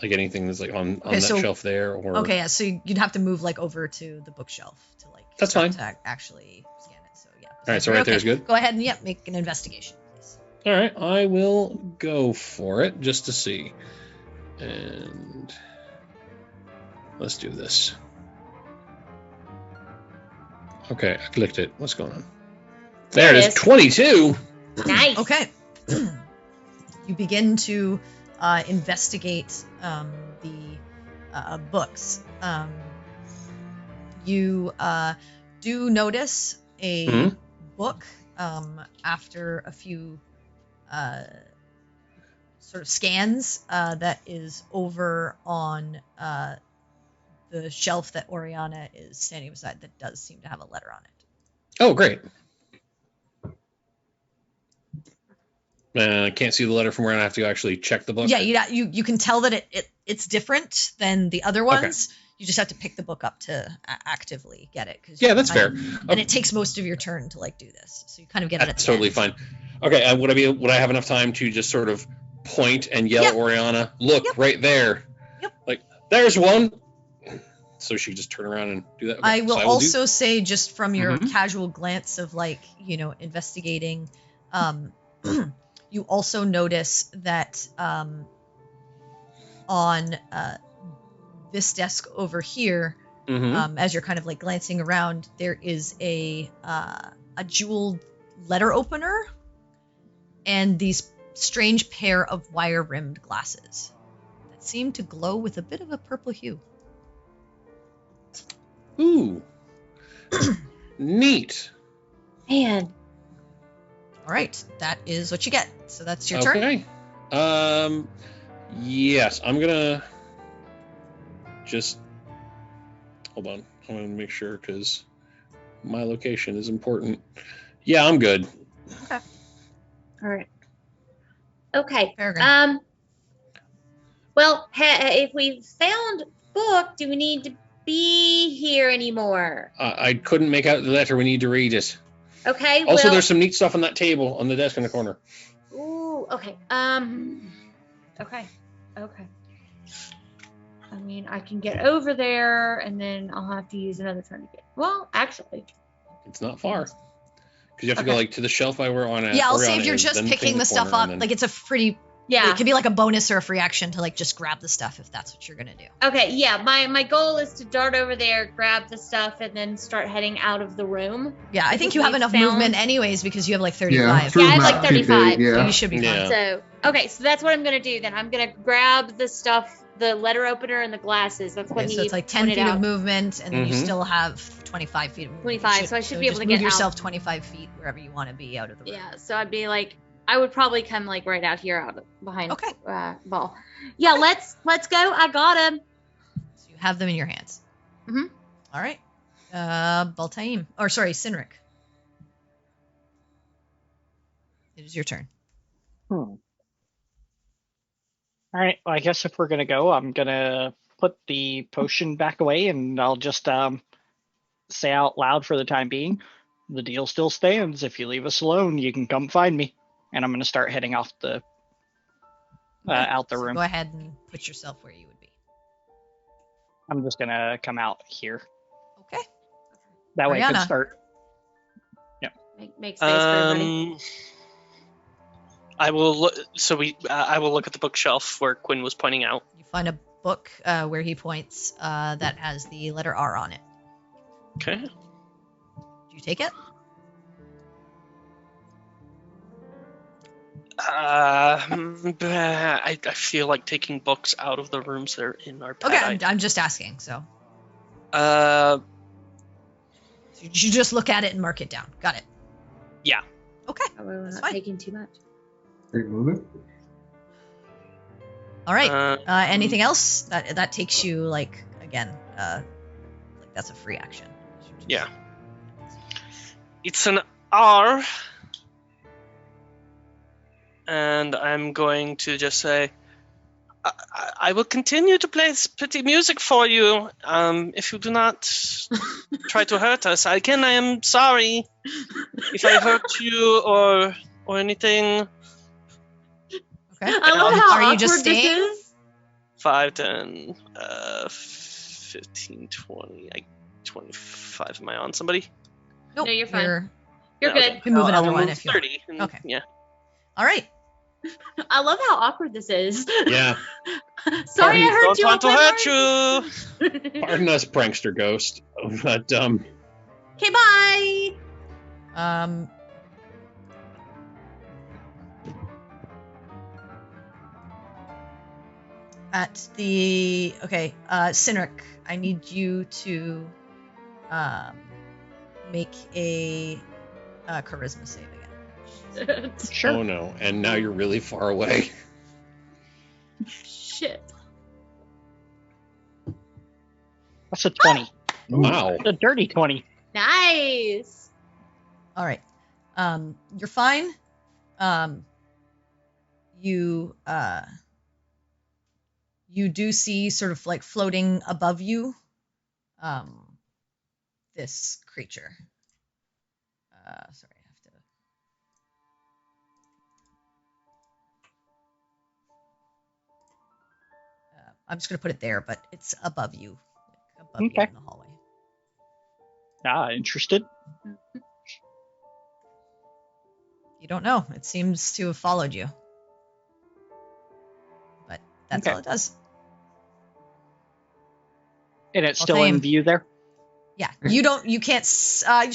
like anything that's like on that shelf there. Or Okay, yeah. So you'd have to move like over to the bookshelf to like. That's start fine. To actually scan it. So yeah. All right, so right there is good. Go ahead and make an investigation, please. All right, I will go for it just to see, and let's do this. Okay, I clicked it. What's going on? There it is. 22. Nice. Okay. You begin to investigate the books. You do notice a book after a few sort of scans that is over on the shelf that Oriana is standing beside that does seem to have a letter on it. Oh, great. I can't see the letter from where I have to actually check the book. Yeah, you can tell that it's different than the other ones. Okay. You just have to pick the book up to actively get it. Yeah, that's fair. And it takes most of your turn to like do this, so you kind of get it. That's totally fine. Okay, would I have enough time to just sort of point and yell at Oriana? Look, right there. Yep. Like, there's one. So she just turn around and do that. Okay, I will also say, just from your casual glance of like investigating, you also notice that on this desk over here, as you're kind of like glancing around, there is a jeweled letter opener and these strange pair of wire-rimmed glasses that seem to glow with a bit of a purple hue. Ooh. Neat. Man. All right, that is what you get. So that's your turn. Okay. Yes, I'm gonna just hold on. I'm gonna make sure because my location is important. Yeah, I'm good. Okay. All right. Okay. Peregrine. Well, if we found book, do we need to be here anymore? I couldn't make out the letter. We need to read it. Okay. Also, well, there's some neat stuff on that table on the desk in the corner. Ooh. Okay. Okay. Okay. I mean, I can get over there, and then I'll have to use another turn to get. Well, actually. It's not far. Because you have to go Okay. like to the shelf I were on. Yeah, I'll say Oriana if you're is, just then picking the stuff corner, up, and like it's a pretty. Yeah. It could be like a bonus or a free action to like just grab the stuff if that's what you're gonna do. Okay. Yeah. My goal is to dart over there, grab the stuff, and then start heading out of the room. Yeah, I think Because you have we enough found- movement anyways because you have like 35. Yeah, I have Through's like not too 35, big, So yeah. you should be fine. Yeah. So okay, so that's what I'm gonna do then. I'm gonna grab the stuff, the letter opener and the glasses. That's what Okay, he so it's like 10 pointed feet out. of movement, and then you Mhm. still have 25 feet of movement. 25, so I should be able just to move get yourself out. 25 feet wherever you want to be out of the room. Yeah, so I'd be like, I would probably come like right out here, out of, behind. Okay. Ball. Yeah, let's go. I got him. So you have them in your hands. Mhm. All right. Baltaim. Or sorry, Sinric. It is your turn. All right. Well, I guess if we're gonna go, I'm gonna put the potion back away, and I'll just say out loud for the time being, the deal still stands. If you leave us alone, you can come find me. And I'm gonna start heading off the out the So room. go ahead and put yourself where you would be. I'm just gonna come out here. Okay. That way I Ariana. can start. Make space for everybody. I will look. I will look at the bookshelf where Quinn was pointing out. You find a book where he points that has the letter R on it. Okay. Do you take it? I feel like taking books out of the rooms they're in are bad. Okay, I'm just asking. So Uh, you just look at it and mark it down. Got it. Yeah. Okay. Oh, we're That's not fine. taking too much. Great movement. All right. uh, Anything else? That takes you like again. Like that's a free action. Yeah. It's an R. And I'm going to just say, I will continue to play this pretty music for you. If you do not try to hurt us, again, I am sorry if I hurt you or anything. Okay. I love how Are you just awkward this staying? is. 5, 10, 15, 20, 25. Am I on somebody? Nope. No, you're fine. You're Yeah, good. okay. You can move I'll another move one if you want. 30. and- Okay. Yeah. All right. I love how awkward this is. Yeah. Sorry, I hurt Don't you. want to I'll hurt play you. Pardon us, prankster ghost. But Okay, bye. At the Sinric, I need you to make a charisma save again. Sure. oh no, and now you're really far away. Shit. That's a 20. Wow. A dirty 20. Nice. All right. You're fine. You do see sort of like floating above you, this creature. Sorry, I have to. I'm just gonna put it there, but it's above you, like above you Okay. in the hallway. Interested? You don't know. It seems to have followed you, but that's Okay. all it does. And it's Well, still in same. view there? Yeah, you don't. You can't.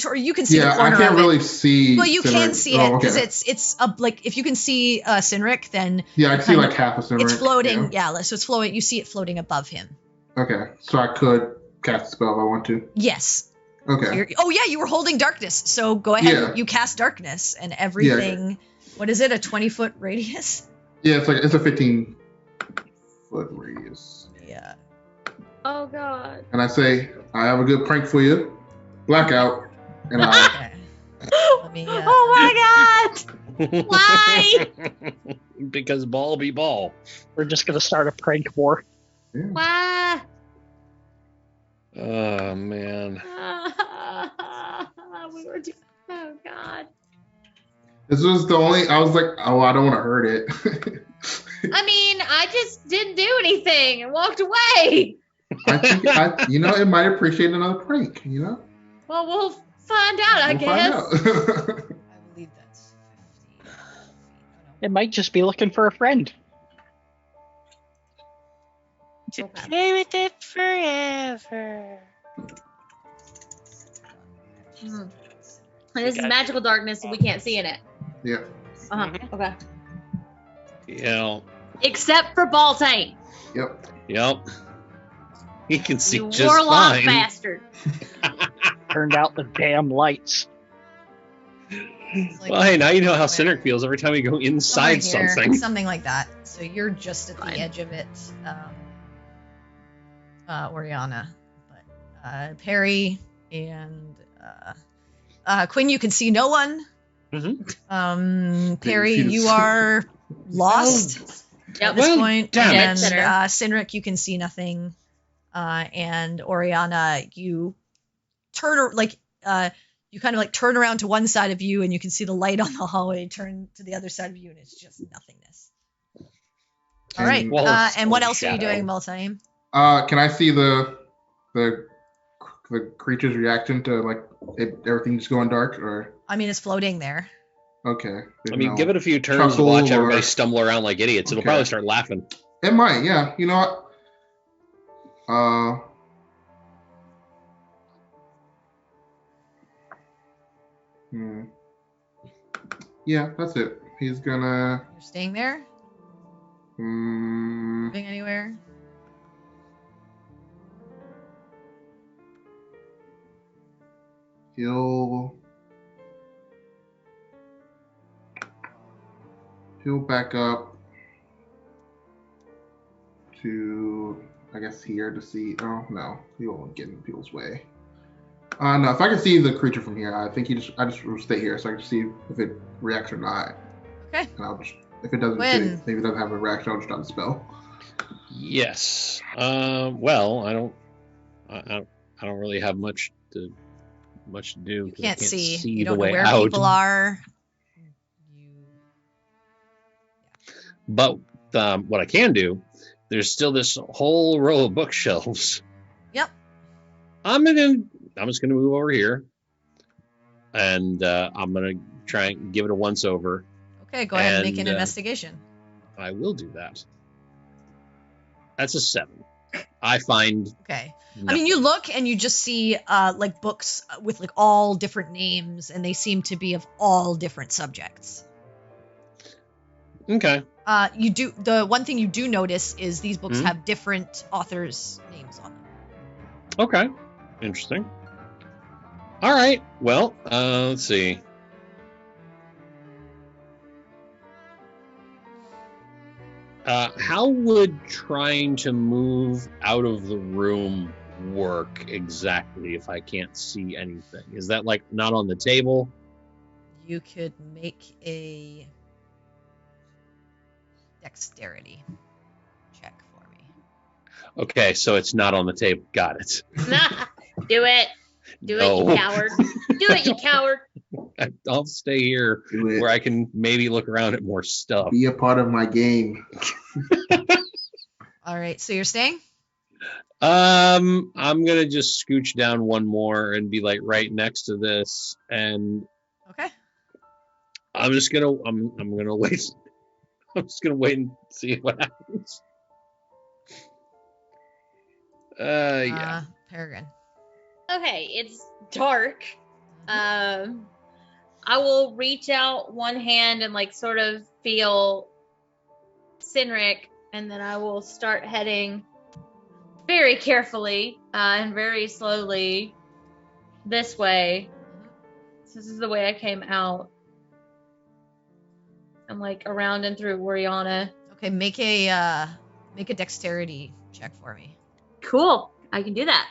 Or you can see the Yeah, I corner can't of really it. see. Well, you Sinric. can see it Oh, because okay. it's up. Like if you can see Sinric, then Yeah, I see kind like of- half a Sinric. it's floating. Yeah, so it's floating. You see it floating above him. Okay, so I could cast a spell if I want to. Yes. Okay. Oh yeah, you were holding darkness. So go ahead. Yeah. You cast darkness, and everything. What is it? A 20-foot radius? Yeah, it's a 15-foot radius. Yeah. Oh God. And I say, I have a good prank for you. Blackout. And I Okay. Let me. Oh my God. Why? Because ball be ball. We're just gonna start a prank war. Why? Oh man. We were. Oh God. this was the only. I was like, oh, I don't want to hurt it. I mean, I just didn't do anything and walked away. I think it might appreciate another prank. Well, we'll find out, I We'll guess. find out. I believe that's 50 feet. It might just be looking for a friend. To Okay. play with it forever. And this is magical darkness, so we can't see in it. Yeah. Okay. Yeah. Except for Baltane. Yep. Yep. He can see You just warlock fine. bastard. Turned out the damn lights. It's like Well, hey, now you know how somewhere- Cynric feels every time we go somewhere inside here, something. something like that. So you're just at the Fine. edge of it, Oriana. But Perry and Quinn, you can see no one. Perry, She's- you are lost Yep. at this Well, point. damn it. And Center. Cynric, you can see nothing. And Oriana, you turn you kind of like turn around to one side of you, and you can see the light on the hallway. Turn to the other side of you, and it's just nothingness. All right. And- Well, it's and what all else are you shadow. doing, Multime? Can I see the creature's reaction to like everything just going dark? Or I mean, it's floating there. okay. I mean, give it a few turns to Chuckle watch or- everybody stumble around like idiots. It'll Okay. probably start laughing. It might. Yeah. You know what? Yeah, that's it. He's gonna. You're staying there? Mm, Moving anywhere? he'll back up to, I guess, here to see. Oh no, he won't get in people's way. No, if I can see the creature from here, I think I just will stay here so I can see if it reacts or not. Okay. And I'll just, if it doesn't, When? maybe it doesn't have a reaction, I'll just drop the spell. Yes. Well, I don't really have much to do. You 'cause I can't see. You the don't know way where out. people are. But what I can do, there's still this whole row of bookshelves. Yep. I'm just gonna move over here, and I'm gonna try and give it a once over. Okay, go ahead and make an And, investigation. I will do that. That's a 7. I find. Okay. I nothing. mean, you look and you just see like books with like all different names, and they seem to be of all different subjects. Okay. You do the one thing you do notice is these books Mhm. have different authors' names on them. Okay. Interesting. All right. Well, let's see. How would trying to move out of the room work exactly if I can't see anything? Is that like not on the table? You could make a dexterity check for me. Okay, so it's not on the table. Got it. Do it. Do it, No. you coward. Do it, you coward. I'll stay here Do it. where I can maybe look around at more stuff. Be a part of my game. All right, so you're staying? I'm gonna just scooch down one more and be like right next to this, and Okay. I'm gonna wait. I'm just gonna wait and see what happens. Yeah. Peregrine. Okay, it's dark. I will reach out one hand and like sort of feel Cynric, and then I will start heading very carefully and very slowly this way. This is the way I came out. I'm like around and through Oriana. Okay, make a dexterity check for me. Cool. I can do that.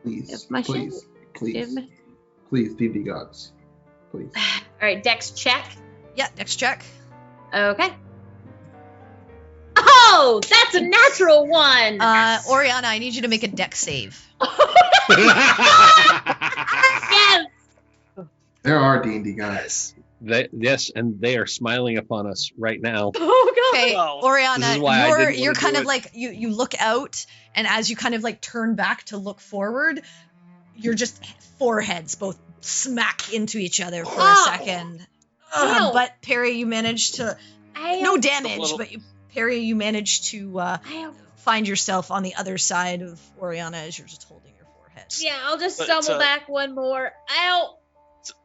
Please, If my please, shit- please, Give me- please, D&D gods, please. All right, Dex check. Yeah, dex check. Okay. Oh, that's a natural one. Oriana, I need you to make a dex save. Yes. There are D&D gods. Yes, and they are smiling upon us right now. Oh god. Okay, Well, Oriana, this is why I didn't wanna you're kind do of it. like you look out, and as you kind of like turn back to look forward, you're just foreheads both smack into each other for a Oh. second. Ow. But Perry, you managed to Ow. no damage, little- but Perry, you managed to Ow. find yourself on the other side of Oriana as you're just holding your forehead. Yeah, I'll just But stumble it's back one more. Ow.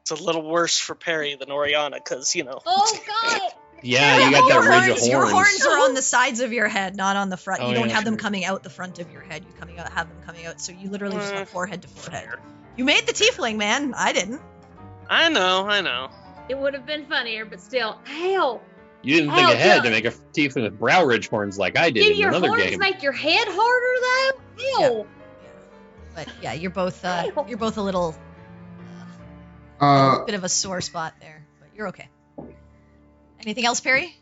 It's a little worse for Perry than Oriana, because, Oh god. Yeah, you got that ridge of Your horns. horns are on the sides of your head, not on the front. Oh, You don't yeah, have them sure. coming out the front of your head. You have them coming out. So you literally just went forehead to forehead. fair. You made the tiefling, man. I didn't. I know. It would have been funnier, but still. Ow. You didn't think Oh, ahead yeah. to make a tiefling with brow ridge horns like I did Do in your another horns game. make your head harder though? Ew. But yeah, you're both a little Uh, bit of a sore spot there, but you're okay. Anything else, Perry?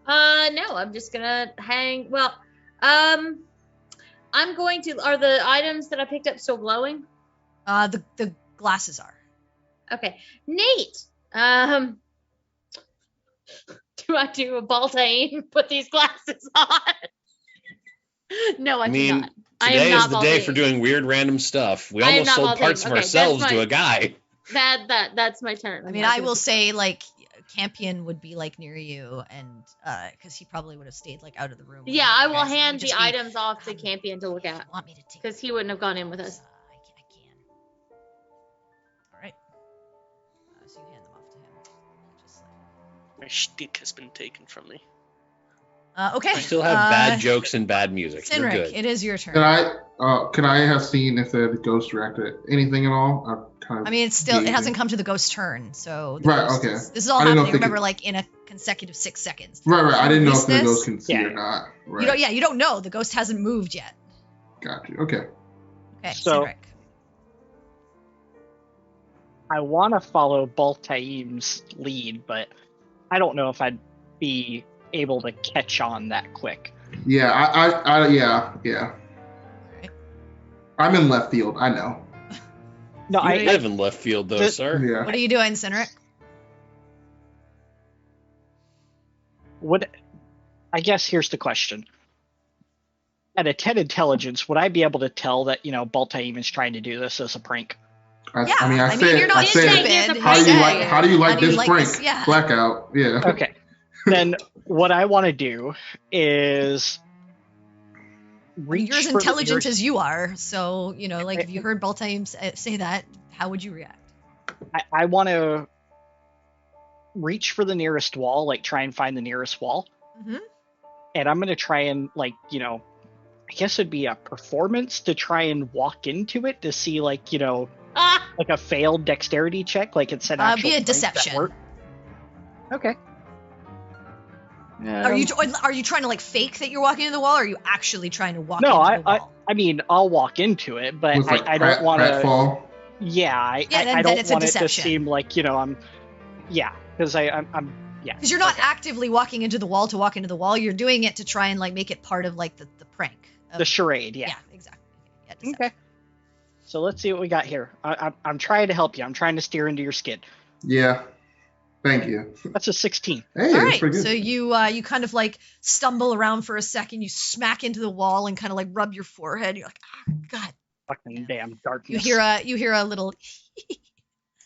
No, I'm just gonna hang. Well, I'm going to. Are the items that I picked up still glowing? The glasses are. Okay, neat. Do I do a Baltaine? Put these glasses on? No, I do mean, not. I am Today not is the day Baltaine. for doing weird random stuff. We I am almost not sold Baltaine. parts of Okay, that's ourselves to fine. a guy. That's my turn. I mean, I will say like Campion would be like near you, and because he probably would have stayed like out of the room. Yeah, I will Okay, so it hand would the just be, items off to Campion to look if at you want me to take because he wouldn't have gone in with us. I can. All right. So you hand them off to him. Just like, My shtick has been taken from me. okay. We still have bad jokes and bad music. You're Sinric, good. it is your turn. Can I have seen if the ghost reacted anything at all? I mean, it gauging. hasn't come to the ghost turn, so the Right, ghost okay. This is all I didn't know happening. if they Remember, could- like in a consecutive 6 seconds. Right. I didn't know if the This- ghost can see Yeah. or not. Right. You don't. Yeah, you don't know. The ghost hasn't moved yet. Got you. Okay. Okay, So- Sinric. I want to follow Baltaim's lead, but I don't know if I'd be able to catch on that quick. Yeah. Yeah. Alright. I'm in left field. I know. No, You I live in left field, though, The- sir. Yeah. What are you doing, Sinric? would. I guess here's the question. At a 10 intelligence, would I be able to tell that Baltaim is trying to do this as a prank? Yeah, I mean, I you're said. not I said. stupid. How do you like? How do you like this prank? this? Yeah. Blackout. Yeah. Okay. Then what I want to do is reach You're as for the intelligent nearest- as you are, so like if you heard Baltaim say that, how would you react? I want to reach for the nearest wall, like try and find the nearest wall. Mm-hmm. And I'm going to try and I guess it'd be a performance to try and walk into it to see like a failed dexterity check, like it's an actual Be a prank that deception. worked. Okay. Are you trying to like fake that you're walking into the wall, or are you actually trying to walk No, into the wall? I mean, I'll walk into it, but With like I don't want to. fall. Yeah, then I don't it's a want it to deception. seem like I'm. Yeah, because I'm. Yeah. Because you're not okay. actively walking into the wall to walk into the wall. You're doing it to try and like make it part of like the prank. The charade. Yeah. Yeah, exactly. Yeah, deception. Okay. So let's see what we got here. I'm trying to help you. I'm trying to steer into your skin. Yeah. Thank you. That's a 16. Hey, All that's right, pretty good. so you kind of like stumble around for a second. You smack into the wall and kind of like rub your forehead. You're like, ah, God. Fucking damn You darkness. hear a little.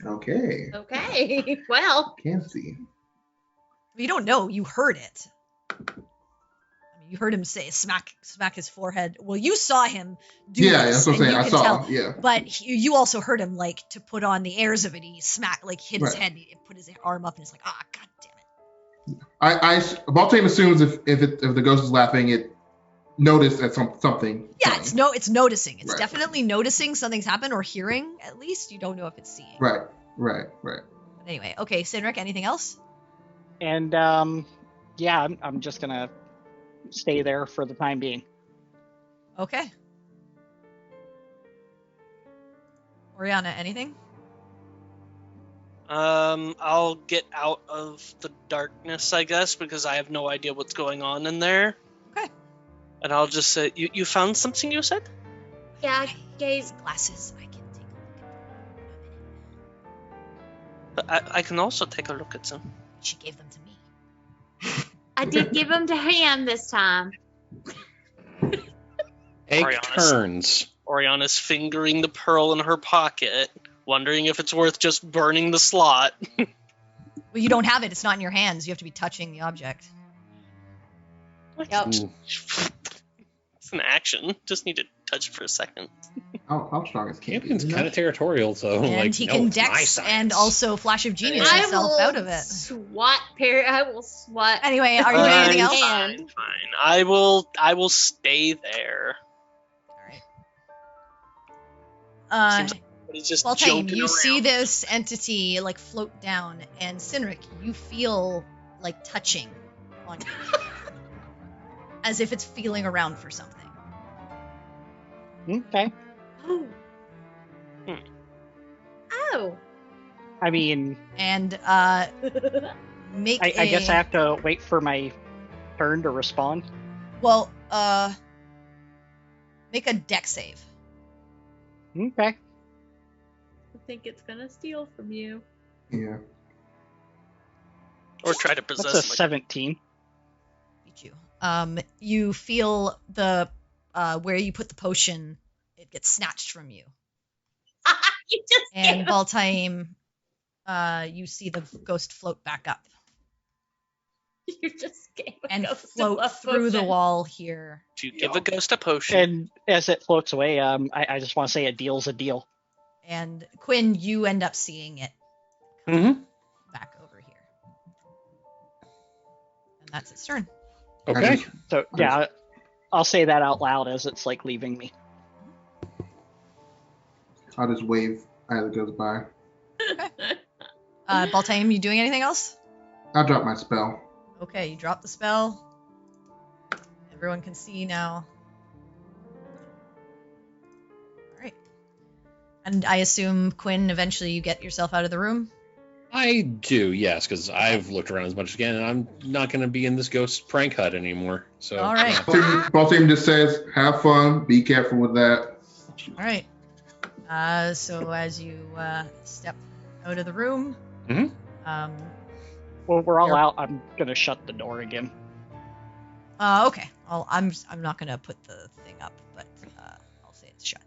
Okay. Okay. Well, Can't see. You don't know. You heard it. I mean, you heard him say smack his forehead. Well, you saw him do Yeah, this, that's what I'm and saying. you I can saw. tell. Yeah. But you also heard him like to put on the airs of it. He hit his Right. head, and he put his arm up, and it's like, ah, God damn it. Baltaim assumes if the ghost is laughing, it notice that something. Yeah, it's noticing. It's Right. definitely noticing something's happened or hearing. At least you don't know if it's seeing. Right. But anyway, okay, Cedric, anything else? And yeah, I'm just gonna stay there for the time being. Okay. Oriana, anything? I'll get out of the darkness, I guess, because I have no idea what's going on in there. Okay. And I'll just say, you found something, you said? Yeah, I gave. These glasses, I can take a look at them. But I can also take a look at them. She gave them to me. I did give them to him this time. Egg Oriana's- turns. Oriana's fingering the pearl in her pocket, wondering if it's worth just burning the slot. Well, you don't have it. It's not in your hands. You have to be touching the object. Yep. Mm. It's an action. Just need to touch it for a second. How strong is Campion? Campion's kind of territorial, so And like, he no, can it's my dex science. and also flash of genius I himself will out of it. I will swat. Anyway, are you doing anything else? Fine. Fine. I will stay there. All right. Seems like he's just Baltane, joking you around. see this entity like float down, and Sinric, you feel like touching on you, as if it's feeling around for something. Okay. Oh. Hmm. Oh. I mean, And make I guess I have to wait for my turn to respond. well, make a deck save. Okay. I think it's gonna steal from you. Yeah. Or try to possess That's a like 17. Beat you. You feel the where you put the potion, it gets snatched from you. You just And gave Baltaim, you see the ghost float back up You just gave a and ghost float a through the potion. wall here. if you give a ghost a potion. And as it floats away, I just want to say a deal's a deal. And Quinn, you end up seeing it Mm-hmm. back over here. And that's its turn. Okay. So yeah, I'll say that out loud as it's like leaving me. I'll just wave as it goes by. Baltaim, you doing anything else? I'll drop my spell. Okay, you drop the spell. Everyone can see now. Alright. And I assume, Quinn, eventually you get yourself out of the room? I do, yes, because I've looked around as much as again, and I'm not going to be in this ghost prank hut anymore. So, All right. Baltimore just says, have fun, be careful with that. Alright. So as you step out of the room, Mhm. Well, we're all You're- out. I'm gonna shut the door again. okay. I'm not gonna put the thing up, but I'll say it's shut.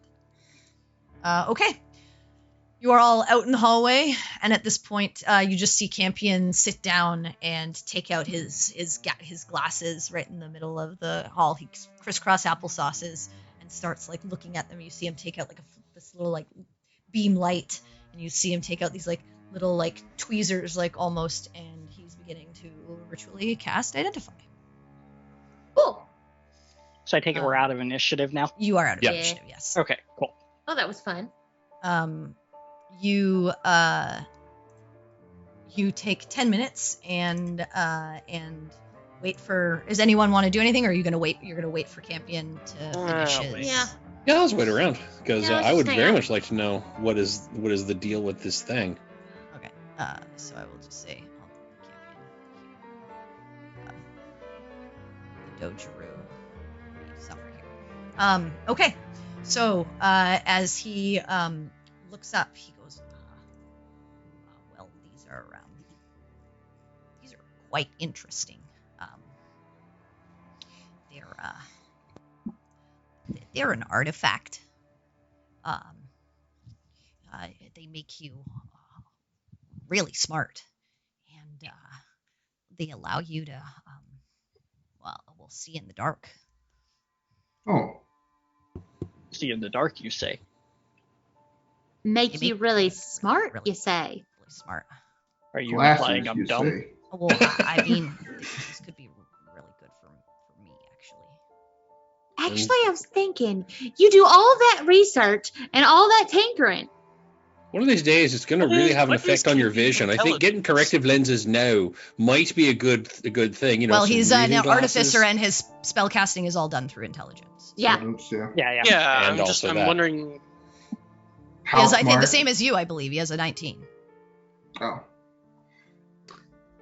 Okay. You are all out in the hallway, and at this point, you just see Campion sit down and take out his glasses right in the middle of the hall. He crisscross applesauces and starts like looking at them. You see him take out like this little like beam light, and you see him take out these like little like tweezers, like almost, and he's beginning to ritually cast Identify. Cool. So I take it we're out of initiative now. You are out of Yeah. initiative, yes. Okay, cool. Oh, that was fun. You take 10 minutes and wait for. Does anyone want to do anything, or are you gonna wait? You're gonna wait for Campion to finish his. Yeah. Yeah, let's wait around because Yeah, let's I would just hang very out. much like to know what is the deal with this thing. Okay. So I will just say I'll put Campion here. The Dojaroo suffer here. Okay. So as he looks up, he goes, well, these are quite interesting. They're an artifact. They make you really smart, and they allow you to, we'll see in the dark. Oh, See in the dark, you say. Make They you make really you smart, really- you say. Really smart. Are you glasses, implying I'm you dumb? say. Well, I mean, this could be really good for me, actually. Actually, I was thinking, you do all that research and all that tinkering. One of these days, it's going to really have an What is effect on your keeping vision. I think getting intelligence? corrective lenses now might be a good thing. You know, Well, some he's reading an glasses. artificer, and his spell casting is all done through intelligence. Yeah. Yeah. Yeah. Yeah, And also I'm that. wondering. He How has, I think, the smart? same as you, I believe. He has a 19. Oh.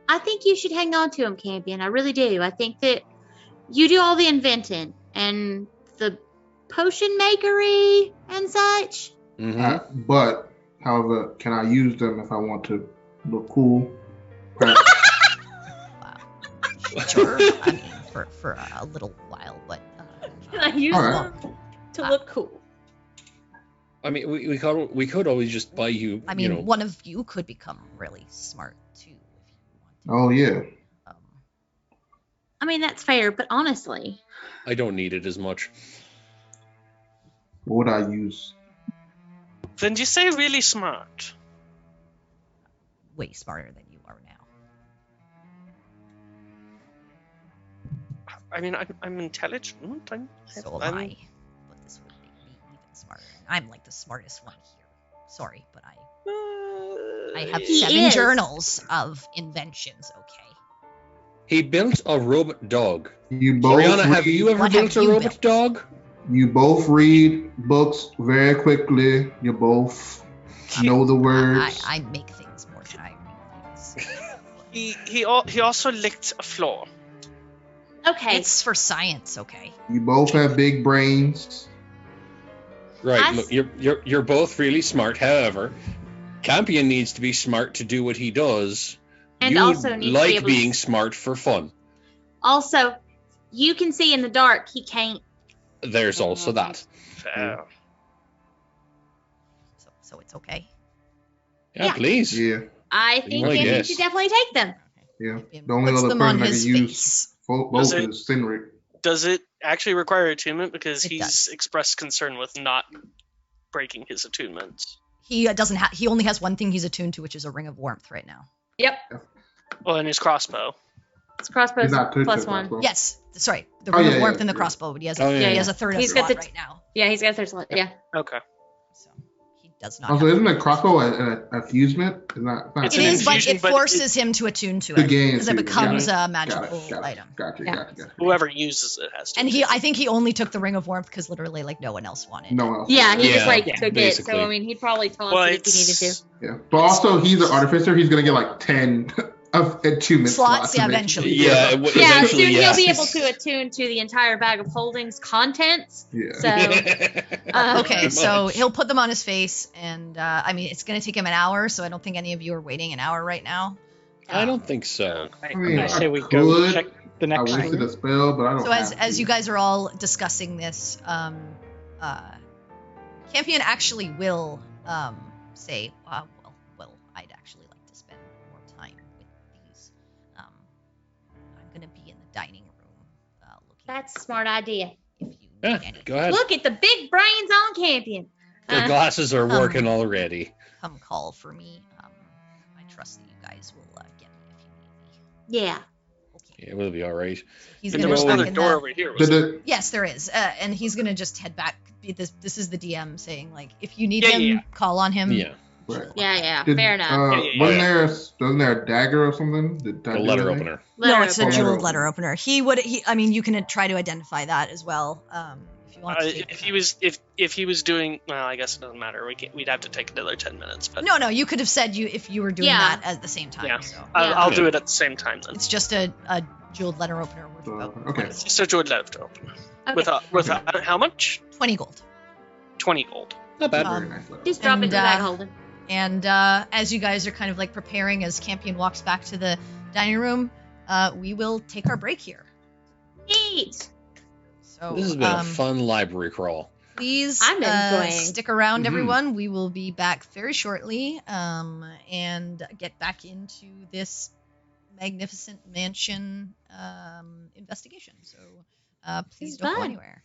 I think you should hang on to him, Campion. I really do. I think that you do all the inventing and the potion makery and such. Mm-hmm. But, however, can I use them if I want to look cool? Perhaps. Sure. I mean, for a little while, but Can I use Alright. them to look cool? I mean, we could always just buy you. I mean, you know, one of you could become really smart too if you Oh, yeah. want to. I mean, that's fair, but honestly, I don't need it as much. What would I use? Then you say really smart. Way smarter than you are now. I mean, I'm intelligent. So am I. But this would make me even smarter. I'm like the smartest one here. Sorry, but I have He 7 is. journals of inventions. Okay. He built a robot dog. You both Rihanna, read, have you ever What built have a you robot built? dog? You both read books very quickly. You both know the words. I make things more than I read things. He also licked a floor. okay. It's for science, okay? You both have big brains. Right. I Look, you're both really smart. However, Campion needs to be smart to do what he does. And you also needs to be like able to being smart for fun. Also, you can see in the dark. He can't. There's also that. Fair. So it's okay. Yeah, Yeah. please. Yeah, I think Well, Campion yes. should definitely take them. yeah. It The only puts other them person on I can his use face. both Does it- is Sinric. Does it actually require attunement? Because It he's does. expressed concern with not breaking his attunements. He doesn't have. He only has one thing he's attuned to, which is a ring of warmth right now. Yep. Well, and his crossbow. It's crossbows He's not plus touching one. crossbow. Yes, sorry, the Oh, ring yeah, of warmth yeah, and the yeah. crossbow. But he has. Oh, yeah, he has yeah. a third He's slot got the- right now, Yeah, he's got a third slot. Yeah. Okay. so he does not. Also, have isn't one. a crossbow a fusement? It's not. It's It an is, but infusion, it but forces him to attune to To it gain because it attunement, becomes got a magical item. Gotcha. Yeah. Gotcha. Whoever uses it has to. And I think he only took the ring of warmth because literally, like, no one else wanted. No it. one else. Yeah, he Yeah, just like yeah, took it. basically. So I mean, he'd probably toss Well, it if he needed to. it's Yeah, but also he's an artificer. He's gonna get like 10 of attunement Slots, yeah, eventually. eventually. Yeah, Yeah, eventually, soon yeah. he'll be able to attune to the entire bag of holdings contents. Yeah. So Okay, Pretty so much. he'll put them on his face, and I mean, it's going to take him an hour, so I don't think any of you are waiting an hour right now. I don't think so. I mean, I say we I go could. check the I next wasted a room. spell, but I don't. So have as to. you guys are all discussing this, Campion actually will say, well, I'd actually like to spend more time with these. I'm going to be in the dining room looking. that's a smart idea. if you Yeah, need any. go ahead. Look at the big brains on Campion. The glasses are working already. Come call for me. I trust that you guys will get me if you need me. Yeah. Okay. Yeah, we'll be all right. He's And going there to was go back another in door the... over here. Did wasn't it, Yes, there is, and he's gonna just head back. This is the DM saying, like, if you need Yeah, him, yeah. call on him. Yeah, right. Yeah. Did, Fair enough. Yeah. Wasn't there a dagger or something? Did I the do letter anything? opener. No, it's a opener. jeweled letter opener. I mean, you can try to identify that as well, if you want to. if he was doing, well, I guess it doesn't matter. We'd have to take another 10 minutes. But No, you could have said if you were doing Yeah. that at the same time. Yeah. So I'll Yeah. do it at the same time then. it's just a jeweled letter opener worth about Okay. 20, It's just a Jordan left open. Okay. With how much? 20 gold. 20 gold. Not bad. Very nice letter. Just drop it And, in the bag holding. And as you guys are kind of like preparing, as Campion walks back to the dining room, we will take our break here. Neat. So This has been a fun library crawl. please I'm enjoying. stick around, Mhm. everyone. We will be back very shortly and get back into this magnificent mansion investigation. So please It's don't go fun. anywhere.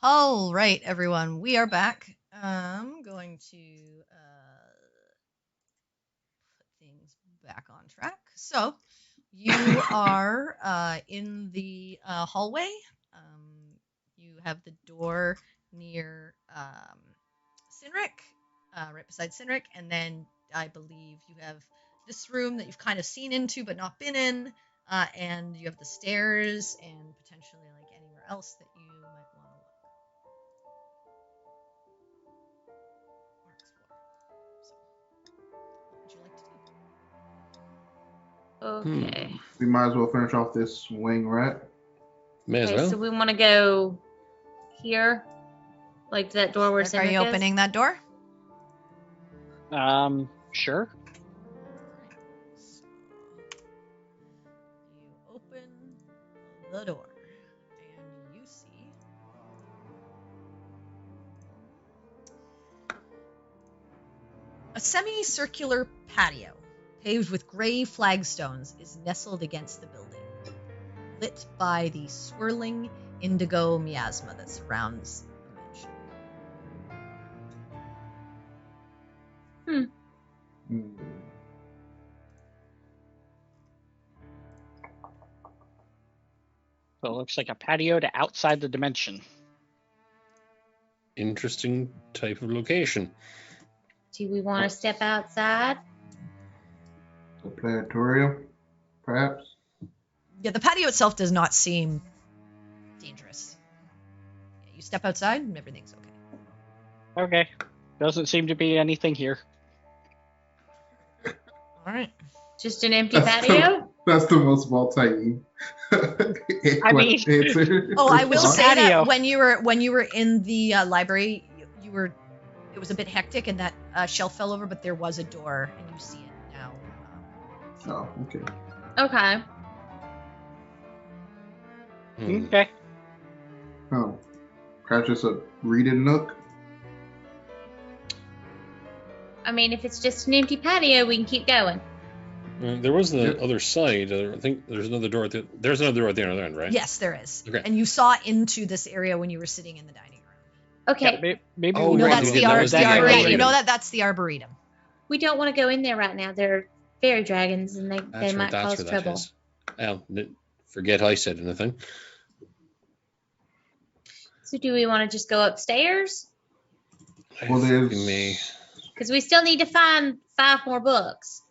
All right, everyone, we are back. I'm going to put things back on track. So, you are in the hallway. You have the door near Sinric, right beside Sinric, and then I believe you have this room that you've kind of seen into but not been in, and you have the stairs and potentially like anywhere else that you might want to look. Or explore. So, what would you like to do? Okay. We might as well finish off this wing, right? May as Okay, well. so we want to go here, like to that door where Are Cindric you is? opening that door? Sure. So, you open the door, and you see a semicircular patio paved with gray flagstones is nestled against the building, lit by the swirling indigo miasma that surrounds the mansion. Hmm. So it looks like a patio to outside the dimension. Interesting type of location. Do we want to step outside? The planetarium, perhaps? Yeah, the patio itself does not seem dangerous. Yeah, you step outside and everything's okay. Okay. Doesn't seem to be anything here. All right. Just an empty That's patio? That's the most well-timed I mean- answer. Oh, I will Just say patio. that when you were in the library, you were it was a bit hectic and that shelf fell over, but there was a door and you see it now. Oh, okay. Okay. Hmm. Okay. Oh, perhaps just a reading nook. I mean, if it's just an empty patio, we can keep going. There was the Yeah. other side. I think there's another door at the. There's another door at the other end, right? Yes, there is. Okay. And you saw into this area when you were sitting in the dining room. Okay. Yeah, maybe Oh, we You know right, want that's we to the did. That ar- was the the arboretum. arboretum. You know that's the arboretum. We don't want to go in there right now. They're fairy dragons and they That's might that's cause where trouble. that is. Well, forget I said anything. So do we want to just go upstairs? Well, there's Me. Because we still need to find 5 more books.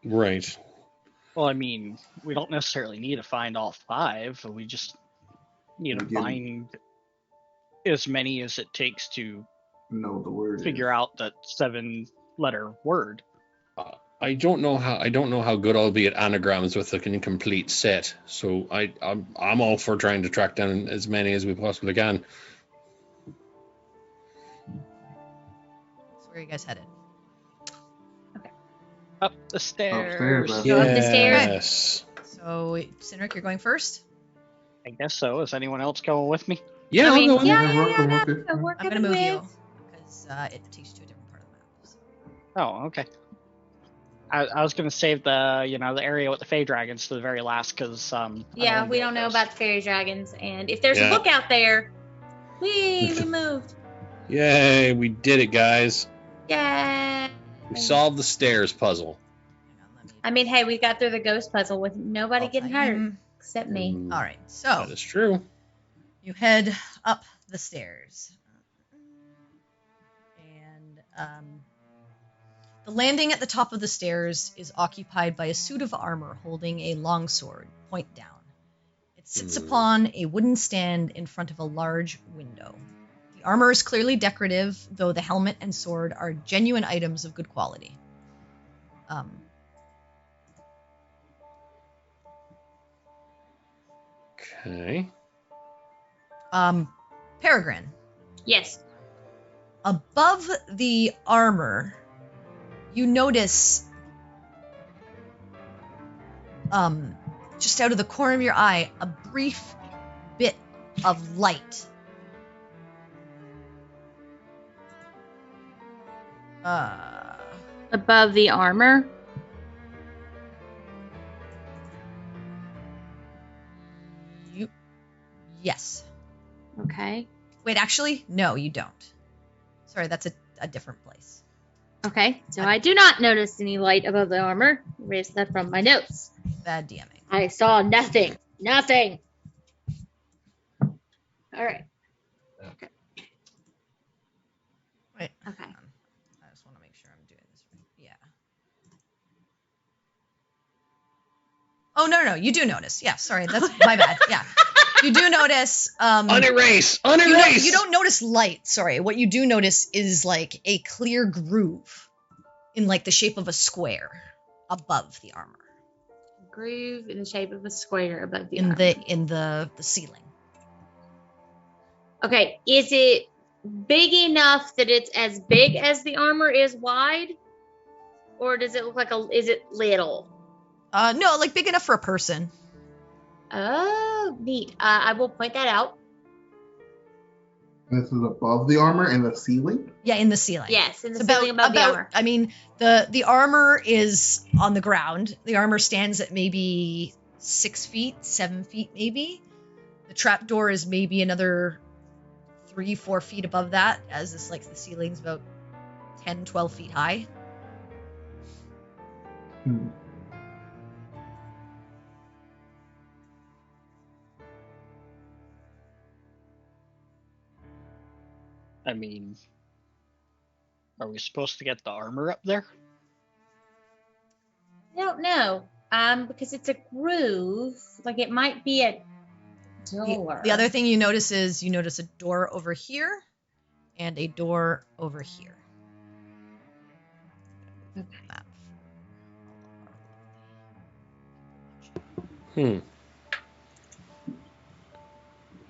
Right. Well, I mean, we don't necessarily need to find all 5. We just need to Again. find as many as it takes to no the word. figure out that 7-letter word. I don't know how good I'll be at anagrams with like an incomplete set. So I'm all for trying to track down as many as we possibly can. So where are you guys headed? Up the stairs. Upstairs, Go up the stairs. Yes. So, Cindric, you're going first. I guess so. Is anyone else going with me? Yeah, I I'll mean, go in. yeah, Okay. no, we're I'm going to coming move you with. because it takes you to a different part of the map. So. Oh, okay. I was gonna save the the area with the Fey dragons to the very last because Yeah, we don't know about the fairy dragons. And if there's a Yeah. book out there, we moved. Yay, we did it, guys. Yay. We solved the stairs puzzle. Hang on, let me- I mean, hey, we got through the ghost puzzle with nobody I'll getting tell you. hurt except me. Mm, All right, so That is true. you head up the stairs, and the landing at the top of the stairs is occupied by a suit of armor holding a longsword, point down. It sits upon a wooden stand in front of a large window. The armor is clearly decorative, though the helmet and sword are genuine items of good quality. Okay. Peregrine, Yes. above the armor, you notice, just out of the corner of your eye, a brief bit of light. Above the armor. Yes. Okay. Wait, actually, no, you don't. Sorry, that's a different place. Okay. So I do not notice any light above the armor. Erase that from my notes. Bad DMing. I saw nothing. Nothing. All right. Wait. Okay. Hang on. I just want to make sure I'm doing this right. Yeah. Oh no, you do notice. Yeah, sorry, that's my bad. Yeah, you do notice. Unerase. You don't notice light. Sorry, what you do notice is like a clear groove in like the shape of a square above the armor. Groove in the shape of a square above the in armor. the ceiling. Okay, is it big enough that it's as big as the armor is wide? Or does it look like is it little? No, like big enough for a person. Oh, neat. I will point that out. This is above the armor in the ceiling? Yeah, in the ceiling. Yes, in the It's ceiling above the armor. I mean, the armor is on the ground. The armor stands at maybe 6 feet, 7 feet maybe. The trapdoor is maybe another 3-4 feet above that, as this like the ceiling's about 10-12 feet high. I mean, are we supposed to get the armor up there? I don't know. Because it's a groove. Like it might be a door. The other thing you notice is a door over here and a door over here. Map.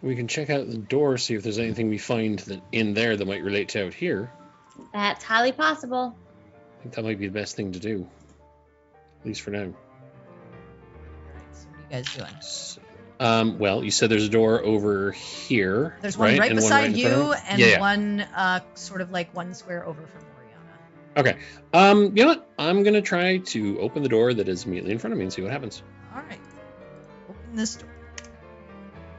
We can check out the door, see if there's anything we find that in there that might relate to out here. That's highly possible. I think that might be the best thing to do. At least for now. Alright, so what are you guys doing? Well, you said there's a door over here. There's one right and beside in you, front of and Yeah. one sort of like one square over from Oriana. Okay. You know what? I'm gonna try to open the door that is immediately in front of me and see what happens. Alright. Open this door.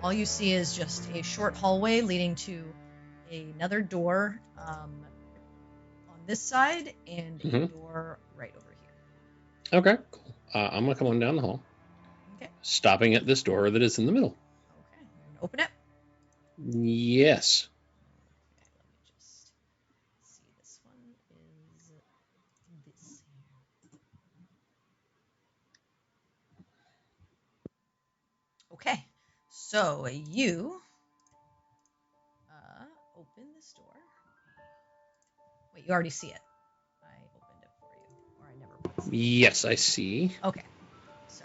All you see is just a short hallway leading to another door on this side and a door right over here. Okay, cool. I'm gonna come on down the hall. Okay. Stopping at this door that is in the middle. Okay. You're gonna open it. Yes. Okay, let me just see. This one is this here. Okay, so you open this door. Wait, you already see it. I opened it for you, or I never was. Yes, I see. Okay, so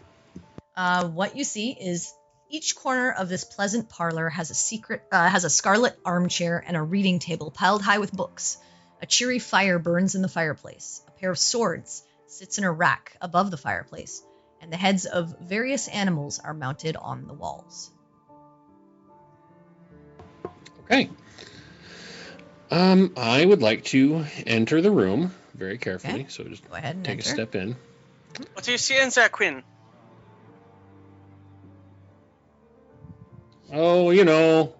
what you see is each corner of this pleasant parlor has a scarlet armchair and a reading table piled high with books. A cheery fire burns in the fireplace. A pair of swords sits in a rack above the fireplace, and the heads of various animals are mounted on the walls. Okay. I would like to enter the room very carefully. Okay. So just Go ahead and take enter. a step in. What do you see in there, Quinn? Oh, you know.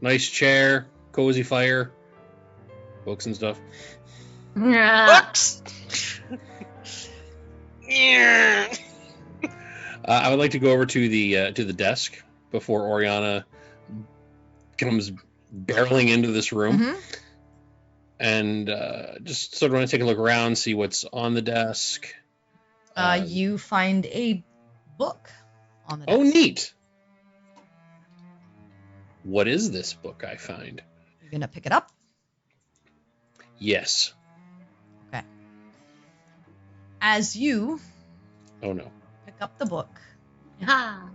Nice chair, cozy fire, books and stuff. Books. Yeah. I would like to go over to the desk before Oriana comes barreling into this room, Mhm. and just sort of want to take a look around, see what's on the desk. You find a book on the desk. Oh, neat! What is this book I find? You're gonna pick it up. Yes. Okay. As you Oh no. pick up the book, Ah.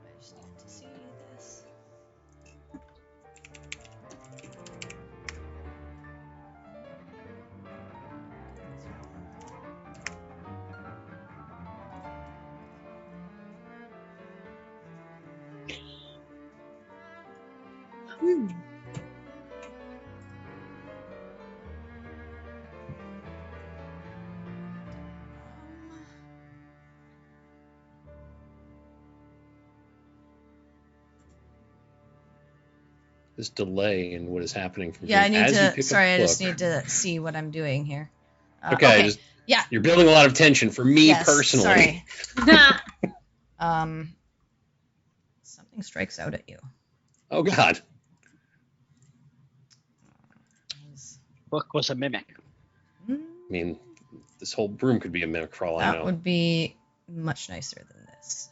I just need to see this. this delay in what is happening from Yeah, I here need as you to. pick up Sorry, the I just book. need to see what I'm doing here. Okay, just- Yeah. you're building a lot of tension for me Yes, personally. Sorry. Something strikes out at you. Oh God. Book was a mimic. I mean, this whole room could be a mimic for all I That know. would be much nicer than this.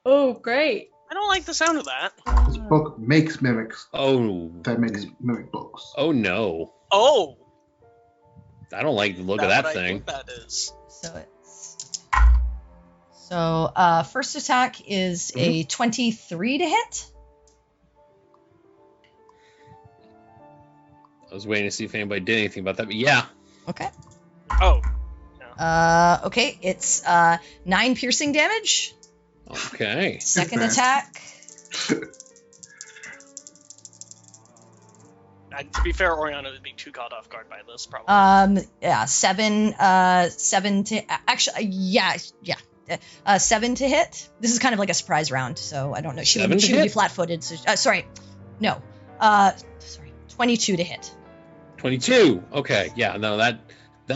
Oh, great. I don't like the sound of that. This book makes mimics Oh. that makes mimic books. Oh no. Oh, I don't like the look of that's that what I thing. think that is. So first attack is a 23 to hit. I was waiting to see if anybody did anything about that, but yeah. Okay. Oh, Okay, it's 9 piercing damage. Okay. Second bad. attack. to be fair, Oriana would be too caught off guard by this, probably. Yeah, 7 to actually yeah. 7 to hit. This is kind of like a surprise round, so I don't know. She 7 would to be hit? flat-footed. So, sorry, no. 22 to hit. 22. Okay. Yeah, no, that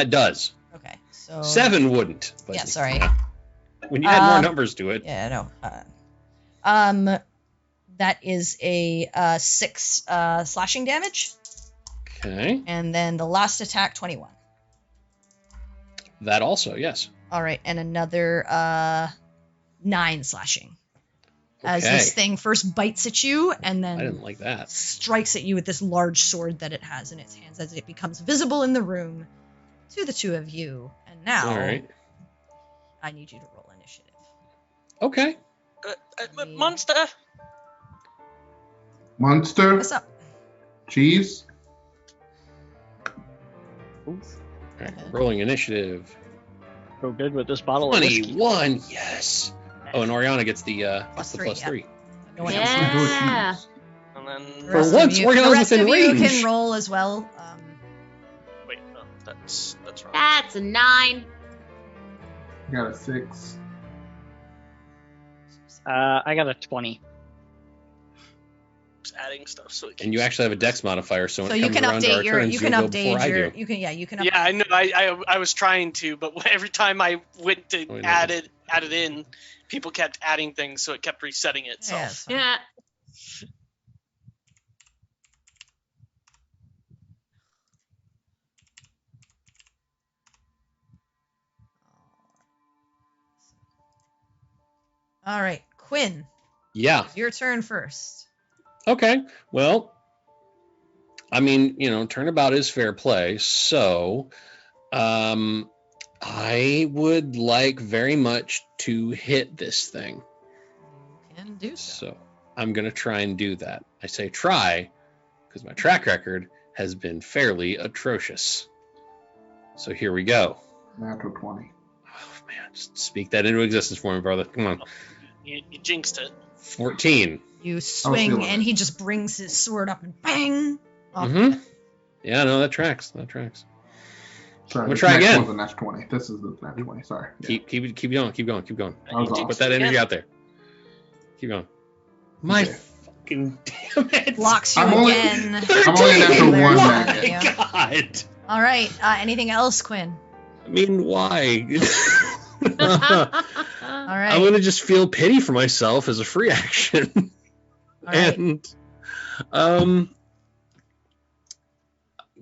does. Okay, so 7 wouldn't. But Yeah, sorry. when you add more numbers to it. Yeah, no. That is a 6 slashing damage, Okay. and then the last attack 21. That also, yes. All right, and another 9 slashing. As Okay. this thing first bites at you and I then didn't like that. strikes at you with this large sword that it has in its hands as it becomes visible in the room to the two of you. And now All right. I need you to roll initiative. Okay. Monster! Monster, What's up? cheese. All right. Rolling initiative. Go good with this bottle of whiskey. 21. Yes. Oh, and Oriana gets the Plus the 3, plus yeah. 3. No one Yeah. else. And The then... rest For of once, you- Oriana's the rest within of you range. can roll as well. Wait, no, that's wrong. That's a 9. Got a 6. I got a 20. Just adding stuff so it And you keeps- actually have a dex modifier, so when So it you comes can around to our update your. turns, You can you'll go before I update your. do. You can. Yeah, you can. Yeah, I know. I was trying to, but every time I went to Oh, no. add it in, people kept adding things, so it kept resetting Yeah, itself. it's fine. Yeah. All right, Quinn. Yeah. Your turn first. Okay. Well, I mean, turnabout is fair play. So, I would like very much to hit this thing. You can do so. So, I'm going to try and do that. I say try because my track record has been fairly atrocious. So, here we go. Natural 20. Oh, man, just speak that into existence for me, brother. Come on. You jinxed it. 14. You swing, feeling and it. he just brings his sword up and bang. Off Mm-hmm. Yeah, no, that tracks. That tracks. Sorry, I'm gonna this try next again. one's a natural 20. This is the natural 20. Sorry. Yeah. Keep going. Keep going. I was You off. Put jinxed that it energy again. out there. Keep going. My Okay. fucking damn it. Blocks you I'm only- again. I'm only natural There, 1 yeah. maggot. Yeah. God. All right. Anything else, Quinn? I mean, why? All I'm right. gonna just feel pity for myself as a free action, All right. and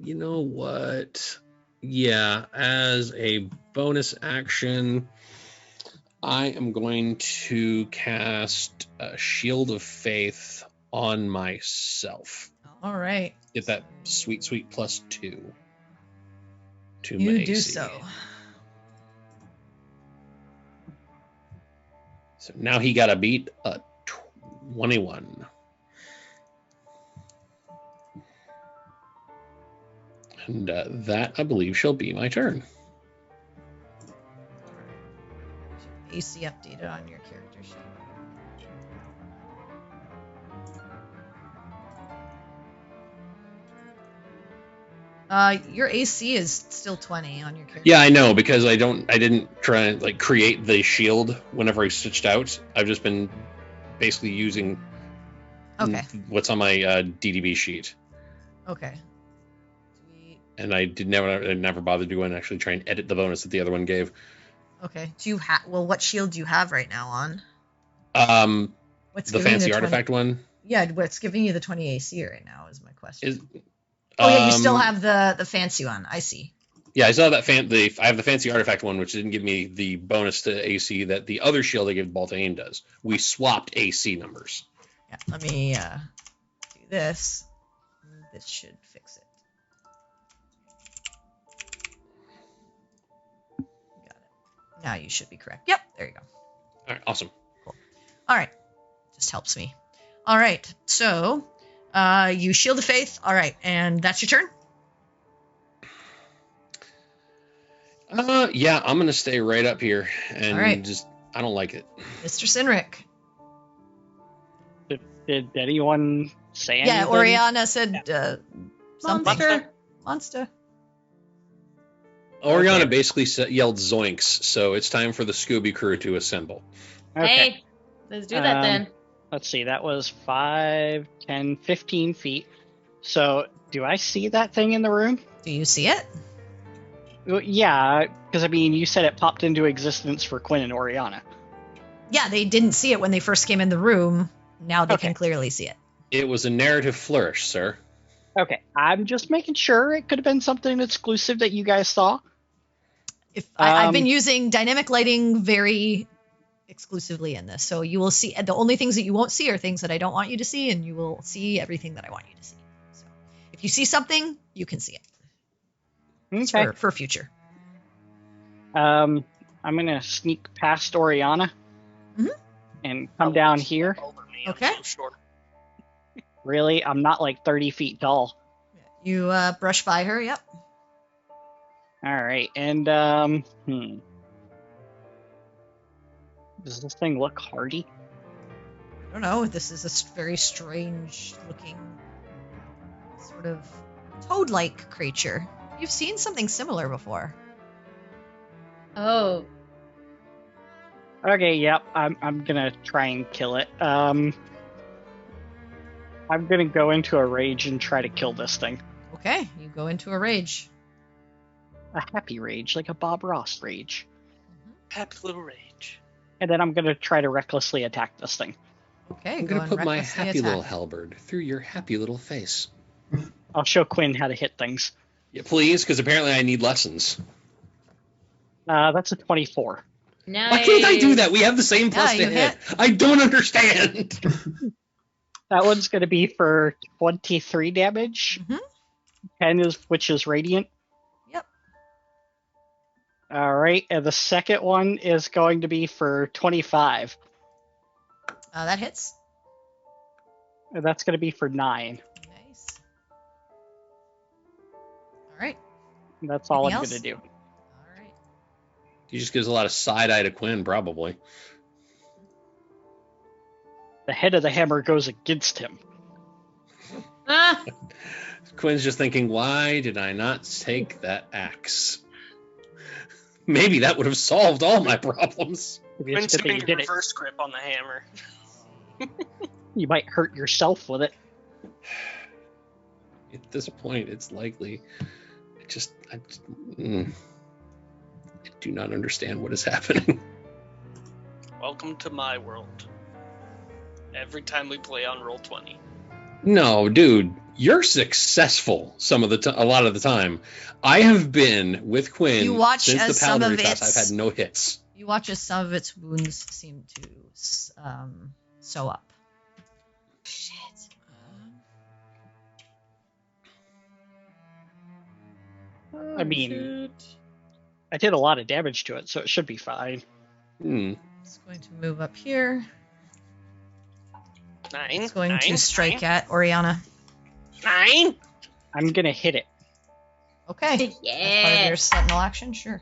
you know what? Yeah, as a bonus action, I am going to cast a Shield of Faith on myself. All right. Get that sweet, sweet +2 to my You do AC. so. So now he got to beat a 21. And that, I believe, shall be my turn. AC updated on your character sheet. Your AC is still 20 on your character. Yeah, I know, because I didn't try and create the shield whenever I switched out. I've just been basically using Okay. What's on my DDB sheet. Okay. And I never bothered to go and actually try and edit the bonus that the other one gave. Okay. Do you have? Well, what shield do you have right now on? What's The giving you fancy 20 artifact one. Yeah, what's giving you the 20 AC right now is my question. Is Oh yeah, you still have the fancy one. I see. Yeah, I saw that I have the fancy artifact one, which didn't give me the bonus to AC that the other shield I gave Baltaine does. We swapped AC numbers. Yeah, let me do this. This should fix it. Got it. Now you should be correct. Yep, there you go. All right, awesome. Cool. All right, just helps me. All right, so you shield of faith. All right, and that's your turn. Yeah, I'm gonna stay right up here and All right. I don't like it. Mr. Sinric. Did anyone say anything? Yeah, Oriana said something. Monster. Oriana basically yelled zoinks, so it's time for the Scooby crew to assemble. Okay. Hey, let's do that then. Let's see, that was 5, 10, 15 feet. So, do I see that thing in the room? Do you see it? Well, yeah, because I mean, you said it popped into existence for Quinn and Oriana. Yeah, they didn't see it when they first came in the room. Now they Okay. can clearly see it. It was a narrative flourish, sir. Okay, I'm just making sure it could have been something exclusive that you guys saw. I've been using dynamic lighting very exclusively in this, so you will see. The only things that you won't see are things that I don't want you to see, and you will see everything that I want you to see. So if you see something, you can see it. It's Okay. for future. I'm gonna sneak past Oriana and come down here. Over me, I'm Okay. so short. Really, I'm not like 30 feet tall. You brush by her. Yep. All right, and does this thing look hardy? I don't know. This is a very strange looking, sort of toad-like creature. You've seen something similar before. Oh, Okay, yep. I'm gonna try and kill it. I'm gonna go into a rage and try to kill this thing. Okay, you go into a rage. A happy rage, like a Bob Ross rage. Happy little rage. And then I'm gonna try to recklessly attack this thing. Okay, I'm go gonna and put my recklessly happy attack. little halberd through your happy little face. I'll show Quinn how to hit things. Yeah, please, because apparently I need lessons. That's a 24. nice. Why couldn't I do that? We have the same plus Yeah, to you hit. I don't understand. That one's gonna be for 23 damage. Mhm. 10 which is radiant. Yep. All right, and the second one is going to be for 25. That hits. And that's going to be for 9. Nice. All right. And that's all Anything I'm else? going to do. All right. He just gives a lot of side eye to Quinn, probably. The head of the hammer goes against him. Ah, Quinn's just thinking, why did I not take that axe? Maybe that would have solved all my problems. Maybe Quinn's it's good that doing you a did it. reverse grip on the hammer. You might hurt yourself with it. At this point, it's likely. I do not understand what is happening. Welcome to my world. Every time we play on Roll20. No, dude, you're successful a lot of the time. I have been with Quinn You watch since the as some Paladin of class. its- I've had no hits. You watch as some of its wounds seem to sew up. Shit. I mean, I did a lot of damage to it, so it should be fine. It's going to move up here. 9. It's going 9, to strike at Oriana. 9. I'm going to hit it. Okay. As part of yeah. your sentinel action, sure.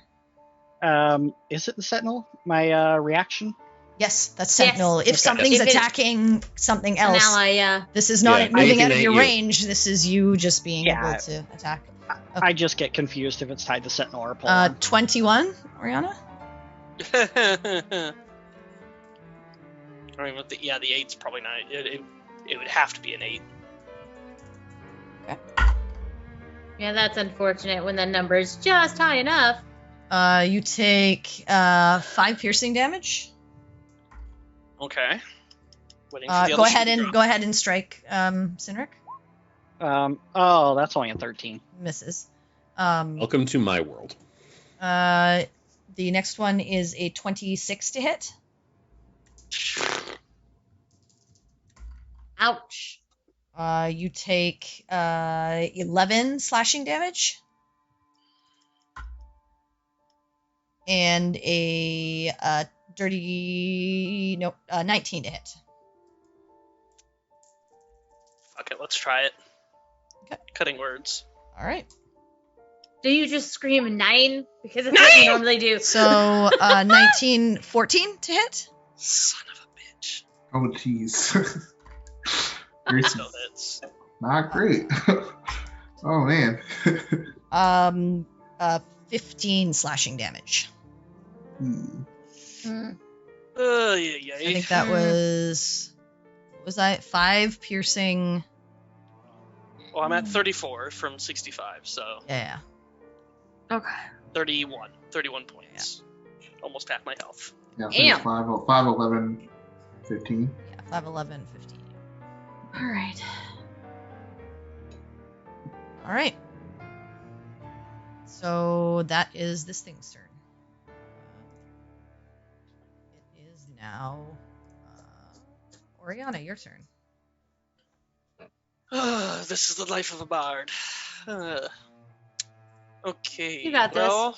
Is it the Sentinel? My reaction? Yes, that's sentinel. If Okay. something's If it- attacking something An else, ally, yeah. this is not Yeah, it moving anything out of that your you- range. This is you just being Yeah. able to attack. I just get confused if it's tied to Sentinel or Polearm. 21, Oriana? I mean, with the 8's probably not. it would have to be an 8. Yeah, that's unfortunate when the number is just high enough. You take 5 piercing damage. Okay. Waiting for the other shoe to drop. Go ahead and strike Cynric. Oh, that's only a 13. Misses. Welcome to my world. The next one is a 26 to hit. Ouch. You take 11 slashing damage. And a 19 to hit. Okay, let's try it. Okay. Cutting words. All right. Do you just scream 9? Because that's what you normally do. So 19, 14 to hit. Son of a bitch. Oh, jeez. So that's Not great. Oh, man. 15 slashing damage. Hmm. yeah. I think that was... What was I? 5 piercing... Well, I'm at 34 from 65, so Yeah. Okay. 31 points. Almost half my health. Yeah, so it's Damn. 5, 11, 15. Yeah, 5, 11, 15. All right. All right. So that is this thing's turn. It is now Oriana, your turn. This is the life of a bard. Okay. You got this. Well,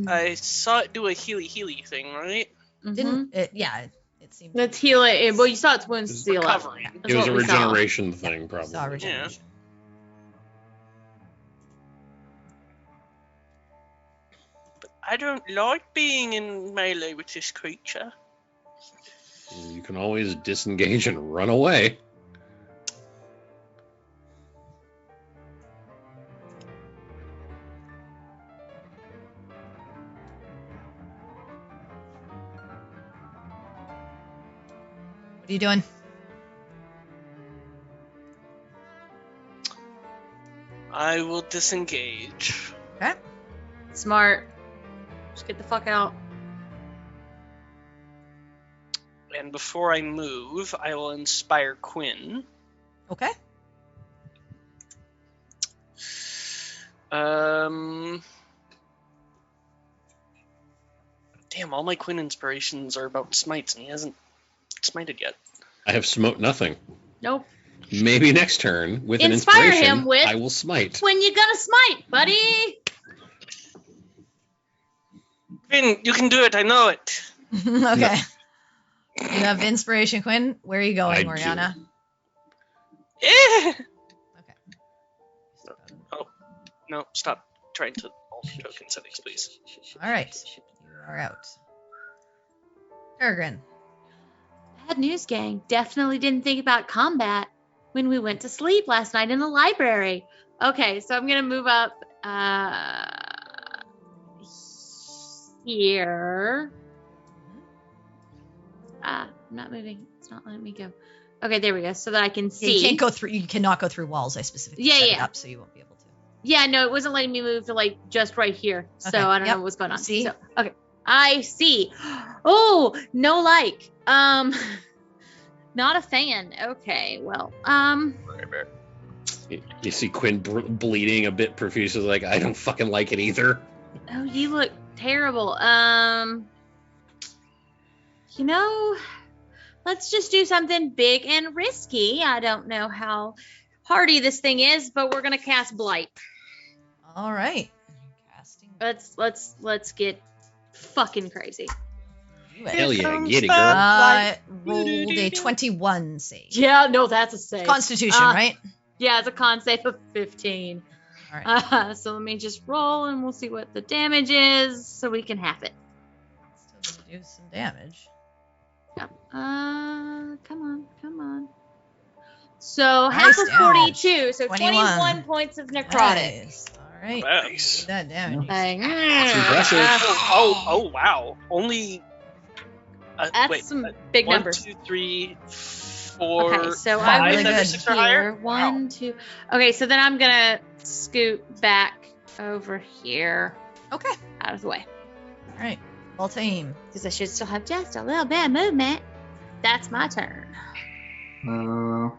I saw it do a healy thing, right? Didn't it? Yeah, it seemed. Let's heal it. Well, you saw its wounds It's seal up. recovering. That's It was what a we saw. regeneration thing, probably. Saw regeneration. But I don't like being in melee with this creature. You can always disengage and run away. What are you doing? I will disengage. Okay. Smart. Just get the fuck out. And before I move, I will inspire Quinn. Okay. Damn, all my Quinn inspirations are about smites, and he hasn't smited yet. I have smote nothing. Nope. Maybe next turn, with an Inspire inspiration, him with- I will smite. When you gonna smite, buddy? Quinn, you can do it, I know it. Okay. You have inspiration, Quinn. Where are you going, I do. Oriana? Eh! Okay. No, stop trying to alter token settings, please. All right. You are out. Peregrine. Bad news, gang. Definitely didn't think about combat when we went to sleep last night in the library. Okay, so I'm gonna move up here. I'm not moving. It's not letting me go. Okay, there we go. So that I can see. You can't go through. You cannot go through walls. I specifically Yeah, set it yeah. up, so you won't be able to. Yeah, no, it wasn't letting me move to like just right here. So Okay, I don't yep. know what's going on. See? So, okay. I see. Oh, no like. Not a fan. Okay, well, You see Quinn bleeding a bit profusely, like, I don't fucking like it either. oh, you look terrible. You know, let's just do something big and risky. I don't know how hardy this thing is, but we're gonna cast Blight. All right. Casting. Let's get fucking crazy. Do it. Hell yeah, get it, girl. Rolled a 21 save. Yeah, no, that's a save. Constitution, right? Yeah, it's a con save of 15. All right. So let me just roll and we'll see what the damage is so we can have it. Still gonna do some damage. Yep. Come on. So half Nice of damage. 42, so 21 points of necrotic. Nice. All right. Nice. Do that damage. Dang. That's impressive. Oh, wow. Only. That's wait, some big 1, numbers. 2, 3, For Okay, so I'm I'm really gonna good. be 6 or higher? here. One, two. Okay, so then I'm gonna scoot back over here Okay. out of the way All right. All team. because I should still have just a little bit of movement. That's my turn. I'm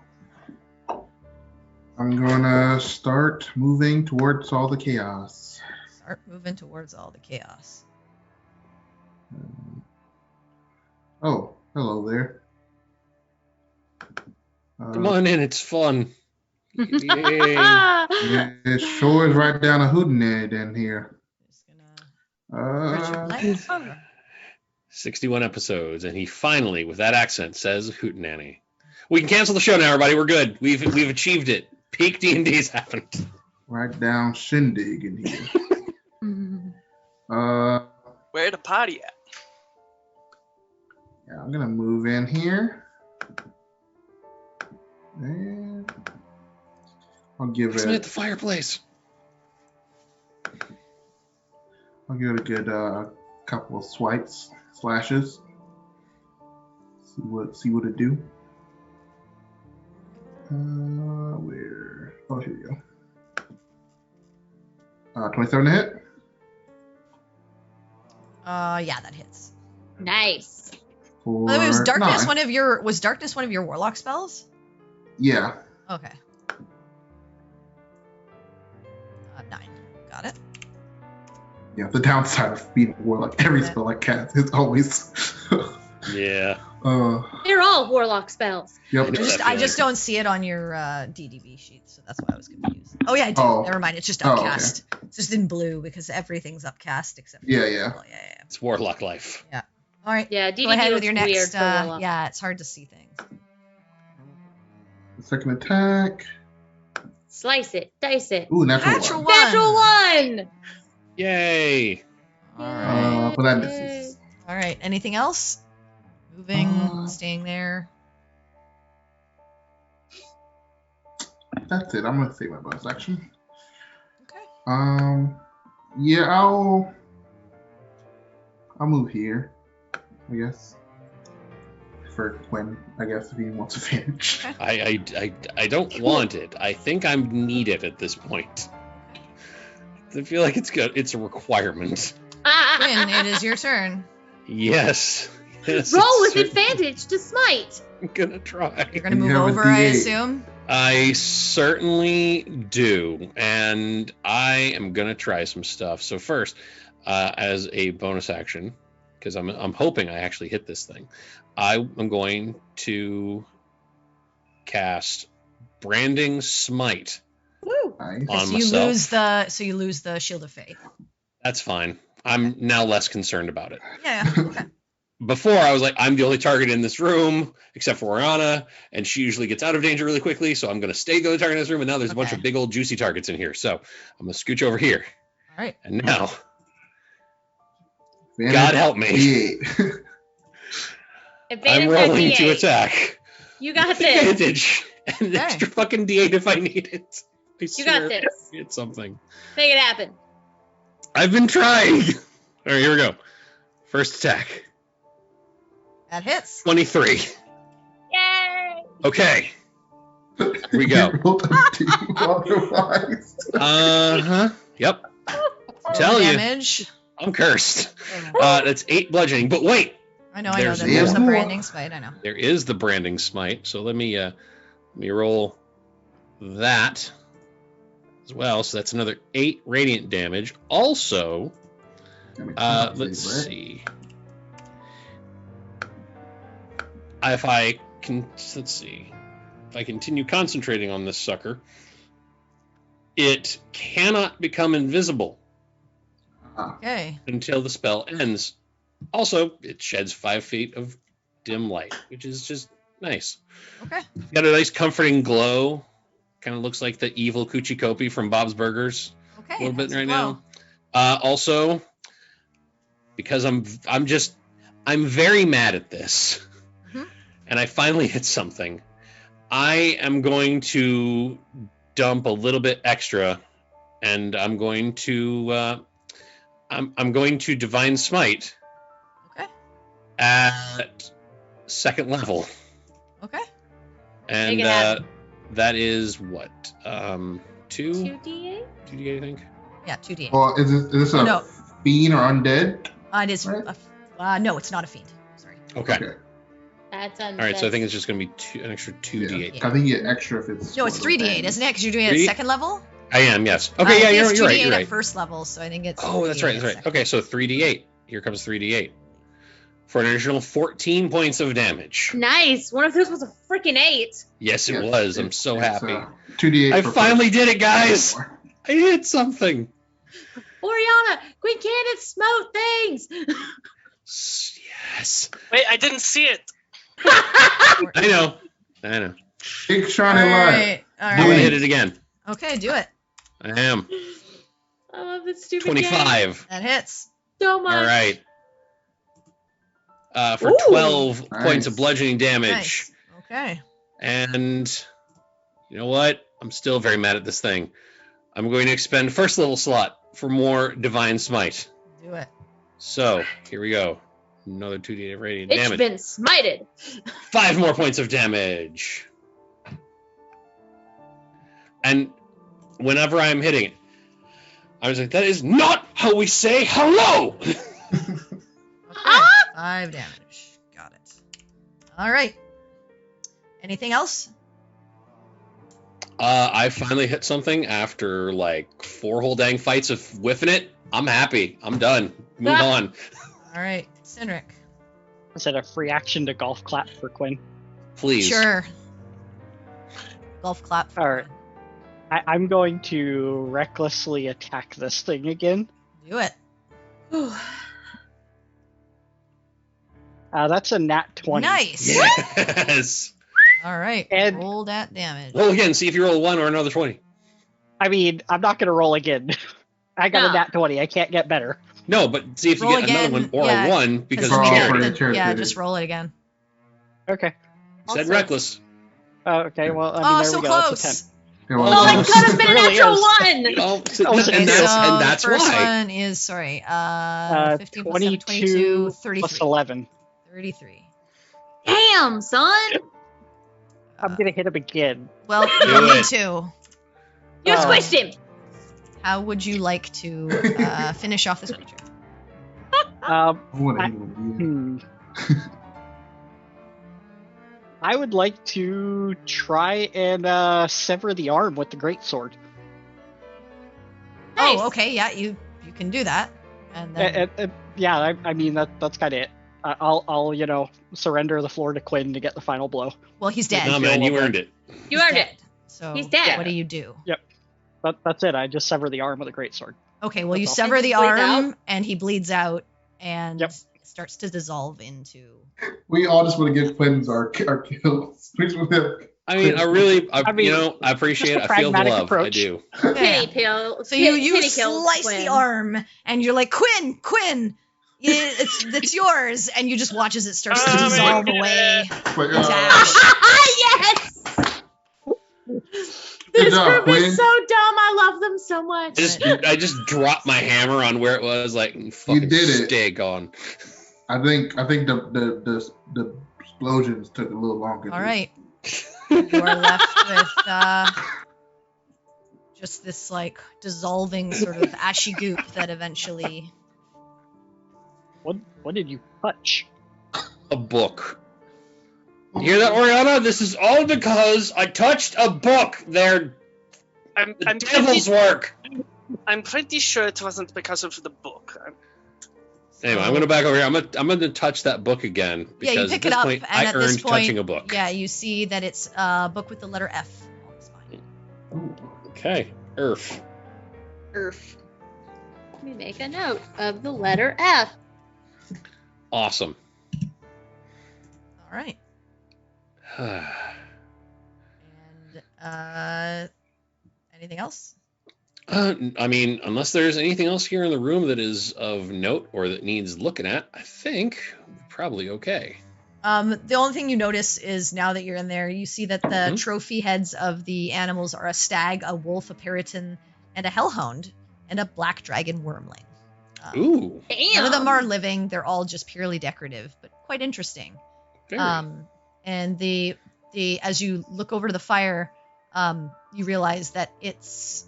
gonna start moving towards all the chaos. Start moving towards all the chaos. Oh, hello there. Come on in, it's fun. Yay. It sure is right down a hootenanny in here. Just gonna stretch your legs. 61 episodes, and he finally, with that accent, says hootenanny. We can cancel the show now, everybody. We're good. We've achieved it. Peak D&D's happened. Right down shindig in here. Where the party at? Yeah, I'm gonna move in here. And I'll give Isn't it it. the fireplace? I'll give it a good couple of swipes, slashes. See what it do. Where? Oh, here we go. 27 to hit. Yeah, that hits. Nice. For By the way, was darkness 9. one of your warlock spells? Yeah. Okay. 9. Got it. Yeah. The downside of being a warlock, every spell I cast is always. Yeah. They're all warlock spells. Yep. I just don't see it on your DDB sheet, so that's why I was confused. Oh yeah, I do. Oh. Never mind. It's just Oh, okay. upcast. It's just in blue because everything's upcast except. For Yeah, the yeah. symbol. Yeah. It's warlock life. All right. Yeah, DDB Go ahead with looks your weird next. for warlock. Yeah, it's hard to see things. Second attack. Slice it, dice it. Ooh, natural Natural one. Natural one. Yay. All right. But that misses. All right. Anything else? Moving, staying there. That's it. I'm gonna save my bonus action. Okay. Yeah, I'll move here, I guess. For Quinn, I guess, if he wants advantage. I don't want it. I think I'm needed at this point. I feel like it's good. It's a requirement. Quinn, it is your turn. Yes. Yes, Roll it's with certainly- advantage to smite. I'm gonna try. You're gonna You move have a over, I D8. assume. I certainly do, and I am gonna try some stuff. So first, as a bonus action, because I'm hoping I actually hit this thing, I am going to cast Branding Smite Woo. Nice. on So myself. you lose the Shield of Faith. That's fine. I'm now less concerned about it. Yeah. Okay. Before, I was like, I'm the only target in this room, except for Oriana, and she usually gets out of danger really quickly, so I'm going to stay the only target in this room, and now there's a bunch Okay. of big old juicy targets in here, so I'm going to scooch over here. All right. And now, Advantage God help me, D8. Advantage I'm or rolling D8. to attack. You got this. Advantage. And an Okay. extra fucking D8 if I need it. I You got swear this. It's something. Make it happen. I've been trying. All right, here we go. First attack. That hits. 23. Yay! Okay. Here we go. You rolled a D otherwise. Uh-huh. Yep. Tell you. Damage. I'm cursed. That's 8 bludgeoning. But wait, I know. There's There's the more. branding smite. I know. there is the branding smite. So let me roll that as well. So that's another 8 radiant damage. Also, let's see. If I continue concentrating on this sucker, it cannot become invisible Okay. until the spell ends. Also, it sheds 5 feet of dim light, which is just nice. Okay. Got a nice comforting glow. Kind of looks like the evil Kuchikopi from Bob's Burgers Okay. a little bit that's right well. now. Also, because I'm very mad at this, Mhm. and I finally hit something. I am going to dump a little bit extra, and I'm going to Divine Smite Okay. at 2nd level. Okay. And Make it happen. that is what? 2? 2d8? 2d8, I think. Yeah, 2d8. Well, is this a No. fiend or undead? It is. No, it's not a fiend. Sorry. Okay. That's All right, so I think it's just going to be an extra 2d8. Yeah. I think you get extra if it's. No, it's 3d8, isn't it? Because you're doing it at 3D? second level. I am, yes. Okay, yeah, It's you're 2d8 right. You're at right. first level, so I think it's. Oh, that's right. 3d8 That's at right. second. Okay, so 3d8. Here comes 3d8 for an additional 14 points of damage. nice. One of those was a freaking 8. Yes, it was. I'm so happy. 2d8. I for finally first. did it, guys. I did something. Oriana, Queen Candace smote things. Yes. Wait, I didn't see it. I know. Big All shining light. right. All I'm going to right. hit it again. Okay, do it. I am. I love this stupid game 25. That hits. so much. All right. For Ooh. 12 Nice. points of bludgeoning damage. Nice. Okay. And you know what? I'm still very mad at this thing. I'm going to expend first level slot for more divine smite. Do it. So here we go. Another 2d8 radiant It's damage. been smited. 5 more points of damage. And whenever I'm hitting it, I was like, that is not how we say hello! Okay. 5 damage. Got it. All right. Anything else? I finally hit something after like 4 whole dang fights of whiffing it. I'm happy. I'm done. Move Ah. on. All right, Cynric. Is it a free action to golf clap for Quinn? Please. Sure. Golf clap. All right. I'm going to recklessly attack this thing again. Do it. That's a nat 20. Nice. Yes. All right. And- roll that damage. Roll again. See if you roll a 1 or another 20. I mean, I'm not going to roll again. I got No. a nat 20. I can't get better. No, but see if you Roll get another again, one or yeah, a 1 because For it's all charity. for your charity. Yeah, just roll it again. Okay. Said Also- reckless. Okay, well, I mean, Oh, there so we go. That's a 10. close. Yeah, Oh, well, my that's- god, it's been a Really natural is. 1! Oh, Okay, Okay, and that's so the first why. one is, 15 plus 7, 22 33. plus 11. 33. Damn, son! I'm going to hit him again. Well, Do you need it. to. You Oh. squished him! How would you like to finish off this creature? I wanna hit him again. I would like to try and sever the arm with the greatsword. Nice. Oh, okay, yeah, you can do that. And then Yeah, I mean that's kind of it. I'll surrender the floor to Quinn to get the final blow. well, he's dead. No, man, you earned it. You He's earned dead. it. So He's dead. what do you do? That's it. I just sever the arm with a greatsword. Okay, well, you That's all. sever And the he bleeds arm, out? and he bleeds out, and Yep. starts to dissolve into. We all just want to give Quinn's our kills. We just want to- I mean, I really, I mean, I appreciate it. just a I feel the pragmatic love. I approach. do. Penny pill. So you penny kills slice Quinn. the arm, and you're like, Quinn, it's yours, and you just watch as it starts to Oh, dissolve man. away Like, into ash. Yes! Good This job, group is Quinn. so dumb. I love them so much. I just dropped my hammer on where it was. Like, fucking did it. stay gone. I think the explosions took a little longer. All right, you are left with just this like dissolving sort of ashy goop that eventually. What did you touch? A book. You hear that, Oriana? This is all because I touched a book. They're I'm the devil's work. I'm pretty sure it wasn't because of the book. Anyway, I'm gonna back over here. I'm gonna touch that book again Yeah, because you at pick this it up, point and I at this earned point, touching a book. yeah, you see that it's a book with the letter F on the spine. Okay. Earth. Earth. Let me make a note of the letter F. Awesome. All right. And anything else? I mean, unless there's anything else here in the room that is of note or that needs looking at, I think we're probably okay. The only thing you notice is now that you're in there, you see that the Mhm. trophy heads of the animals are a stag, a wolf, a peryton, and a hellhound, and a black dragon wormling. Ooh. Damn. None of them are living; they're all just purely decorative, but quite interesting. Very. And the as you look over to the fire, you realize that it's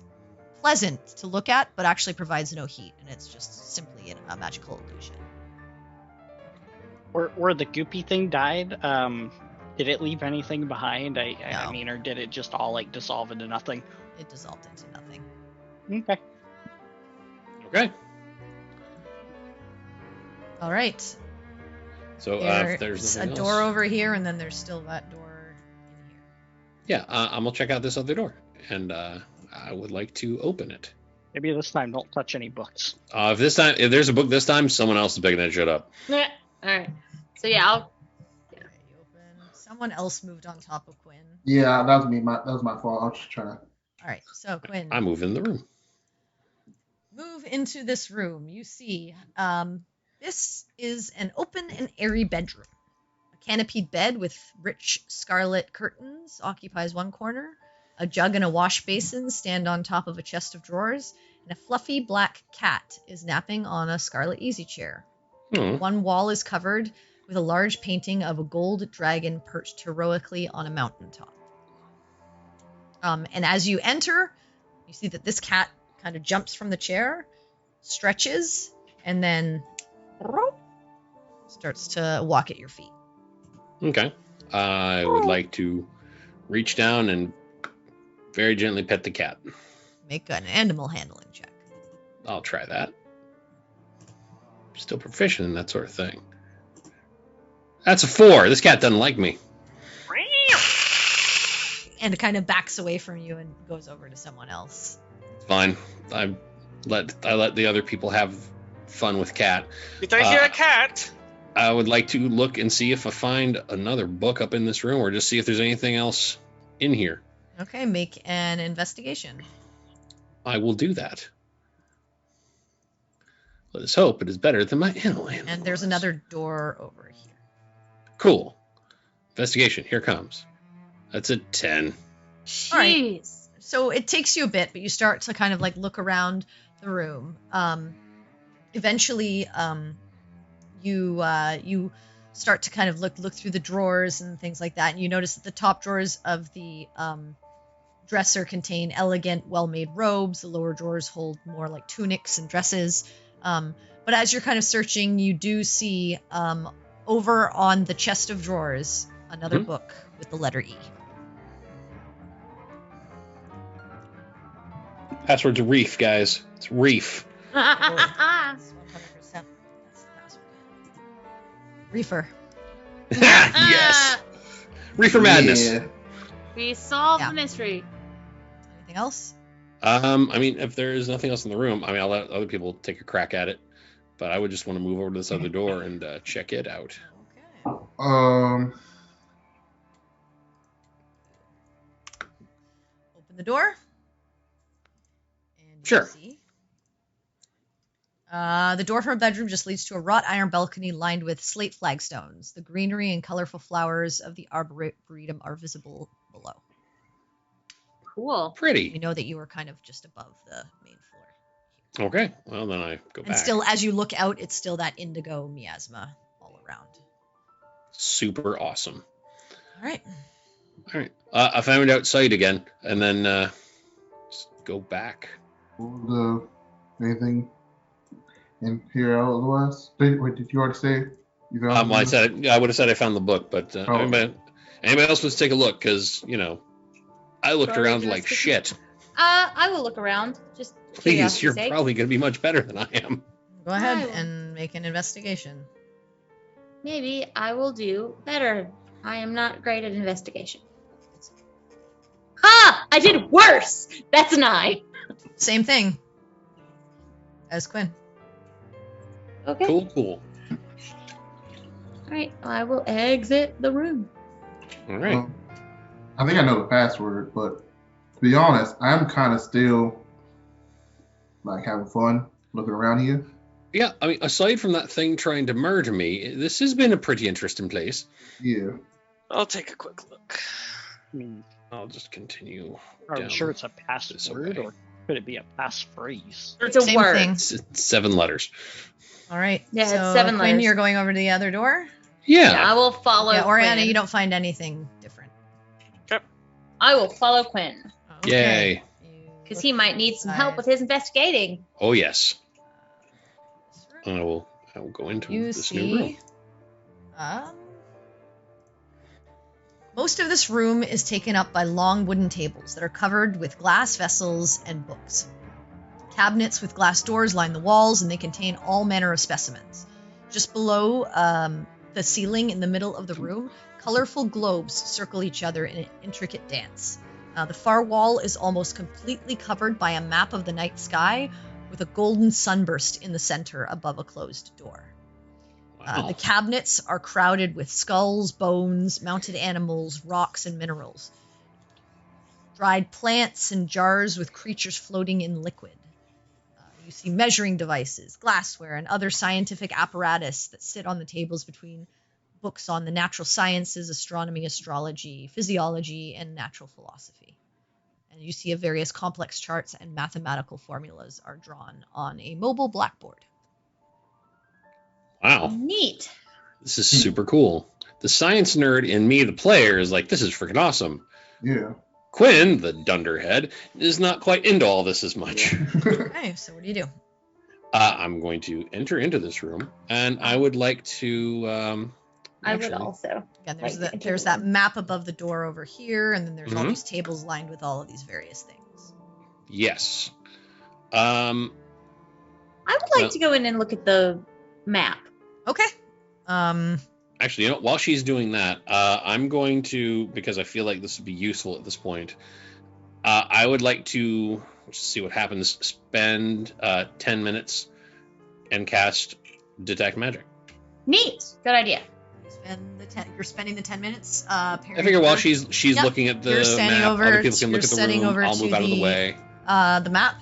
pleasant to look at, but actually provides no heat, and it's just simply a magical illusion. Where the goopy thing died, did it leave anything behind? I No. mean, or did it just all like dissolve into nothing? It dissolved into nothing. Okay. Okay. All right. So if there's There's a nothing door else, over here, and then there's still that door in here. yeah, I'm gonna check out this other door, and I would like to open it. Maybe this time don't touch any books. If there's a book this time, someone else is picking that shit up. All right. So yeah, I'll. Okay, you open. Someone else moved on top of Quinn. Yeah, that was me. That was my fault. I was just trying to. All right, so Quinn, I move in the room. move into this room. You see, this is an open and airy bedroom. A canopied bed with rich scarlet curtains occupies one corner. A jug and a wash basin stand on top of a chest of drawers, and a fluffy black cat is napping on a scarlet easy chair. Hmm. One wall is covered with a large painting of a gold dragon perched heroically on a mountaintop. And as you enter, you see that this cat kind of jumps from the chair, stretches, and then starts to walk at your feet. Okay. I would like to reach down and very gently pet the cat. Make an animal handling check. I'll try that. Still proficient in that sort of thing. That's a 4. This cat doesn't like me. And it kind of backs away from you and goes over to someone else. Fine. I let the other people have fun with cat. Did I hear a cat? I would like to look and see if I find another book up in this room, or just see if there's anything else in here. Okay, make an investigation. I will do that. Let us hope it is better than my animal. And there's another door over here. Cool. Investigation. Here comes. That's a 10. All right. Jeez. So it takes you a bit, but you start to kind of like look around the room. Eventually, you start to kind of look through the drawers and things like that, and you notice that the top drawers of the dresser contain elegant, well-made robes. The lower drawers hold more like tunics and dresses. But as you're kind of searching, you do see over on the chest of drawers another book with the letter E. Password's Reef, guys. It's Reef. That's 100%. That's the password. Reefer. Yes. Reefer Madness. Yeah. We solved Yeah. the mystery. Anything else? I mean, if there's nothing else in the room, I mean, I'll let other people take a crack at it. But I would just want to move over to this other door and check it out. Okay. Um. Open the door. And you Sure. see, the door from a bedroom just leads to a wrought iron balcony lined with slate flagstones. The greenery and colorful flowers of the arboretum are visible below. Cool. You Pretty. know that you are kind of just above the main floor. Okay. Well, then I go And back. still, as you look out, it's still that indigo miasma all around. Super awesome. All right. All right. I found outside again, and then just go back. Anything in here otherwise? Wait, did you already say? You found Well, I would have said I found the book, but Oh. anybody else wants to take a look? Because I looked Sorry, around did I like skip shit. I will look around. Just Please, curiosity's you're sake. probably going to be much better than I am. Go ahead I will. and make an investigation. Maybe I will do better. I am not great at investigation. Ha! I did worse. That's an I. Same thing as Quinn. Okay. Cool. All right. I will exit the room. All right. I think I know the password, but to be honest, I'm kind of still like having fun looking around here. Yeah, I mean, aside from that thing trying to murder me, this has been a pretty interesting place. Yeah. I'll take a quick look. I mean, I'll just continue. are we down sure it's a this password way. or could it be a passphrase? It's a Same word. thing. It's 7 letters. All right. Yeah, it's so 7 Quinn, letters. you're going over to the other door. Yeah, Yeah. I will follow. Yeah, Oriana, Quinn. you don't find anything different. I will follow Quinn Yay. because he might need some help with his investigating. Oh, yes. This room. I will go into You this new room. see, most of this room is taken up by long wooden tables that are covered with glass vessels and books. Cabinets with glass doors line the walls, and they contain all manner of specimens. Just below the ceiling in the middle of the room, colorful globes circle each other in an intricate dance. The far wall is almost completely covered by a map of the night sky with a golden sunburst in the center above a closed door. Wow. The cabinets are crowded with skulls, bones, mounted animals, rocks, and minerals. Dried plants and jars with creatures floating in liquid. You see measuring devices, glassware, and other scientific apparatus that sit on the tables between books on the natural sciences, astronomy, astrology, physiology, and natural philosophy. And you see various complex charts and mathematical formulas are drawn on a mobile blackboard. Wow. Neat. This is super cool. The science nerd in me, the player, is like, this is freaking awesome. Yeah. Quinn, the dunderhead, is not quite into all this as much. Okay, so what do you do? I'm going to enter into this room, and I would like to... I would also. Again, Like there's that map above the door over here, and then there's all Mhm. these tables lined with all of these various things. Yes. I would like to go in and look at the map. Okay. Actually, while she's doing that, I'm going to, because I feel like this would be useful at this point, I would like to, just see what happens, spend 10 minutes and cast Detect Magic. Neat. Good idea. You're spending the 10 minutes. I figure while she's Yep. looking at You're the standing map, over other people can you're look at the standing room, over I'll to move out of the way. the map.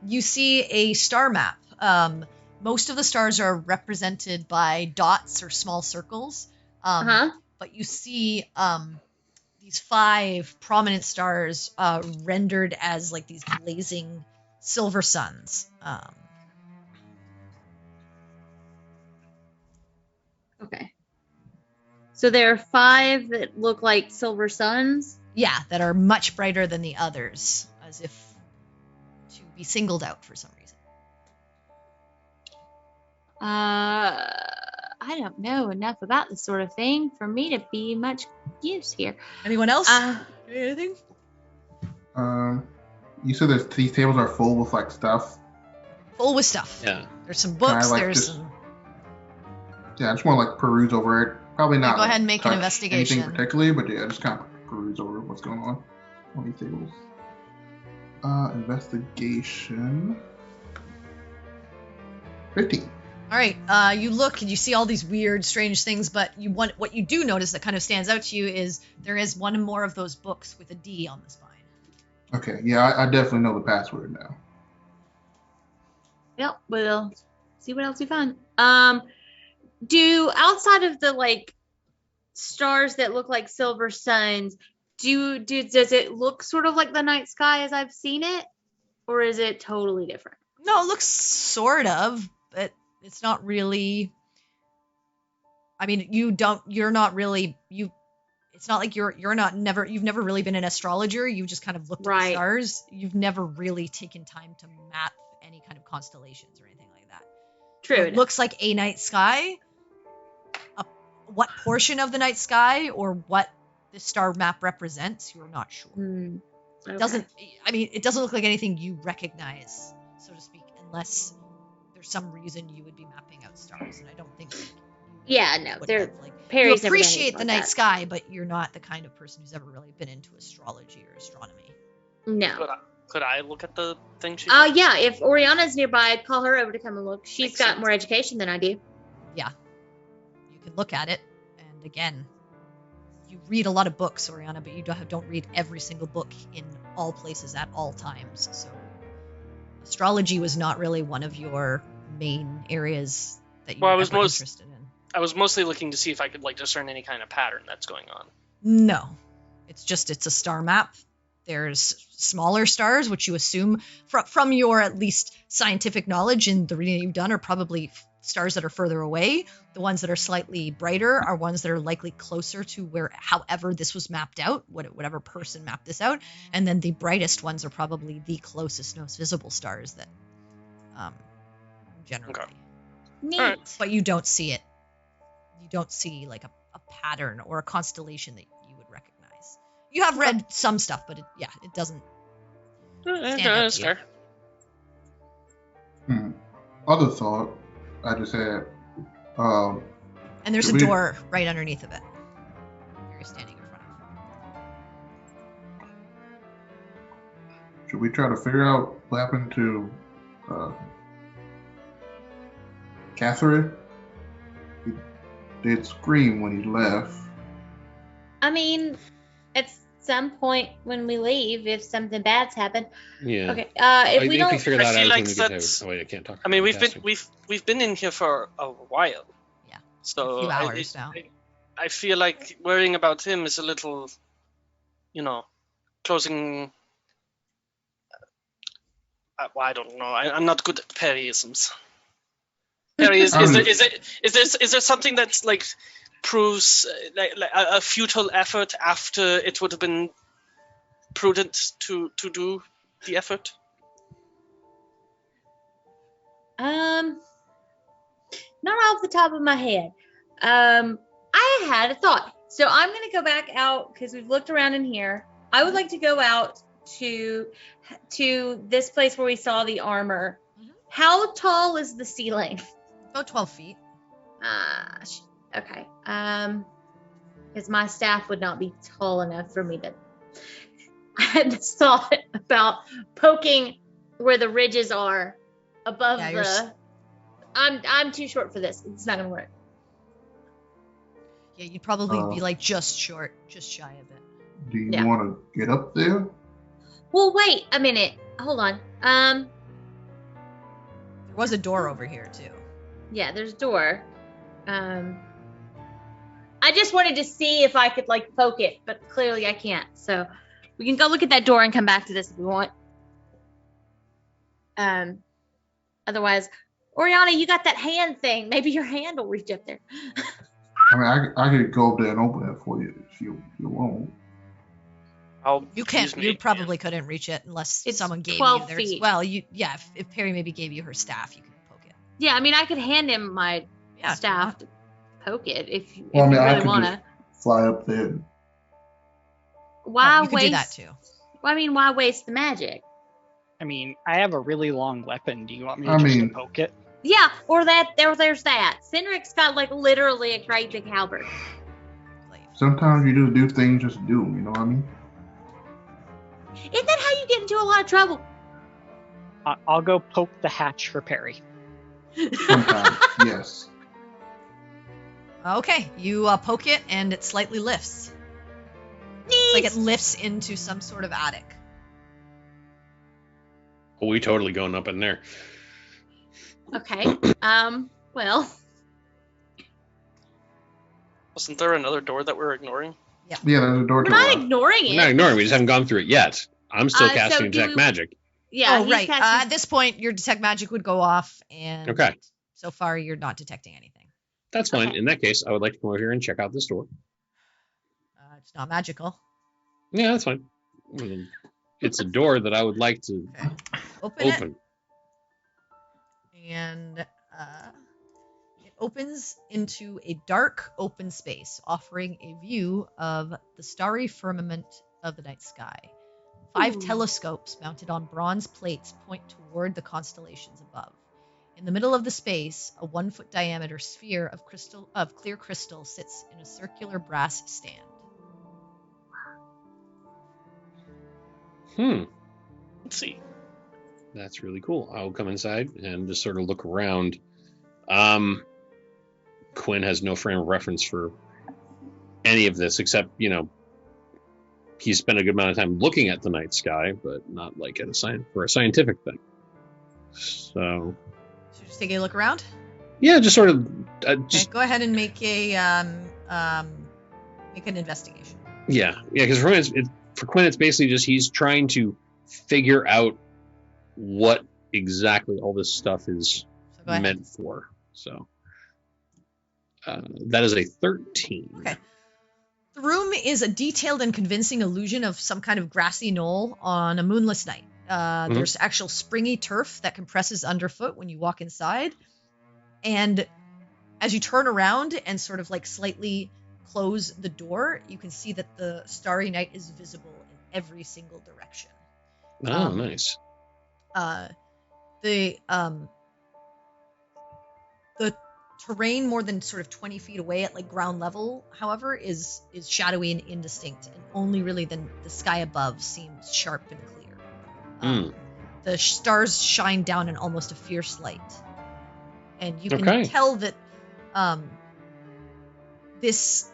You see a star map. Most of the stars are represented by dots or small circles. But you see these 5 prominent stars rendered as like these blazing silver suns. Okay. So there are 5 that look like silver suns. Yeah, that are much brighter than the others, as if to be singled out for some reason. I don't know enough about this sort of thing for me to be much use here. Anyone else? Anything? You said these tables are full with like stuff. Full with stuff. Yeah. There's some books. like There's just some. Yeah, I just want to like peruse over it. Probably not. Go ahead and make an touch investigation. Anything particularly, but yeah, just kind of peruse over what's going on these tables. Investigation. 15. All right. You look and you see all these weird, strange things, but what you do notice that kind of stands out to you is there is one more of those books with a D on the spine. Okay, yeah, I definitely know the password now. Yep, we'll see what else we find. Do outside of the like stars that look like silver suns, does it look sort of like the night sky as I've seen it, or is it totally different? No, it looks sort of, but it's not really. I mean, it's not like you've never really been an astrologer. You just kind of looked at the stars. You've never really taken time to map any kind of constellations or anything like that. True. It looks like a night sky. What portion of the night sky or what the star map represents, you're not sure. Okay. It doesn't look like anything you recognize, so to speak, unless there's some reason you would be mapping out stars, and I don't think. Yeah, no, they're you appreciate the night sky, but you're not the kind of person who's ever really been into astrology or astronomy. No. Could I look at the thing she? Yeah. If Oriana's nearby, I'd call her over to come and look. She's Makes got sense. more education than I do. Yeah, you can look at it, and again, you read a lot of books, Oriana, but you don't read every single book in all places at all times. So, astrology was not really one of your main areas that you were interested in. I was mostly looking to see if I could like discern any kind of pattern that's going on. No, it's a star map. There's smaller stars, which you assume from your at least scientific knowledge and the reading that you've done are probably stars that are further away. The ones that are slightly brighter are ones that are likely closer to where, however this was mapped out, whatever person mapped this out. And then the brightest ones are probably the closest, most visible stars that generally. Okay. Neat. All right. But you don't see it. You don't see like a pattern or a constellation that you would recognize. You have read some stuff, but it doesn't stand out That's to you. fair. Other thought I just had. And there's a We- door right underneath of it. You're standing in front of. Should we try to figure out what happened to Catherine? He did scream when he left. I mean, at some point when we leave, if something bad's happened. Yeah. Okay. If I we think don't. we figure I that feel out like when we get that's- out. Oh wait, I can't talk. I mean, we've casting. been in here for a while. Yeah. So A few hours now. I feel like worrying about him is a little, closing. Well, I don't know. I'm not good at parryisms. Parry is there something that's like proves like a futile effort after it would have been prudent to do the effort? Not off the top of my head. I had a thought. So I'm going to go back out because we've looked around in here. I would like to go out to this place where we saw the armor. Mhm. How tall is the ceiling? About 12 feet. Okay. Because my staff would not be tall enough for me to. I had this thought about poking where the ridges are above Yeah, you're the. I'm too short for this. It's not gonna work. Yeah, you'd probably be like just shy of it. Do you Yeah. want to get up there? Well, wait a minute. Hold on. There was a door over here too. Yeah, there's a door. I just wanted to see if I could like poke it, but clearly I can't. So we can go look at that door and come back to this if we want. Otherwise, Oriana, you got that hand thing. Maybe your hand will reach up there. I mean, I could go up there and open it for you if you won't. You can't. Excuse me. You probably couldn't reach it unless It's someone gave 12 you their. feet. Well, if Perry maybe gave you her staff, you could poke it. Yeah, I mean, I could hand him my Yeah, if you staff want. to poke it if you Well, I mean, I really could want just to. fly up there. Why you could waste? do that too. Well, I mean, why waste the magic? I mean, I have a really long weapon. Do you want me to I just mean- to poke it? Yeah, or there's that. Cindric's got like literally a great big halberd. Sometimes you just do things just to do 'em, you know what I mean? Isn't that how you get into a lot of trouble? I'll go poke the hatch for Perry. Sometimes, yes. Okay, you poke it and it slightly lifts. It's like it lifts into some sort of attic. Oh, we totally going up in there. Okay. Well, Wasn't there another door that we're ignoring? Yeah, there's a door we're to not the left. ignoring We're it. not ignoring. We just haven't gone through it yet. I'm still So casting do detect we- magic. Yeah. Oh, he's right. casting- At this point, your detect magic would go off, and Okay. so far you're not detecting anything. That's fine. Okay. In that case, I would like to come over here and check out this door. It's not magical. Yeah, that's fine. It's a door that I would like to Open it, open. and it opens into a dark, open space, offering a view of the starry firmament of the night sky. 5 Ooh. telescopes mounted on bronze plates point toward the constellations above. In the middle of the space, a 1-foot diameter sphere of clear crystal sits in a circular brass stand. Let's see. That's really cool. I'll come inside and just sort of look around. Quinn has no frame of reference for any of this except, he's spent a good amount of time looking at the night sky, but not like for a scientific thing. So, So just taking a look around. yeah, just sort of, Okay, go ahead and make an investigation. because for Quinn, it's basically just he's trying to figure out what exactly all this stuff is So go ahead. meant for. So that is a 13. Okay. The room is a detailed and convincing illusion of some kind of grassy knoll on a moonless night. There's actual springy turf that compresses underfoot when you walk inside. And as you turn around and sort of like slightly close the door, you can see that the starry night is visible in every single direction. Oh, nice. The terrain more than sort of 20 feet away at like ground level, however, is shadowy and indistinct, and only really the sky above seems sharp and clear. The stars shine down in almost a fierce light, and you can tell that this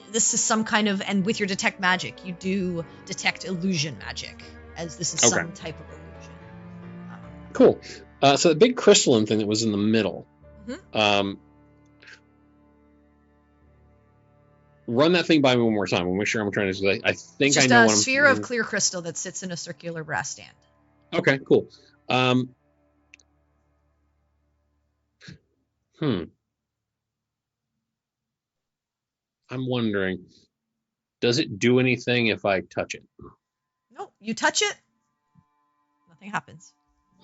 is some kind of, and with your detect magic, you do detect illusion magic, as this is some type of illusion. Cool. So the big crystalline thing that was in the middle. Run that thing by me one more time. We'll make sure I'm trying to. I think I know. Just a sphere of clear crystal that sits in a circular brass stand. Okay, cool. I'm wondering, does it do anything if I touch it? Nope. You touch it, nothing happens.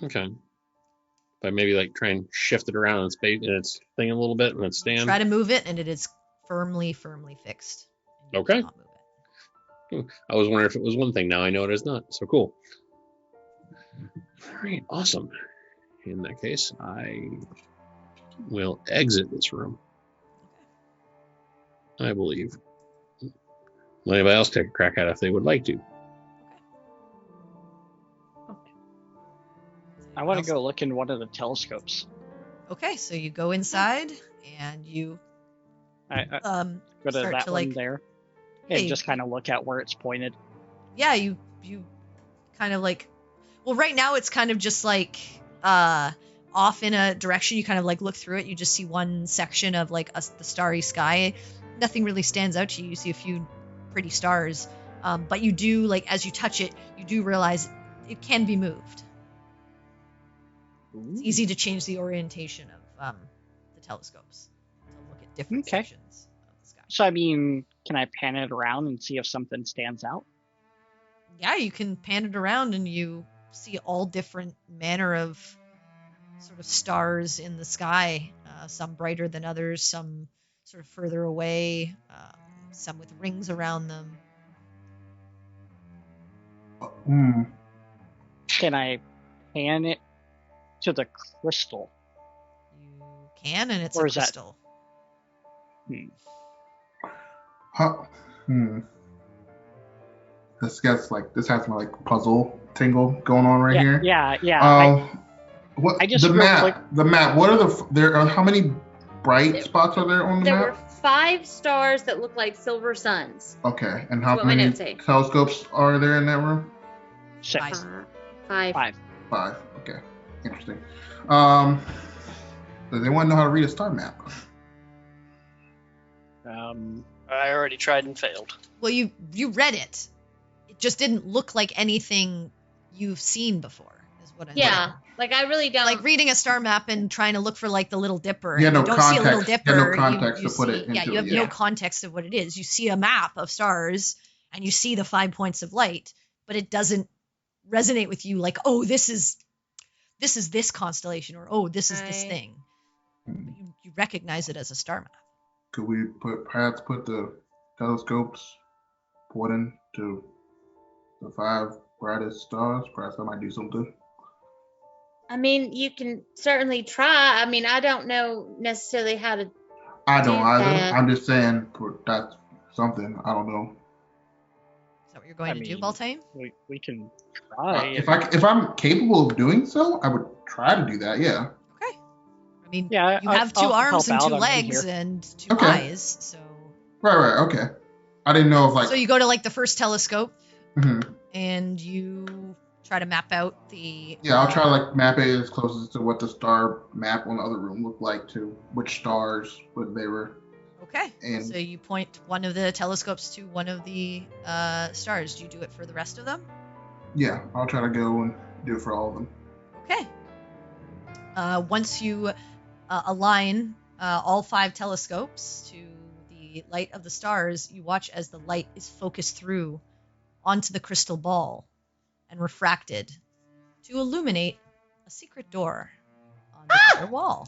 Okay. If I maybe like try and shift it around in its thing a little bit and it stand. Try to move it, and it is firmly fixed. Okay. Cannot move it. I was wondering if it was one thing. Now I know it is not. So cool. All right. Awesome. In that case, I will exit this room. I believe. Let anybody else take a crack at it if they would like to. I want to go look in one of the telescopes. Okay, so you go inside and you I go to start that to, one like, there and hey, just kind of look at where it's pointed. Yeah, you kind of like, well, right now it's kind of just like off in a direction. You kind of like look through it. You just see one section of like the starry sky. Nothing really stands out to you. You see a few pretty stars, but you do, like, as you touch it, you do realize it can be moved. It's easy to change the orientation of the telescopes to look at different sections of the sky. So, I mean, can I pan it around and see if something stands out? Yeah, you can pan it around and you see all different manner of sort of stars in the sky. Some brighter than others, some sort of further away, some with rings around them. Can I pan it to the crystal? You can, and it's Or a is that- crystal. This gets like, this has my like puzzle tingle going on right here. Yeah. What I just the real map? quick- The map. What are there? How many bright spots are there on the There map? were 5 stars that look like silver suns. Okay, and how What my many notes say. telescopes are there in that room? 6. 5. 5. Okay, interesting. Does anyone know how to read a star map? I already tried and failed. Well, you read it. It just didn't look like anything you've seen before, is what I'm saying. Yeah, like I really don't. Like reading a star map and trying to look for like the Little Dipper. Yeah, and no you don't see a Little context. Dipper. Yeah, no context you to put see, it into you have it, no yeah. context of what it is. You see a map of stars and you see the 5 points of light, but it doesn't resonate with you like, oh, this is this constellation, or oh, this is this Right. thing. But you recognize it as a star map. Could we perhaps put the telescopes pointing to the 5 brightest stars? Perhaps that might do something. I mean, you can certainly try. I mean, I don't know necessarily how to. I don't Do either. that. I'm just saying that's something. I don't know. Is that what you're going I to do, mean, Baltane? We can try. If I'm capable of doing so, I would try to do that. Yeah. Okay. I mean, Yeah, you I'll- have 2 I'll arms and help 2 out. I'm legs here. and 2 Okay. eyes, so. Right. Okay. I didn't know if like. So you go to like the first telescope Mhm. and you try to map out the. Yeah, I'll try to like map it as close to what the star map on the other room looked like, to which stars what they were. Okay. And- So you point one of the telescopes to one of the stars. Do you do it for the rest of them? Yeah, I'll try to go and do it for all of them. Okay. Once you align all 5 telescopes to the light of the stars, you watch as the light is focused through onto the crystal ball and refracted to illuminate a secret door on the other wall.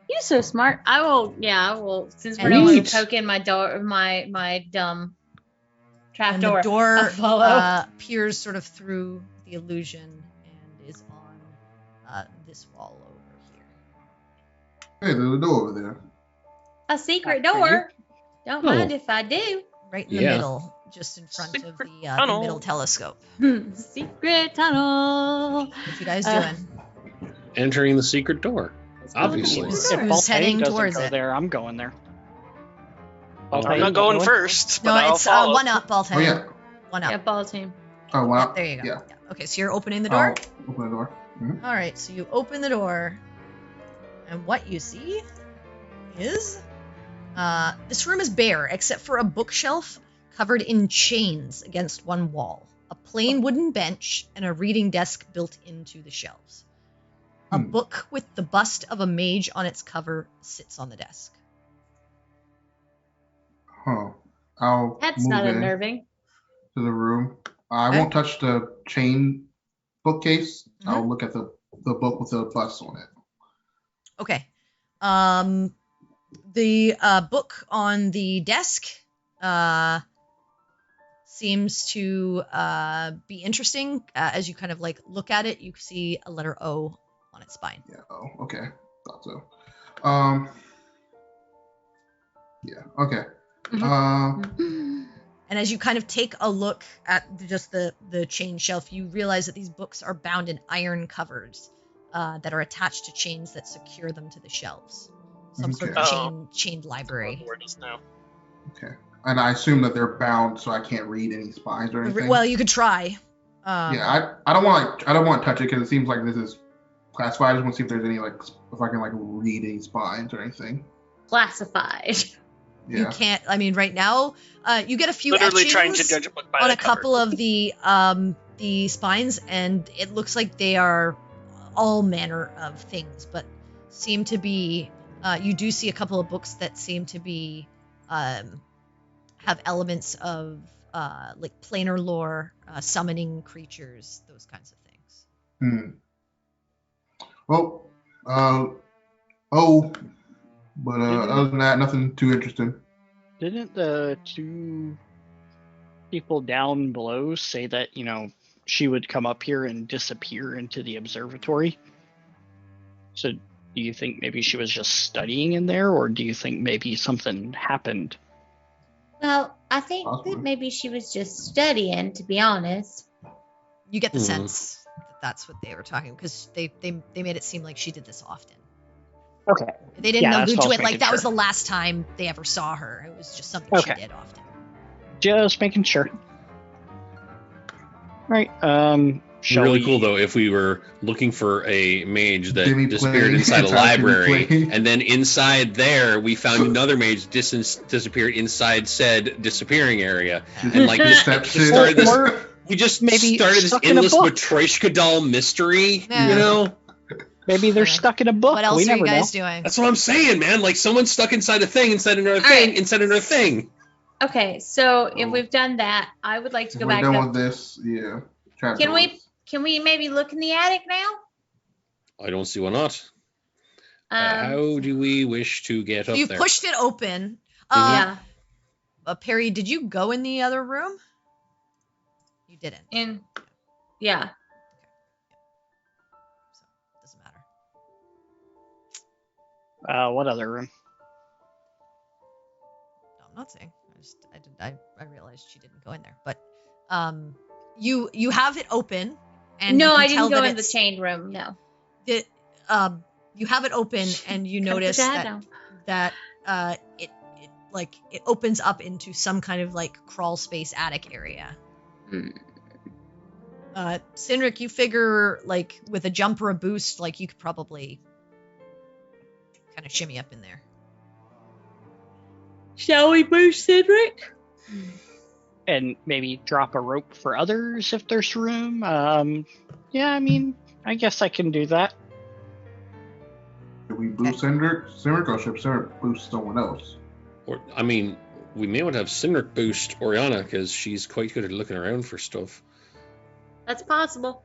You're so smart. I will. Since we're And not going Neat. to poke in my door, my dumb trap And door. the door I'll follow. peers sort of through the illusion and is on this wall over here. Hey, there's a door over there. A secret Back for door. Don't Oh. mind if I do. Right in the Yeah. middle, just in front of Secret the tunnel. middle telescope. Secret tunnel. What you guys Uh, doing? Entering the secret door. Obviously. Who's If heading Baltane doesn't towards go it? there, I'm going there. I'm I'm not going first, but No, I'll it's follow. 1 up, Baltan. Oh yeah. 1 up. Yeah, ball team. Oh Yeah, wow. there you go. Yeah. Okay, so you're opening the door. I'll open the door. Mhm. All right, so you open the door, and what you see is this room is bare except for a bookshelf covered in chains against one wall, a plain wooden bench, and a reading desk built into the shelves. A book with the bust of a mage on its cover sits on the desk. Huh. I'll That's move not in unnerving. to the room. I Okay. won't touch the chain bookcase. Mhm. I'll look at the book with the bust on it. Okay. The book on the desk seems to be interesting. As you kind of like look at it, you see a letter O on its spine. Yeah. Oh, okay. Thought so. Yeah. Okay. And as you kind of take a look at just the chain shelf, you realize that these books are bound in iron covers that are attached to chains that secure them to the shelves. Some sort of Okay. chained library. Where it is now. Okay. And I assume that they're bound, so I can't read any spines or anything. Well, you could try. Yeah. I don't want to touch it because it seems like this is classified. I just want to see if there's any if I can read any spines or anything. Classified. You Yeah. can't. I mean, right now, you get a few Literally etchings trying to judge a book by on the a cover. couple of the spines, and it looks like they are all manner of things, but seem to be. You do see a couple of books that seem to be have elements of like planar lore, summoning creatures, those kinds of things. Well, but other than that, nothing too interesting. Didn't the 2 people down below say that, she would come up here and disappear into the observatory? So do you think maybe she was just studying in there, or do you think maybe something happened? Well, I think Possibly. that maybe she was just studying, to be honest. You get the Mhm. sense that that's what they were talking, because they made it seem like she did this often. Okay. They didn't Yeah, that's allude what I to was it like making that was sure. the last time they ever saw her. It was just something Okay. she did often. Just making sure. Right. Shall really we- cool though if we were looking for a mage that Jimmy disappeared Play. inside a It's our Jimmy library, Play. and then inside there we found another mage disappeared inside said disappearing area, and like just Deception. started this. Or We just maybe started this stuck in a endless book. Matryoshka doll mystery, Yeah. you know? maybe they're Okay. stuck in a book. What else we are never you guys know. doing? That's what I'm saying, man. Like someone's stuck inside a thing, inside another All thing, right. inside another thing. Okay, so if Oh. we've done that, I would like to If go we're back done up. with this, yeah. Trap Can doors. we maybe look in the attic now? I don't see why not. How do we wish to get up You there? pushed it open. Yeah. Perry, did you go in the other room? You didn't. Yeah. So doesn't matter. What other room? No, I'm not saying. I realized she didn't go in there, but you have it open, and No, you can I tell didn't go that in the it's- chained room. No. You have it open, and you Gotta put notice your head that down. it opens up into some kind of like crawl space attic area. Hmm. Sinric, you figure like with a jump or a boost, like you could probably kind of shimmy up in there. Shall we boost Cedric? And maybe drop a rope for others if there's room. Yeah, I mean, I guess I can do that. Should we boost Cindric, or should Cindric boost someone else? Or I mean, we may want to have Cindric boost Oriana because she's quite good at looking around for stuff. That's possible.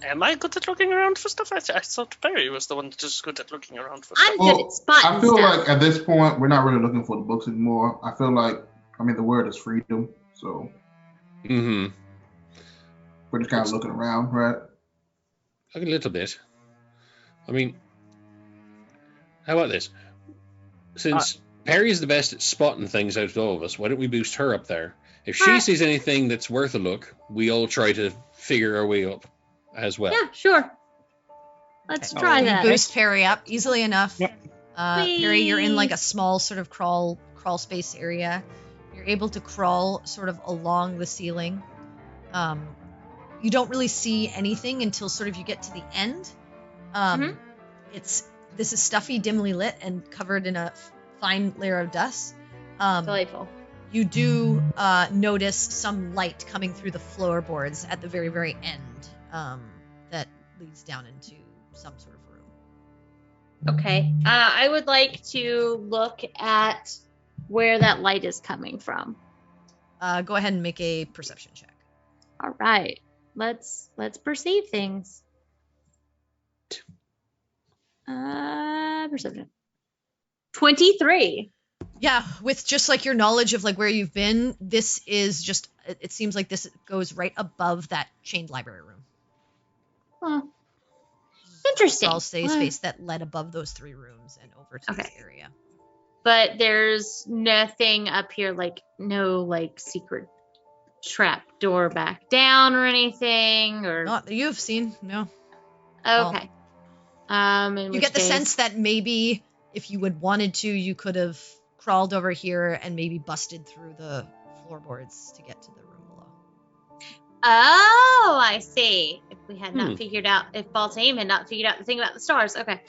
Am I good at looking around for stuff? I thought Barry was the one that's good at looking around for stuff. I'm good at spotting I feel stuff. like at this point we're not really looking for the books anymore. I feel like, I mean, the word is freedom, so Mm-hmm. we're just kind of looking around, right? A little bit. I mean, how about this? Since Perry's the best at spotting things out of all of us, why don't we boost her up there? If she sees anything that's worth a look, we all try to figure our way up as well. Yeah, sure. Let's Okay. try You that. boost Perry up easily enough. Yep. Perry, you're in like Whee! a small sort of crawl space area. You're able to crawl sort of along the ceiling. You don't really see anything until sort of you get to the end. This is stuffy, dimly lit, and covered in a fine layer of dust. Delightful. You do notice some light coming through the floorboards at the very, very end that leads down into some sort of room. Okay. I would like to look at where that light is coming from. Go ahead and make a perception check. All right. Let's perceive things. Perception. 23. Yeah, with just like your knowledge of like where you've been, this is just, it seems like this goes right above that chained library room. Huh. Interesting. Crawl space that led above those 3 rooms and over to this area. But there's nothing up here, like no like secret trap door back down or anything, or Not that you've seen, no. okay. You get the sense that maybe if you had wanted to, you could have crawled over here and maybe busted through the floorboards to get to the room below. Oh, I see. If we had not figured out, if Baltaim had not figured out the thing about the stars. Okay.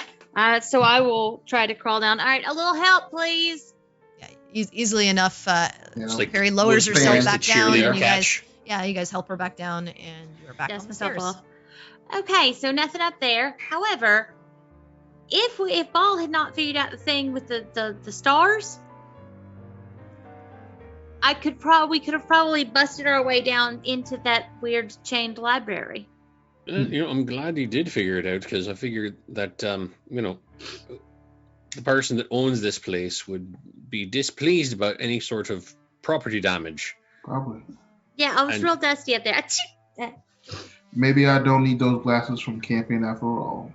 So I will try to crawl down. All right, a little help, please. Yeah, easily enough. It's like Perry lowers Will herself Spann's back the down, cheerleader and catch. you guys help her back down, and you're back Dust on the myself stairs. off. Okay, so nothing up there. However, if Ball had not figured out the thing with the stars, we could have probably busted our way down into that weird chained library. I'm glad he did figure it out because I figured that the person that owns this place would be displeased about any sort of property damage. Probably. Yeah, I was real dusty up there. Maybe I don't need those glasses from camping after all.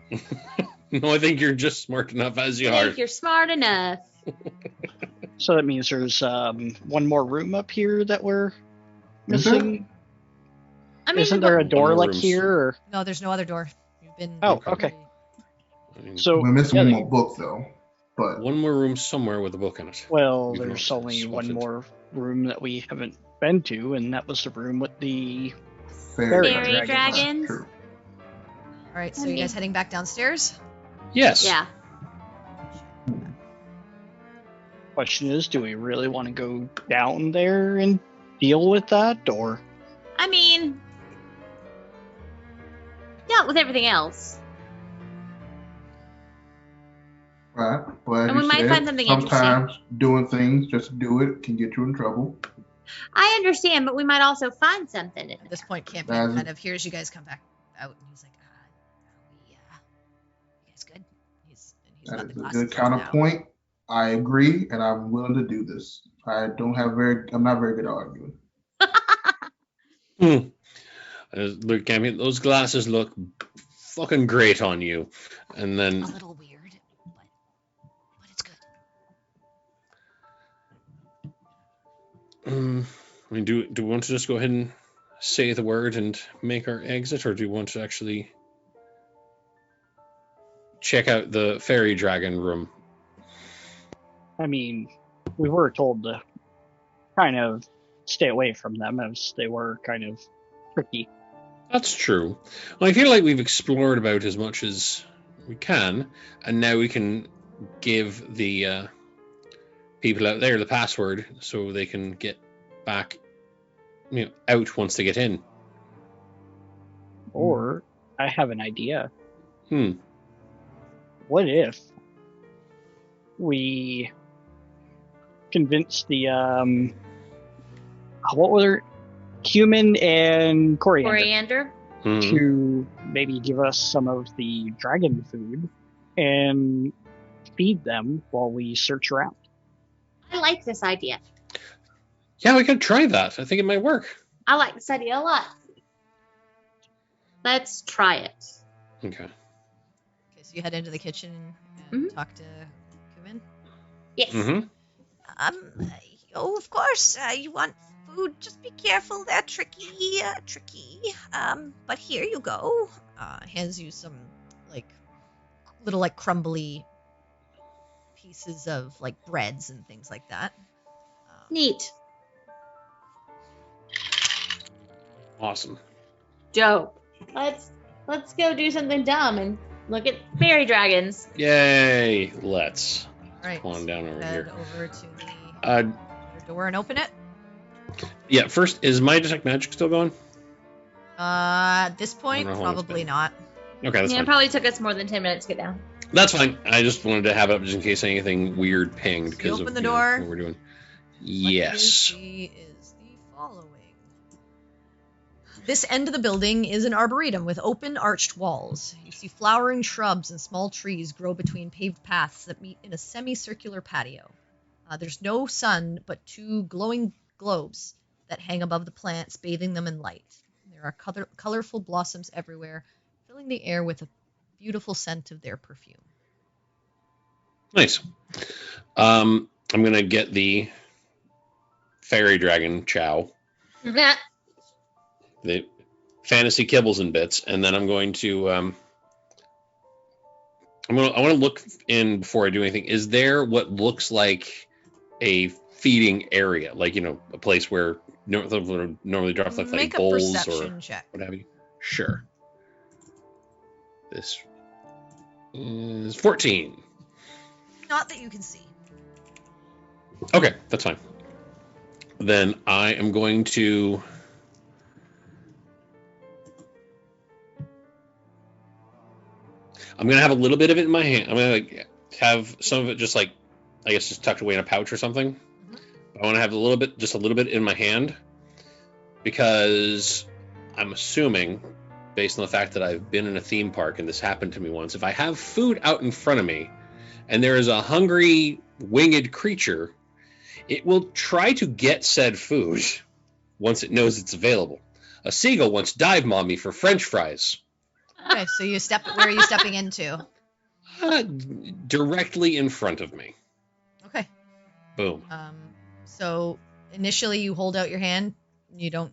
No, I think you're just smart enough as you I are. think you're smart enough. So that means there's one more room up here that we're Is there? missing. I mean, Isn't there a door more like rooms. here? Or... No, there's no other door. You've been. Oh, okay. I mean, So We're missing yeah, one more book though. But one more room somewhere with a book in it. well, We've there's not only one spotted. more room that we haven't been to, and that was the room with the fairy Fairy dragons? True. All right, so you guys heading back downstairs? Yes. Yeah. question is, do we really want to go down there and deal with that, or? I mean, dealt with everything else. Right, but And we you might said, find something sometimes doing things just to do it can get you in trouble. I understand, but we might also find something. At this point, Campion That's- kind of hears you guys come back out, and he's like, you guys good? He's That got is the a glasses good on now. counterpoint. I agree, and I'm willing to do this. I'm not very good at arguing. Look, Campion, those glasses look fucking great on you. And then A little weird, but it's good. I mean, do we want to just go ahead and say the word and make our exit, or do you want to actually check out the fairy dragon room? I mean, we were told to kind of stay away from them as they were kind of tricky. That's true. Well, I feel like we've explored about as much as we can, and now we can give the people out there the password so they can get back, out once they get in. Or I have an idea. what if we convince the what were cumin and coriander to maybe give us some of the dragon food and feed them while we search around? I like this idea. Yeah, we could try that. I think it might work. I like this idea a lot. Let's try it. Okay. Okay, so you head into the kitchen and talk to Kumin. Yes. Mm-hmm. Oh, of course, you want food. Just be careful. They're tricky. But here you go. Hands you some, little, crumbly pieces of, breads and things like that. Neat. Awesome. Dope. Let's go do something dumb and look at fairy dragons. Yay! Let's. All right. Come on down over head here. over to the door and open it. Yeah, first, is my detect magic still going? At this point, I don't know how long it's probably been. not. Okay, that's It fine. probably took us more than 10 minutes to get down. That's fine. I just wanted to have it up just in case anything weird pinged So you because open of the you know, door. what we're doing. What you Yes. see is the following. This end of the building is an arboretum with open, arched walls. You see flowering shrubs and small trees grow between paved paths that meet in a semicircular patio. There's no sun, but two glowing globes that hang above the plants, bathing them in light. There are colorful blossoms everywhere, filling the air with a beautiful scent of their perfume. Nice. I'm going to get the fairy dragon chow, the fantasy kibbles and bits, and then I'm going to I want to look in before I do anything. Is there what looks like a feeding area, a place where normally drops like Make a bowls perception or check. what have you? Sure. This is 14. Not that you can see. Okay, that's fine. Then I am going to have a little bit of it in my hand. I'm going to have some of it just just tucked away in a pouch or something. Mm-hmm. I want to have just a little bit in my hand because I'm assuming, based on the fact that I've been in a theme park and this happened to me once, if I have food out in front of me and there is a hungry winged creature, it will try to get said food once it knows it's available. A seagull once dive-bombed me for French fries. Okay, so where are you stepping into? Directly in front of me. Okay. Boom. So initially you hold out your hand, and you don't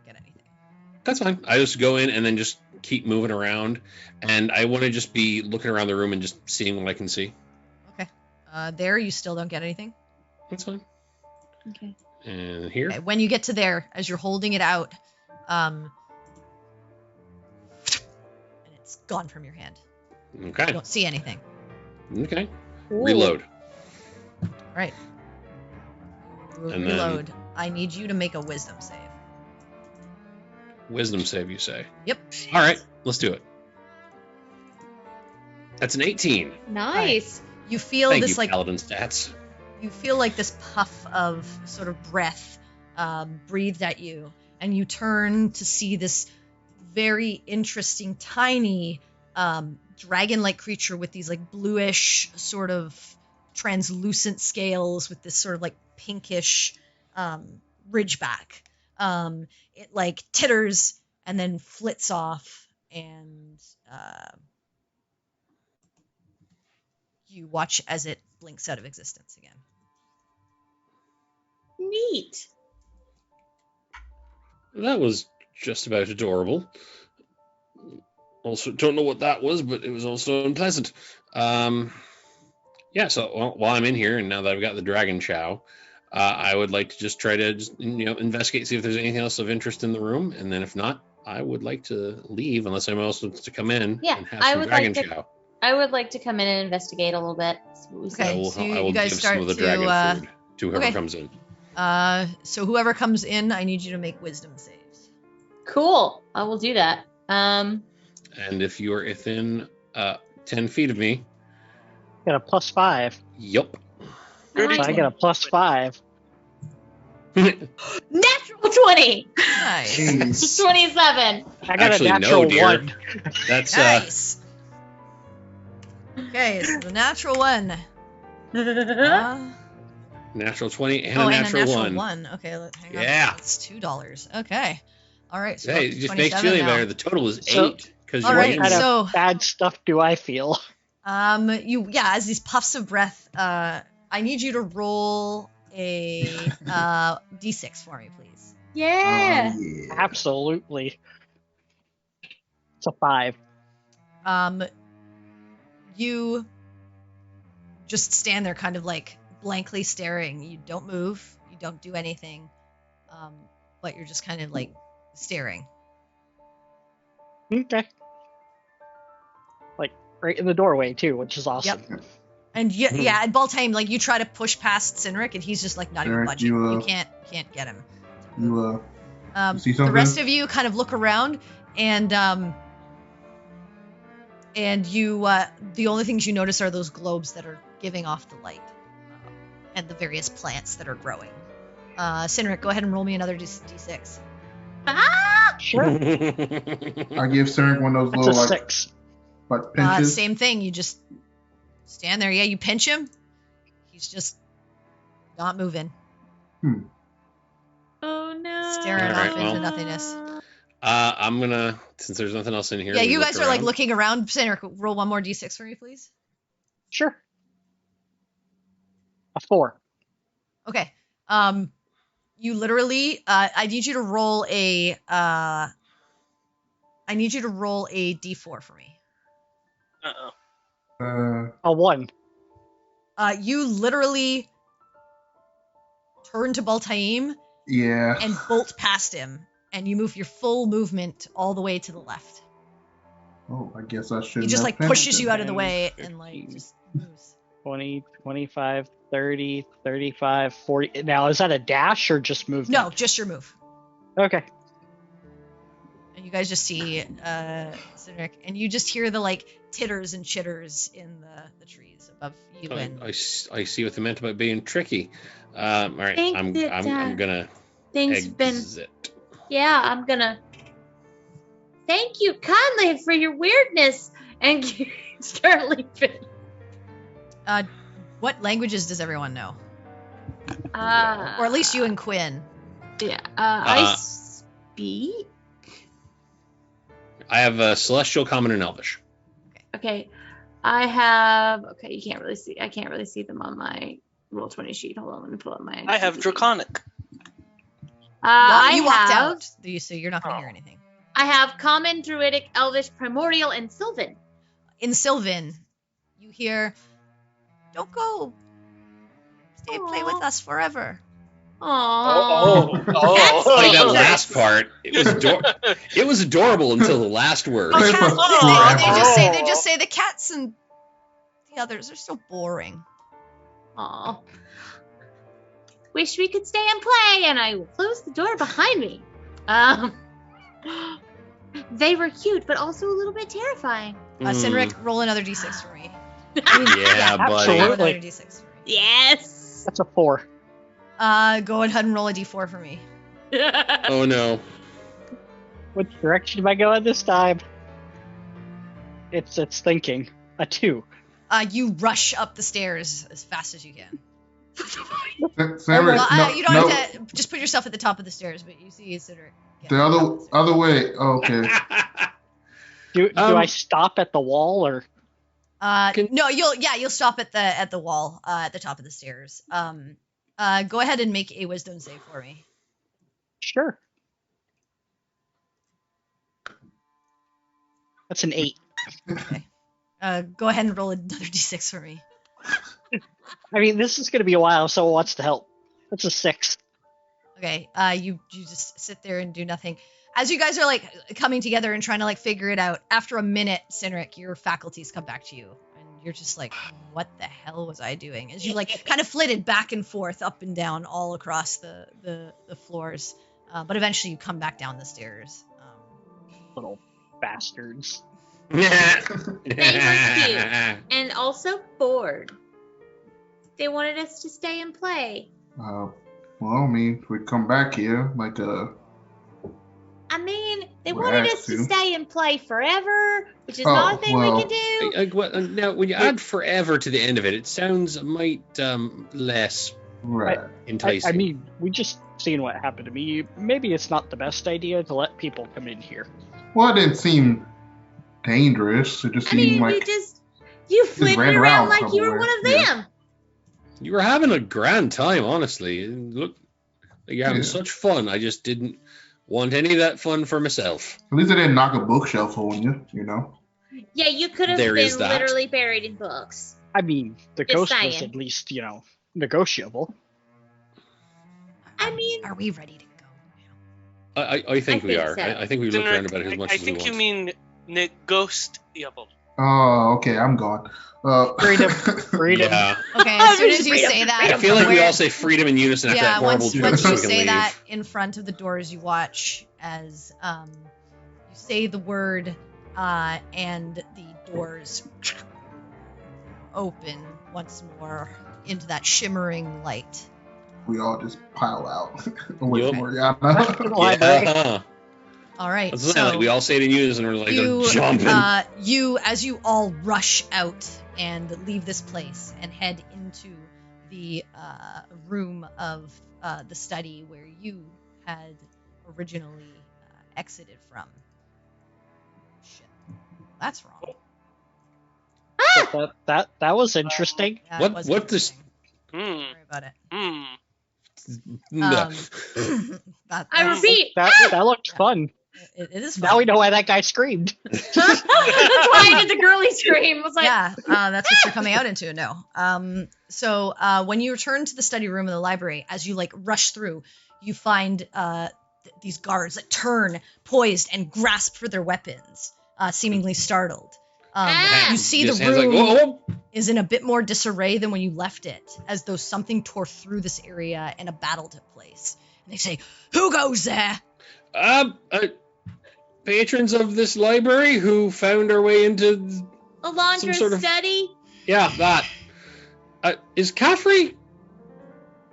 get anything. That's fine. I just go in and then just keep moving around, and I want to just be looking around the room and just seeing what I can see. Okay. There you still don't get anything. That's fine. Okay. And here. Okay, when you get to there, as you're holding it out, and it's gone from your hand. Okay. You don't see anything. Okay. Ooh. Reload. All right. And Reload. I need you to make a wisdom save. Wisdom save, you say? Yep. All right. Let's do it. That's an 18. Nice. You feel Thank this you, Paladin stats. you feel like this puff of sort of breath breathed at you, and you turn to see this very interesting, tiny, dragon-like creature with these bluish, sort of translucent scales with this sort of pinkish ridgeback. It titters and then flits off, and you watch as it blinks out of existence again. Neat. That was just about adorable. Also, don't know what that was, but it was also unpleasant. Yeah, so while I'm in here, and now that I've got the dragon chow, I would like to just try to investigate, see if there's anything else of interest in the room, and then if not, I would like to leave unless anyone else wants to come in Yeah, and have I some would dragon like to- chow. I would like to come in and investigate a little bit. See what we see. Okay. I will, so I you will guys give start some of the to, dragon food to whoever okay. comes in. So whoever comes in, I need you to make wisdom saves. Cool. I will do that. And if you are within 10 feet of me. Got a +5. Yup. So I get a +5. Natural 20. Nice. Jeez. 27. I got Actually, a natural no, dear. 1. That's Nice. Okay, so the natural one. natural 20 and Oh, a and a natural natural 1. one. Okay, hang on. Yeah. That's $2. Okay. All right. So Hey, up to it just makes 27 feeling now. better. The total is So- 8 because All you're right, aiming. What kind so- of bad stuff do I feel? As these puffs of breath, I need you to roll a d6 for me, please. Yeah. Yeah. Absolutely. It's a 5. You just stand there kind of like blankly staring. You don't move, you don't do anything, but you're just kind of like staring. Okay. Like right in the doorway too, which is awesome. And at Baltime, like you try to push past Cineric, and he's just like not even Cineric, budging. you, You can't get him. You see The something? rest of you kind of look around, and you the only things you notice are those globes that are giving off the light, and the various plants that are growing. Cineric, go ahead and roll me another d6. Ah! Sure. I give Ceric one of those That's a little like 6. pinches. Same thing. You just stand there. Yeah, you pinch him. He's just not moving, Oh no. staring All right, off into well. nothingness. I'm gonna, since there's nothing else in here. Yeah, we you look guys are like around. looking around. Cineric, roll one more d6 for me, please. Sure. A 4. Okay. You literally, I need you to roll a d4 for me. Uh-oh. A 1. You literally turn to Baltaim Yeah. and bolt past him, and you move your full movement all the way to the left. Oh, I guess I should. He just like pushes you out of the way 10, and like 15. just moves. 20, 25, 30, 35, 40. Now, is that a dash or just movement? No, just your move. Okay. And you guys just see Cineric, and you just hear the like titters and chitters in the trees above you. And I see what they meant about being tricky. All right, Think I'm that, gonna Things been. exit. Yeah, I'm gonna. Thank you kindly for your weirdness and start leaving. what languages does everyone know? Or Or at least you and Quinn. Yeah. I speak. I have Celestial, Common, and Elvish. Okay. I have. Okay, you can't really see. I can't really see them on my Roll20 sheet. Hold on, let me pull up my. I have Draconic. You walked out, so you're not going to hear anything. I have Common, Druidic, Elvish, Primordial, and Sylvan. In Sylvan, you hear, "Don't go. Stay, play with us forever." Aww. Oh. Like that Oh. last part, it was adorable until the last word. The Play cats, for they forever. just say the cats and the others are so boring. Aw. Wish we could stay and play, and I will close the door behind me. They were cute, but also a little bit terrifying. Cineric, roll another d6 for me. Yeah, buddy. Roll Absolutely. another d6 for me. Yes. That's a 4. Go ahead and roll a d4 for me. Oh no. Which direction am I going this time? It's thinking. A 2. You rush up the stairs as fast as you can. Ceric, Well, you don't no, have to just put yourself at the top of the stairs, but you see Cineric. the other way. Oh, okay. Do I stop at the wall or? No, you'll stop at the wall at the top of the stairs. Go ahead and make a wisdom save for me. Sure. That's an 8. Okay. Go ahead and roll another d6 for me. I mean, this is going to be a while, so what's the help? That's a 6. Okay. You just sit there and do nothing. As you guys are like coming together and trying to like figure it out, after a minute, Cineric, your faculties come back to you, and you're just like, "What the hell was I doing?" As you like kind of flitted back and forth, up and down, all across the floors, but eventually you come back down the stairs. Little bastards. And also bored. They wanted us to stay and play. Well, I mean, if we come back here, like, I mean, they We're wanted asked us to to. stay and play forever, which is not a thing we well. can do. Now, when you add forever to the end of it, it sounds might less right. enticing. I mean, we just seen what happened to me. Maybe it's not the best idea to let people come in here. Well, it didn't seem dangerous. It just I seemed mean, like you flipped ran around around like you were one of somewhere. them. You were having a grand time, honestly. It looked like you're having Yeah. such fun. I just didn't want any of that fun for myself. at least it didn't knock a bookshelf on you. You know. Yeah, you could have There is been that. literally buried in books. I mean, the Just ghost was saying. at least, negotiable. I mean, Are we ready to go now? I think we think are. so. I think we've looked around about it as much I as we think want. you mean negotiable. Oh, okay. I'm gone. Freedom. Freedom. Yeah. Okay, Oh, as soon just as you freedom, say that, I freedom. feel like we where- all say freedom in unison after yeah, that horrible once joke. you so we can say leave. that in front of the doors, you watch as you say the word, and the doors open once more into that shimmering light. we all just pile out. Wait Yup. for Rihanna. Yeah. All right, That's the thing, like, so we all say it in unison. We're like jumping. as you all rush out and leave this place and head into the room of the study where you had originally exited from. Shit, that's wrong. But that was interesting. That What- was what this- interesting. Sorry about it. No. That I was- repeat, That looked fun. it is Now fun. we know why that guy screamed. that's why I did the girly scream. I was like, Yeah, that's what you're coming out into. No. So when you return to the study room of the library, as you like rush through, you find these guards that turn, poised, and grasp for their weapons, seemingly startled. Ah! You see Just the hands like, room whoa, whoa. is in a bit more disarray than when you left it, as though something tore through this area and a battle took place. And they say, "Who goes there?" Patrons of this library who found our way into a laundress sort of- study. that. Is Caffrey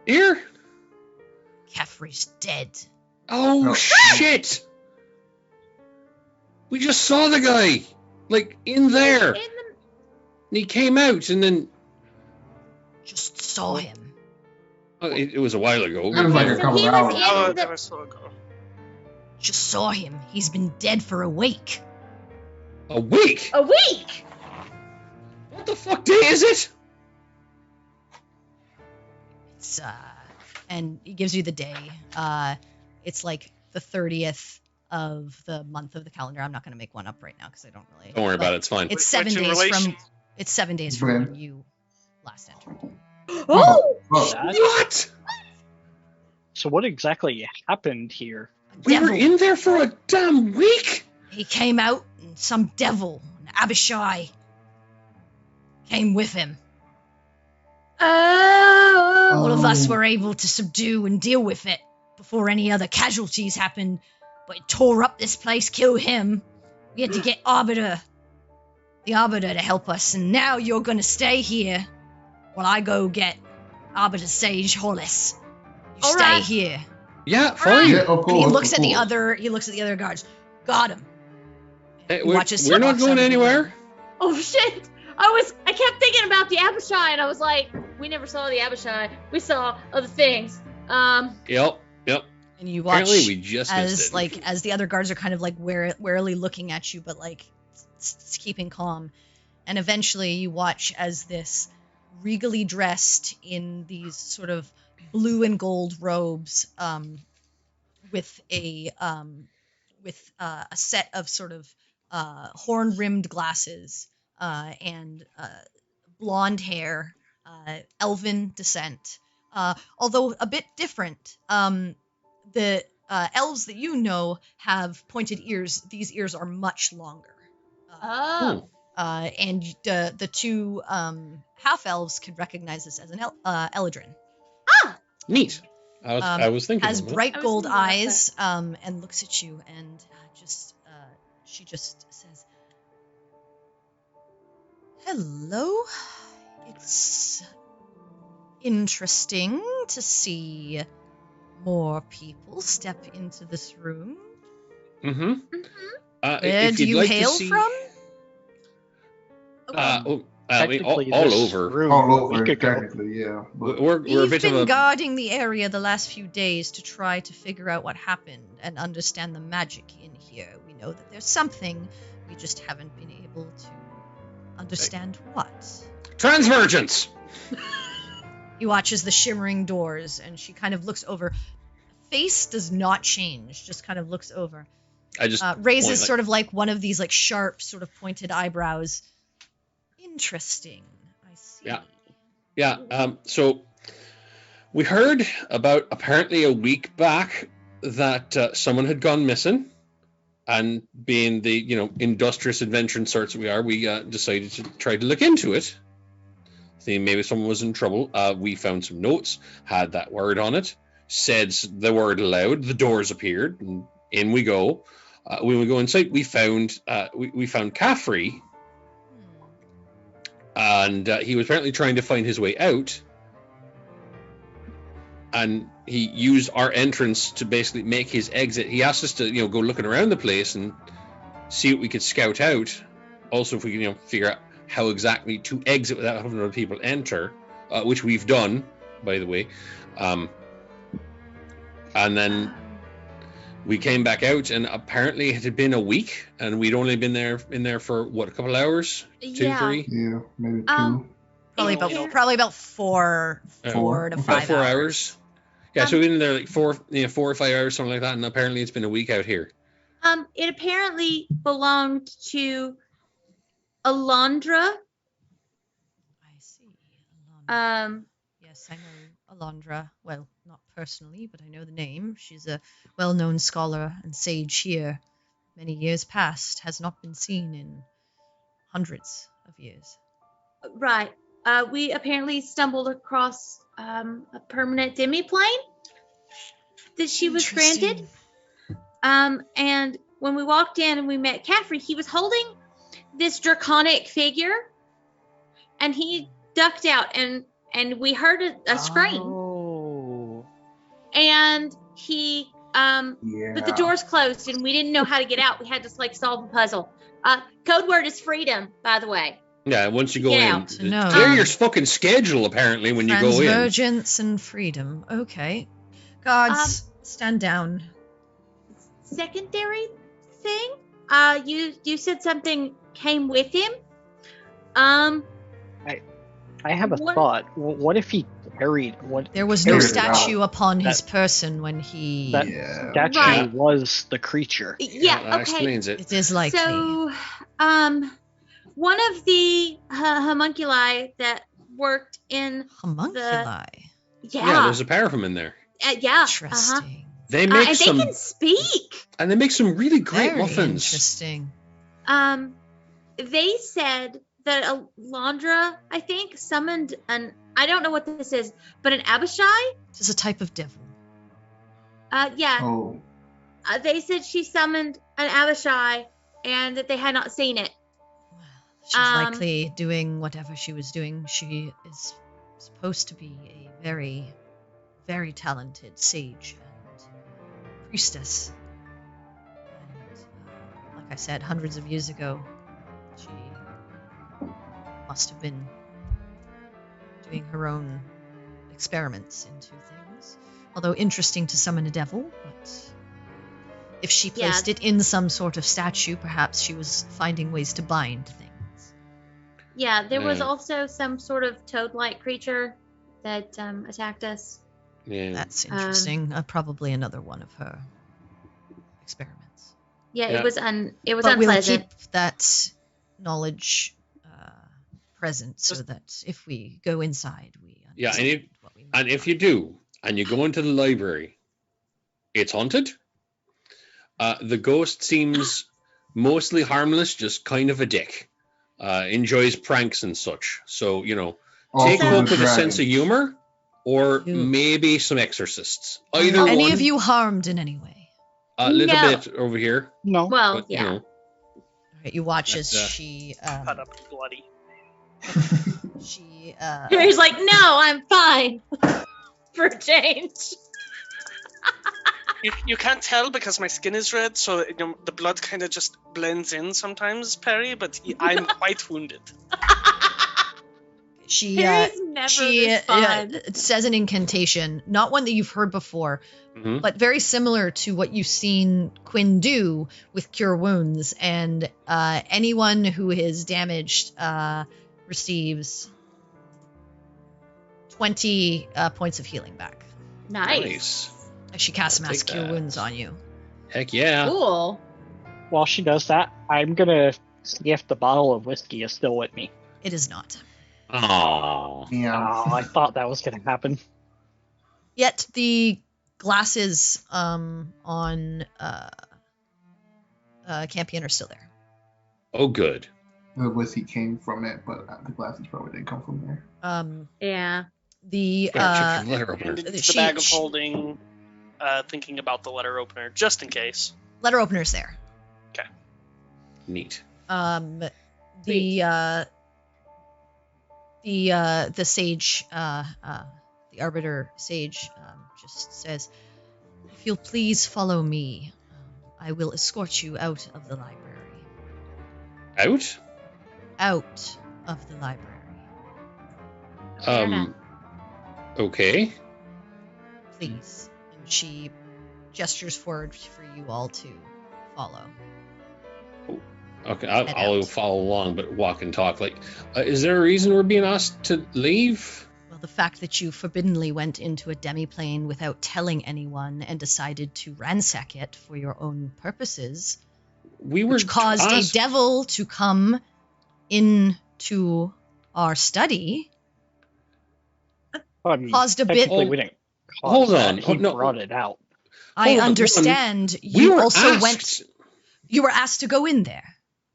here? Caffrey's dead. Oh Oh. shit! We just saw the guy, like in there. In the, And he came out, and then Just saw him. it was a while ago. That was like a So couple he of was hours. in Oh, the- that was so ago. Just saw him. He's been dead for a week. A week? a week. What the fuck day is it? It's and he gives you the day. It's like the 30th of the month of the calendar. I'm not going to make one up right now because I don't really. Don't worry about it. It's fine. It's Which 7 in days relation- from. It's 7 days from When? when you last entered. Oh, Oh, That- What? So what exactly happened here? We Devil. were in there for a damn week. He came out, and some devil, an Abishai, came with him. oh. All of us Oh. were able to subdue and deal with it before any other casualties happened, but it tore up this place, killed him. We had to get the Arbiter to help us, and now you're gonna stay here while I go get Arbiter Sage Hollis. You All stay right. here. Yeah, right. fine. yeah, of course. And he looks of at the course. other. He looks at the other guards. Got him. Hey, He we're watches we're him not walks going out of the anywhere. Oh shit! I kept thinking about the Abishai, and I was like, we never saw the Abishai. We saw other things. Yep. And you watch Apparently, we just missed as it. as the other guards are kind of like warily looking at you, but like keeping calm. And eventually, you watch as this regally dressed in these sort of blue and gold robes, with a set of sort of horn rimmed glasses and blonde hair, elven descent. Although a bit different. The elves that you know have pointed ears. These ears are much longer. Oh. And the two half elves could recognize this as an Eladrin. Neat. I was thinking. Has of that. bright I was gold thinking about eyes and looks at you and she just says, Hello. It's interesting to see more people step into this room. Mm-hmm. Mm-hmm. Where If do you'd you like to hail see, from? I mean, all Technically, this over. room All a week over, ago. technically, yeah. But We're a We've bit been of a guarding the area the last few days to try to figure out what happened and understand the magic in here. We know that there's something, we just haven't been able to understand what. transvergence. He watches the shimmering doors and she kind of looks over. Face does not change, just kind of looks over. I just Raises point, sort of like one of these like sharp, sort of pointed eyebrows. Interesting. I see. Yeah. So we heard about apparently a week back that someone had gone missing, and being the industrious adventuring sorts that we are, we decided to try to look into it. Thinking maybe someone was in trouble. We found some notes, had that word on it, said the word aloud. The doors appeared, and in we go. When we go inside, we found Caffrey, and he was apparently trying to find his way out. And he used our entrance to basically make his exit. He asked us to, go looking around the place and see what we could scout out. Also, if we can, figure out how exactly to exit without having other people enter, which we've done, by the way. And then we came back out, and apparently it had been a week, and we'd only been in there for what, a couple hours, 2, Yeah. 3, yeah, maybe 2. Probably about four to About 5 4 hours. hours. Yeah, so we've been there like 4 or 5 hours, something like that, and apparently it's been a week out here. It apparently belonged to Alondra. I see. Alondra. Um, Yes, I know Alondra. Well, not personally, but I know the name. She's a well-known scholar and sage here. Many years past, has not been seen in hundreds of years. right. We apparently stumbled across a permanent demiplane that she was granted. And when we walked in and we met Caffrey, he was holding this draconic figure, and he ducked out, and we heard a scream, Oh. and he but the doors closed, and we didn't know how to get out. We had to solve a puzzle. Code word is freedom, by the way. Yeah, once you go Yeah. in. To know. Clear your fucking schedule, apparently, when you go in. Transvergence and freedom. Okay. Gods, stand down. Secondary thing. You said something came with him. I have a What- thought. What if he carried what? There was no Carried it out. statue upon his person when he... That Yeah. statue Right. was the creature. Yeah. that Okay. explains it. It is likely. So, one of the homunculi that worked in Homunculi. Yeah, there's a pair of them in there. yeah. Interesting. They make And some, they can speak. and they make some really great Very muffins. interesting. They said that Alondra, I think, summoned I don't know what this is, but an Abishai. This is a type of devil. Yeah. Oh, They said she summoned an Abishai, and that they had not seen it. Well, she's likely doing whatever she was doing. She is supposed to be a very, very talented sage and priestess. And like I said, hundreds of years ago, she must have been doing her own experiments into things. Although interesting to summon a devil, but if she placed it in some sort of statue, perhaps she was finding ways to bind things. Yeah, there was Yeah. also some sort of toad-like creature that attacked us. Yeah. That's interesting. Probably another one of her experiments. Yeah, Yeah. it was But we'll unpleasant. keep that knowledge present so that if we go inside, we Yeah, understand what we And if you do, and you go into the library, it's haunted. The ghost seems mostly harmless, just kind of a dick. Enjoys pranks and such. So, take Also hope the with a dragon. sense of humor, or Ew. maybe some exorcists. Are Either any one. of you harmed in any way? A little No. bit over here. No. Well, But, yeah. Right, you watch as But, she Cut up bloody. She Harry's like, no, I'm fine. For a change. You can't tell because my skin is red, so the blood kind of just blends in sometimes, Perry. But I'm quite wounded. she Harry's never this fun. says an incantation, not one that you've heard before, but very similar to what you've seen Quinn do with Cure Wounds, and anyone who is damaged receives 20 points of healing back. Nice. She casts I'll Mass take Cure that. Wounds on you. Heck yeah. Cool. While she does that, I'm gonna see if the bottle of whiskey is still with me. It is not. Aww. Yeah. Oh, I thought that was gonna happen. Yet the glasses on Campion are still there. Oh, good. The whiskey came from it, but the glasses probably didn't come from there. Yeah. The Better check the letter opener. And it's she- the bag of she- holding, thinking about the letter opener, just in case. letter opener's there. Neat. The sage, the arbiter sage, just says, "If you'll please follow me, I will escort you out of the library." Out? Out of the library. Okay. Please. And she gestures forward for you all to follow. Okay, Head I'll out. follow along, but walk and talk. Like, is there a reason we're being asked to leave? Well, the fact that you forbiddenly went into a demiplane without telling anyone and decided to ransack it for your own purposes, We were which caused asked- a devil to come into our study, I mean, caused a bit. technically we didn't cause Hold that. on. He No. brought it out. I Hold on, understand. We You were also asked. went. You were asked to go in there.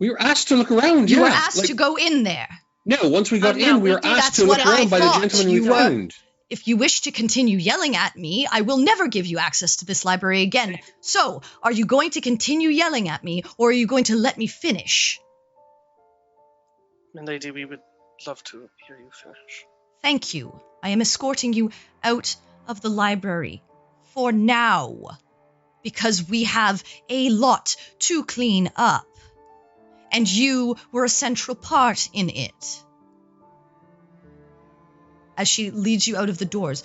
We were asked to look around. You yeah. were asked Like, to go in there. No, once we got no, in, we we were did- asked that's to look what I around by the thought. gentleman You we were- found. If you wish to continue yelling at me, I will never give you access to this library again. So, are you going to continue yelling at me, or are you going to let me finish? Milady, we would love to hear you finish. Thank you. I am escorting you out of the library for now, because we have a lot to clean up, and you were a central part in it. As she leads you out of the doors,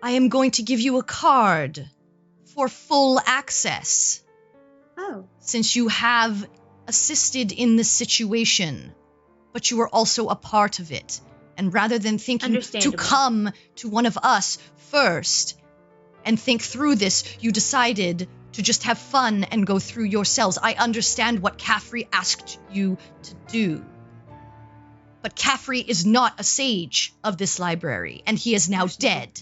I am going to give you a card for full access, Oh. since you have assisted in this situation, but you were also a part of it. And rather than thinking to Understandable. come to one of us first and think through this, you decided to just have fun and go through yourselves. I understand what Caffrey asked you to do. But Caffrey is not a sage of this library, and he is now dead.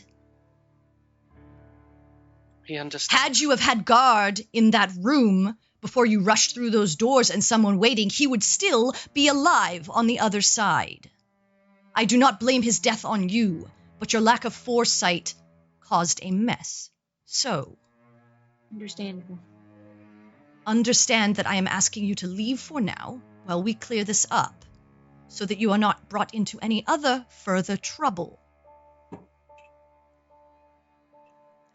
We understand. Had you have had guard in that room before you rushed through those doors and someone waiting, he would still be alive on the other side. I do not blame his death on you, but your lack of foresight caused a mess. So, Understandable. understand that I am asking you to leave for now while we clear this up, so that you are not brought into any other further trouble.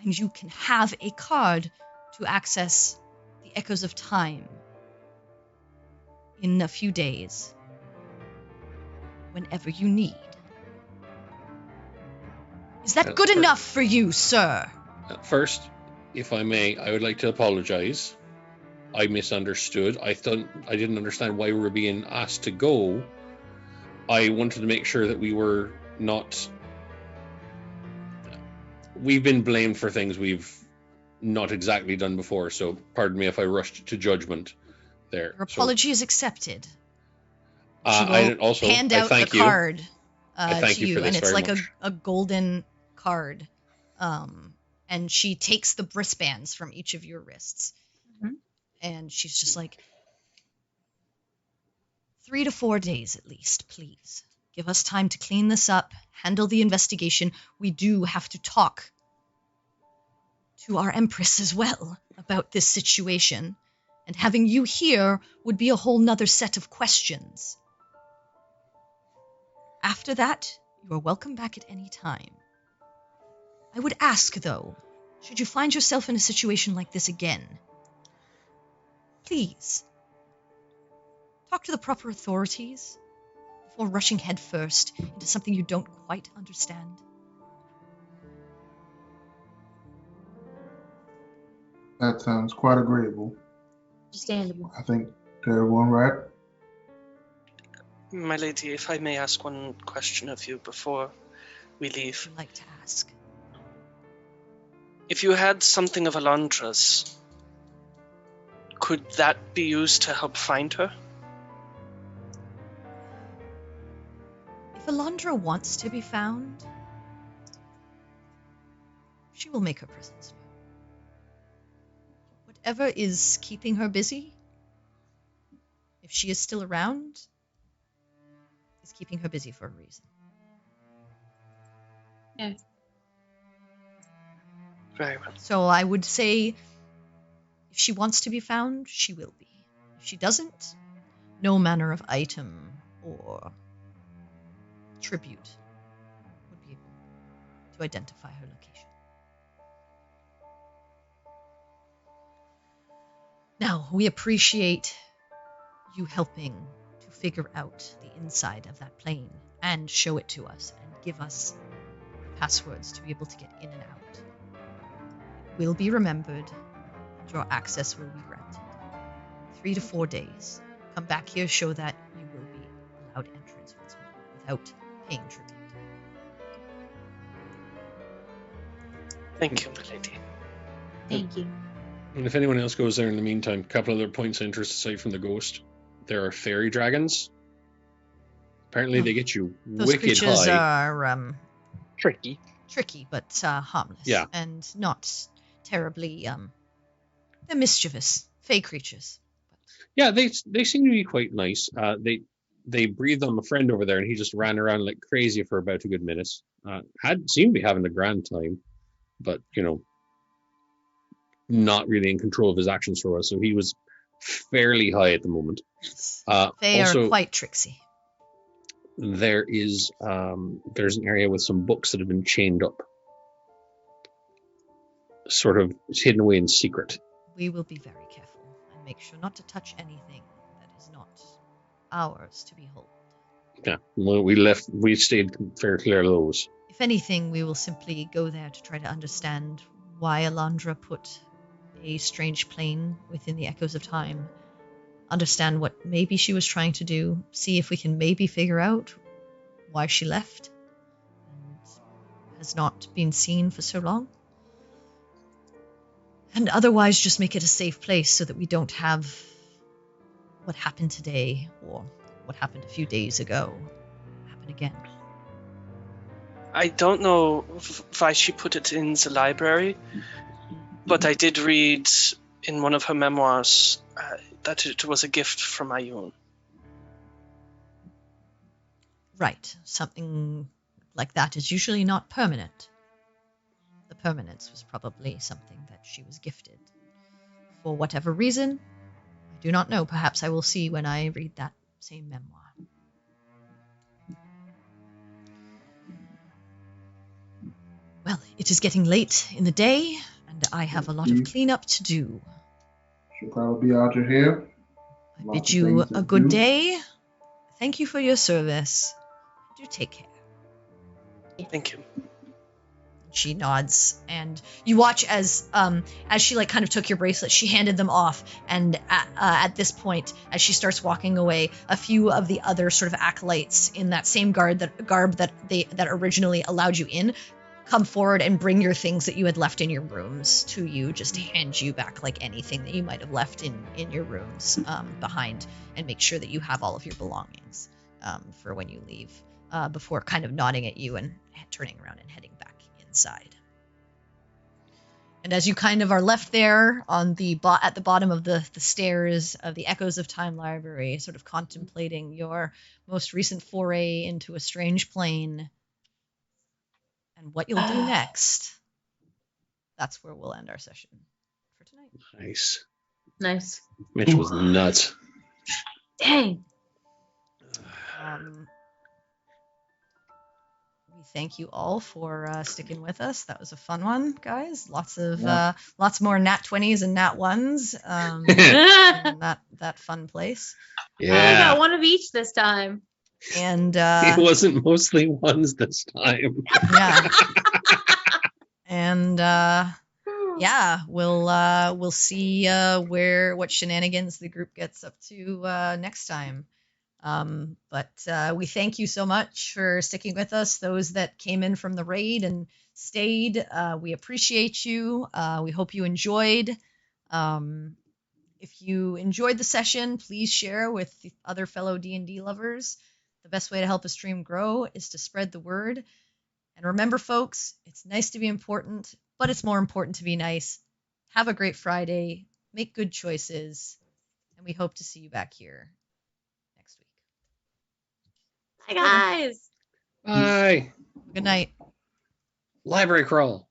And you can have a card to access the Echoes of Time in a few days, whenever you need. Is that That's good perfect. enough for you, sir? First, if I may, I would like to apologize. I misunderstood. I thought I didn't understand why we were being asked to go. I wanted to make sure that we were not. We've been blamed for things we've not exactly done before, so pardon me if I rushed to judgment there. Your apology is accepted. So, She will I also hand I out thank the you. card I thank to you you, for this and it's very like much. a golden card. And she takes the wristbands from each of your wrists, Mhm. and she's just like, 3 to 4 days at least, please. Give us time to clean this up, handle the investigation. We do have to talk to our Empress as well about this situation, and having you here would be a whole nother set of questions. After that, you are welcome back at any time. I would ask, though, should you find yourself in a situation like this again, please talk to the proper authorities before rushing headfirst into something you don't quite understand. That sounds quite agreeable. Understandable. I think everyone right. My lady, if I may ask one question of you before we Would leave. you like to ask? If you had something of Alondra's, could that be used to help find her? If Alondra wants to be found, she will make her presence known. Whatever is keeping her busy, if she is still around, is keeping her busy for a reason. Yeah. Very well. So I would say if she wants to be found, she will be. If she doesn't, no manner of item or tribute would be able to identify her location. Now, we appreciate you helping to figure out the inside of that plane and show it to us and give us passwords to be able to get in and out. It will be remembered and your access will be granted. 3 to 4 days. Come back here, show that you will be allowed entrance once more without paying tribute. Thank you, my lady. Thank you. And if anyone else goes there in the meantime, a couple other points of interest aside from the ghost. There are fairy dragons. Apparently they get you Those wicked creatures high. are Tricky. tricky, but harmless. Yeah. And not terribly, they're mischievous. Fey creatures. Yeah, they seem to be quite nice. They breathed on my friend over there, and he just ran around like crazy for about a good minute. Had seemed to be having a grand time, but not really in control of his actions for us. So he was fairly high at the moment. They Also, are quite tricksy. there's an area with some books that have been chained up, sort of hidden away in secret. We will be very careful and make sure not to touch anything that is not ours to behold. Yeah, when we stayed fairly clear of those. If anything, we will simply go there to try to understand why Alondra put a strange plane within the echoes of time. Understand what maybe she was trying to do. See if we can maybe figure out why she left and has not been seen for so long. And otherwise just make it a safe place so that we don't have what happened today or what happened a few days ago happen again. I don't know why she put it in the library, but I did read in one of her memoirs that it was a gift from Ayun. Right. Something like that is usually not permanent. The permanence was probably something that she was gifted. For whatever reason, I do not know. Perhaps I will see when I read that same memoir. Well, it is getting late in the day, and I have a lot of cleanup to do. She'll probably be out your hair. I Lots bid of you things to a good do. day. Thank you for your service. Do take care. Thank you. She nods, and you watch as she like kind of took your bracelet, she handed them off, and at this point, as she starts walking away, a few of the other sort of acolytes in that same garb that originally allowed you in come forward and bring your things that you had left in your rooms to you, just to hand you back like anything that you might have left in your rooms behind, and make sure that you have all of your belongings for when you leave, before kind of nodding at you and turning around and heading back inside. And as you kind of are left there on at the bottom of the stairs of the Echoes of Time Library, sort of contemplating your most recent foray into a strange plane and what you'll do next, that's where we'll end our session for tonight. Nice. Nice. Mitch was nuts. Dang. thank you all for sticking with us. That was a fun one, guys. Lots of Yeah. lots more nat 20s and nat 1s in that fun place. I Yeah. got one of each this time. And It wasn't mostly ones this time. yeah. And yeah, we'll see what shenanigans the group gets up to next time. But we thank you so much for sticking with us. Those that came in from the raid and stayed, we appreciate you. We hope you enjoyed. If you enjoyed the session, please share with the other fellow D&D lovers. The best way to help a stream grow is to spread the word. And remember, folks, it's nice to be important, but it's more important to be nice. Have a great Friday. Make good choices. And we hope to see you back here next week. Hi, guys. Bye. Good night. Library crawl.